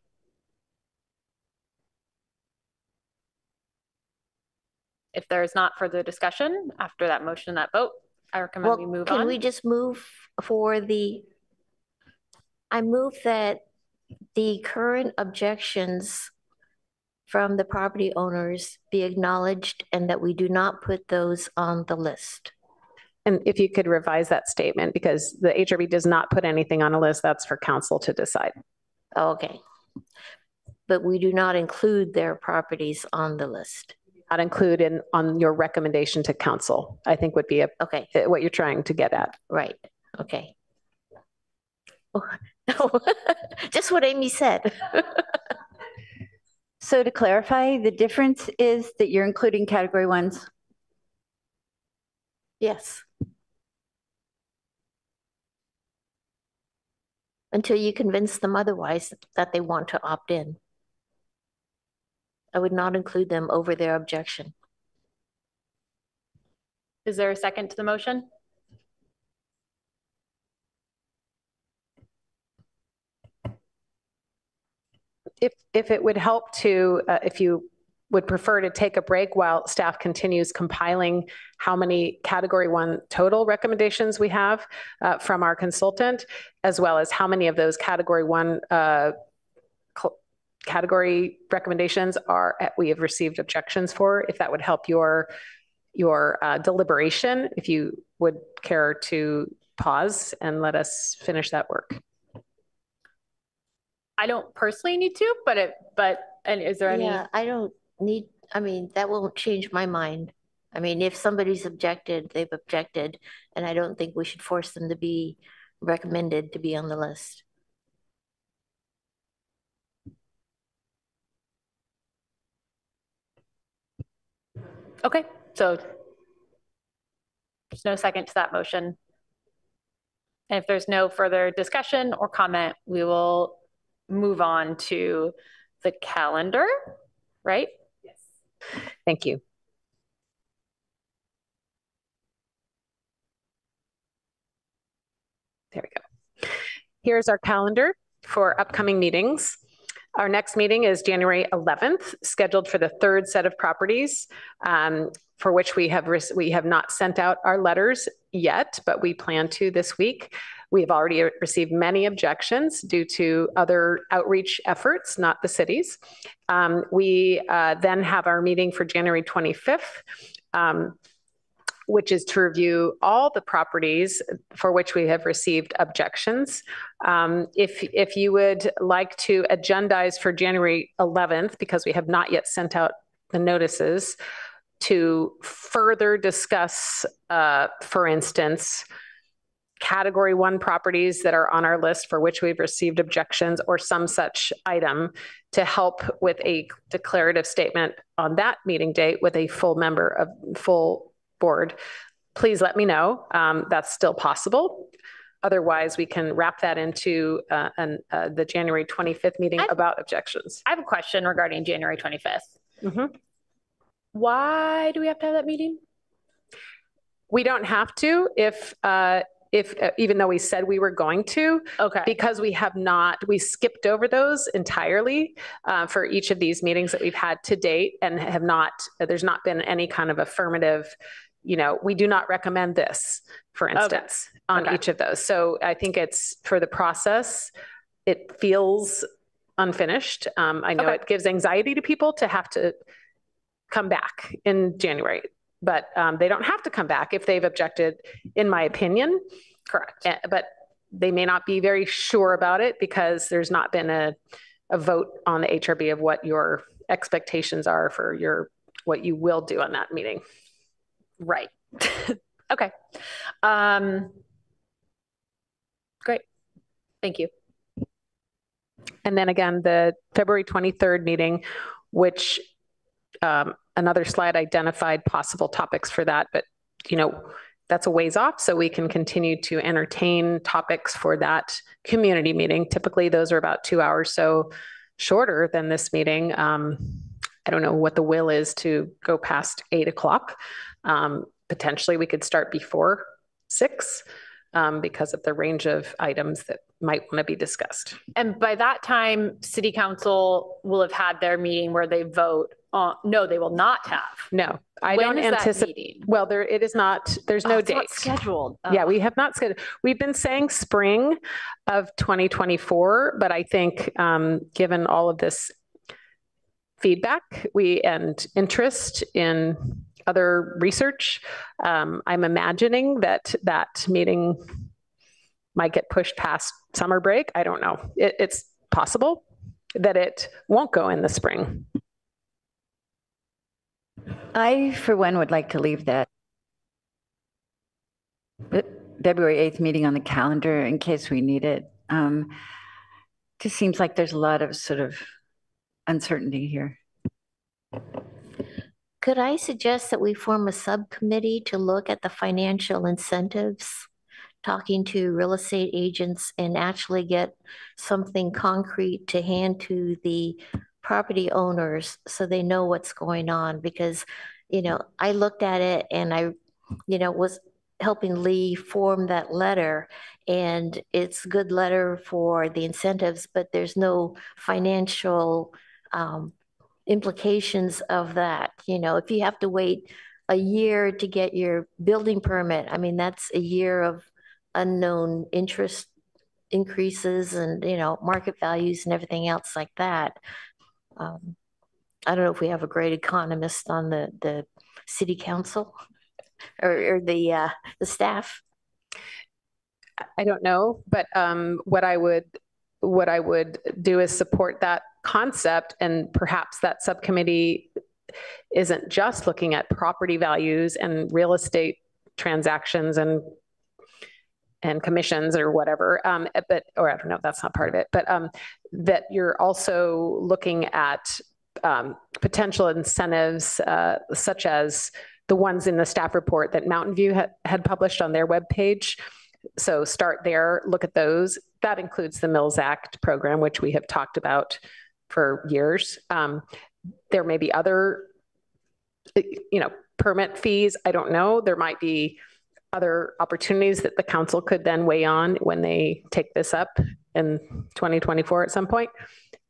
If there is not further discussion after that motion and that vote, I recommend we move on. Can we just move for I move that the current objections from the property owners be acknowledged and that we do not put those on the list. And if you could revise that statement, because the HRB does not put anything on a list, that's for council to decide. Okay. But we do not include their properties on the list. Not include on your recommendation to council, I think would be okay. What you're trying to get at. Right. Okay. Oh, just what Amy said. So to clarify, the difference is that you're including category 1s? Yes. Until you convince them otherwise that they want to opt in. I would not include them over their objection. Is there a second to the motion? If it would help to, if you would prefer to take a break while staff continues compiling how many category 1 total recommendations we have from our consultant, as well as how many of those category 1 category recommendations we have received objections for, if that would help your deliberation, if you would care to pause and let us finish that work. I don't personally need to, and is there any? Yeah, I don't need, I mean, that won't change my mind. I mean, if somebody's objected, they've objected, and I don't think we should force them to be recommended to be on the list. Okay, so there's no second to that motion. And if there's no further discussion or comment, we will move on to the calendar, right? Yes. Thank you. There we go. Here's our calendar for upcoming meetings. Our next meeting is January 11th, scheduled for the 3rd set of properties, for which we have not sent out our letters yet, but we plan to this week. We have already received many objections due to other outreach efforts, not the cities. We then have our meeting for January 25th, which is to review all the properties for which we have received objections. If you would like to agendize for January 11th, because we have not yet sent out the notices, to further discuss, for instance, category 1 properties that are on our list for which we've received objections or some such item, to help with a declarative statement on that meeting date with a full board, please let me know. That's still possible. Otherwise, we can wrap that into the January 25th meeting about objections. I have a question regarding January 25th. Mm-hmm. Why do we have to have that meeting? We don't have to if even though we said we were going to, Okay. because we skipped over those entirely for each of these meetings that we've had to date and there's not been any kind of affirmative, we do not recommend this, for instance, on each of those. So I think it's for the process, it feels unfinished. I know it gives anxiety to people to have to come back in January, but they don't have to come back if they've objected, in my opinion. Correct. But they may not be very sure about it because there's not been a vote on the HRB of what your expectations are for what you will do on that meeting. Right. Okay. Great. Thank you. And then again, the February 23rd meeting, which another slide identified possible topics for that, but that's a ways off, so we can continue to entertain topics for that community meeting. Typically, those are about 2 hours, so shorter than this meeting. I don't know what the will is to go past 8 o'clock. Potentially, we could start before 6 because of the range of items that might want to be discussed. And by that time, City Council will have had their meeting where they vote. No, they will not have. No, I When don't is that anticipate. meeting? Well, it is not. There's no it's date not scheduled. Yeah, we have not scheduled. We've been saying spring of 2024, but I think given all of this feedback and interest in other research, I'm imagining that meeting might get pushed past summer break. I don't know. It's possible that it won't go in the spring. I, for one, would like to leave that February 8th meeting on the calendar in case we need it. Just seems like there's a lot of sort of uncertainty here. Could I suggest that we form a subcommittee to look at the financial incentives, talking to real estate agents, and actually get something concrete to hand to the property owners so they know what's going on? Because, I looked at it and I, was helping Lee form that letter, and it's a good letter for the incentives, but there's no financial implications of that. If you have to wait a year to get your building permit, I mean, that's a year of unknown interest increases and, market values and everything else like that. I don't know if we have a great economist on the city council or the staff. I don't know, but what I would do is support that concept, and perhaps that subcommittee isn't just looking at property values and real estate transactions and commissions or whatever, or I don't know, that's not part of it, but that you're also looking at potential incentives such as the ones in the staff report that Mountain View had published on their webpage. So start there, look at those. That includes the Mills Act program, which we have talked about for years. There may be other, permit fees. I don't know. There might be other opportunities that the council could then weigh on when they take this up in 2024 at some point,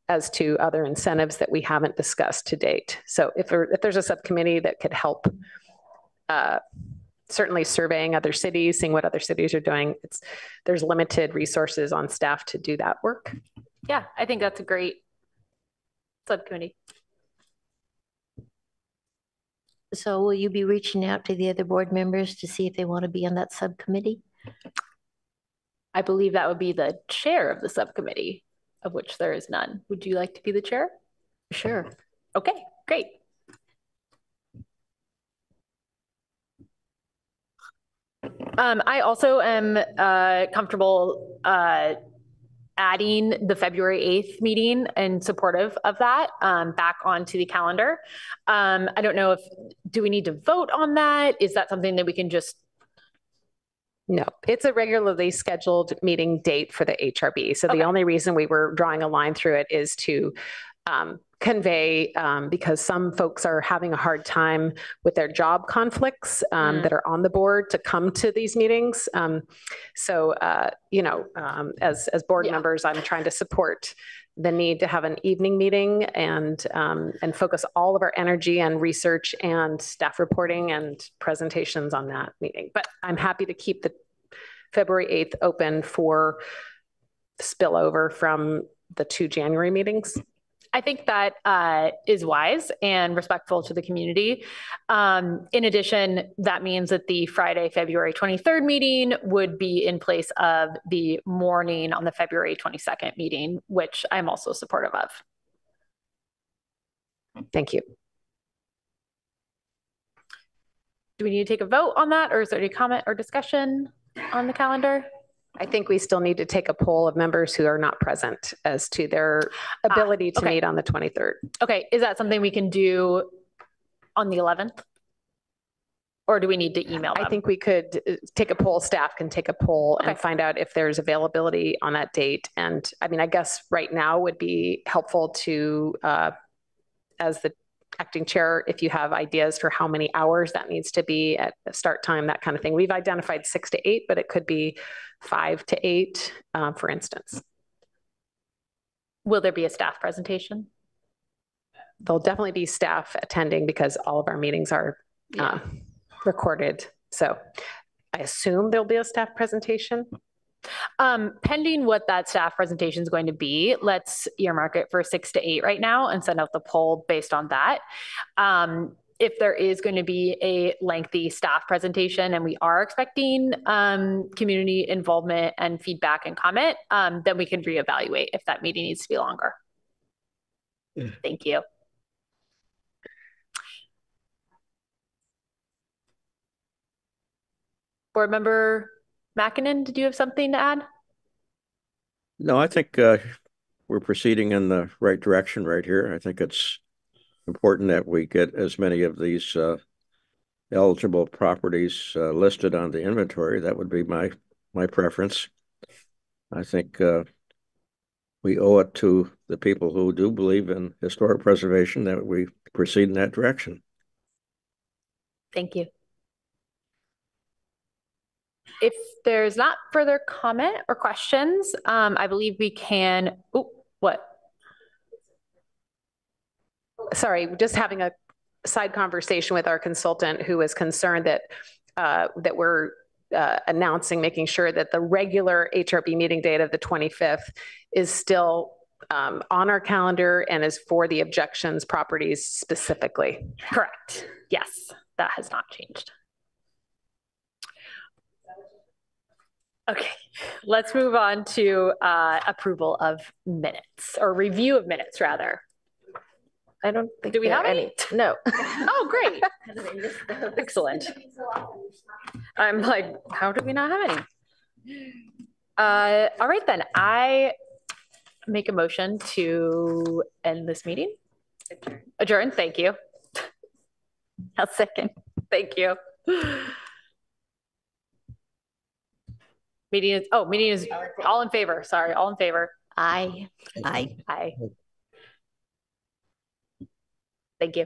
as to other incentives that we haven't discussed to date. So if there's a subcommittee that could help, certainly surveying other cities, seeing what other cities are doing, there's limited resources on staff to do that work. Yeah, I think that's a great subcommittee. So will you be reaching out to the other board members to see if they want to be on that subcommittee? I believe that would be the chair of the subcommittee, of which there is none. Would you like to be the chair? Sure. Okay, great. I also am comfortable adding the February 8th meeting and supportive of that back onto the calendar. I don't know do we need to vote on that? Is that something that we can just? No, it's a regularly scheduled meeting date for the HRB. So the only reason we were drawing a line through it is to convey, because some folks are having a hard time with their job conflicts that are on the board to come to these meetings. So, as board members, I'm trying to support the need to have an evening meeting and focus all of our energy and research and staff reporting and presentations on that meeting. But I'm happy to keep the February 8th open for spillover from the 2 January meetings. I think that is wise and respectful to the community. In addition, that means that the Friday, February 23rd meeting would be in place of the morning on the February 22nd meeting, which I'm also supportive of. Thank you. Do we need to take a vote on that, or is there any comment or discussion on the calendar? I think we still need to take a poll of members who are not present as to their ability to meet on the 23rd. Okay, is that something we can do on the 11th? Or do we need to email them? I think we could take a poll, staff can take a poll and find out if there's availability on that date. And I mean, I guess right now would be helpful to, as the acting chair, if you have ideas for how many hours that needs to be at the start time, that kind of thing. We've identified 6 to 8, but it could be 5 to 8, for instance. Will there be a staff presentation? There'll definitely be staff attending because all of our meetings are recorded. So I assume there'll be a staff presentation. Pending what that staff presentation is going to be, let's earmark it for 6 to 8 right now and send out the poll based on that. If there is going to be a lengthy staff presentation and we are expecting community involvement and feedback and comment, then we can reevaluate if that meeting needs to be longer. Thank you. Board Member Mackinnon, did you have something to add? No, I think we're proceeding in the right direction right here. I think it's important that we get as many of these eligible properties listed on the inventory. That would be my preference. I think we owe it to the people who do believe in historic preservation that we proceed in that direction. Thank you. If there's not further comment or questions, I believe we can, what? Sorry, just having a side conversation with our consultant who is concerned that that we're announcing, making sure that the regular HRB meeting date of the 25th is still on our calendar and is for the objections properties specifically. Correct. Yes, that has not changed. Okay, let's move on to approval of minutes, or review of minutes rather. I don't think. Do we have any? No. Oh, great. Excellent. I'm like, how do we not have any? All right, then. I make a motion to end this meeting. Adjourn. Thank you. I'll second. Thank you. Meeting is all in favor. Sorry, all in favor. Aye. Aye. Thank you.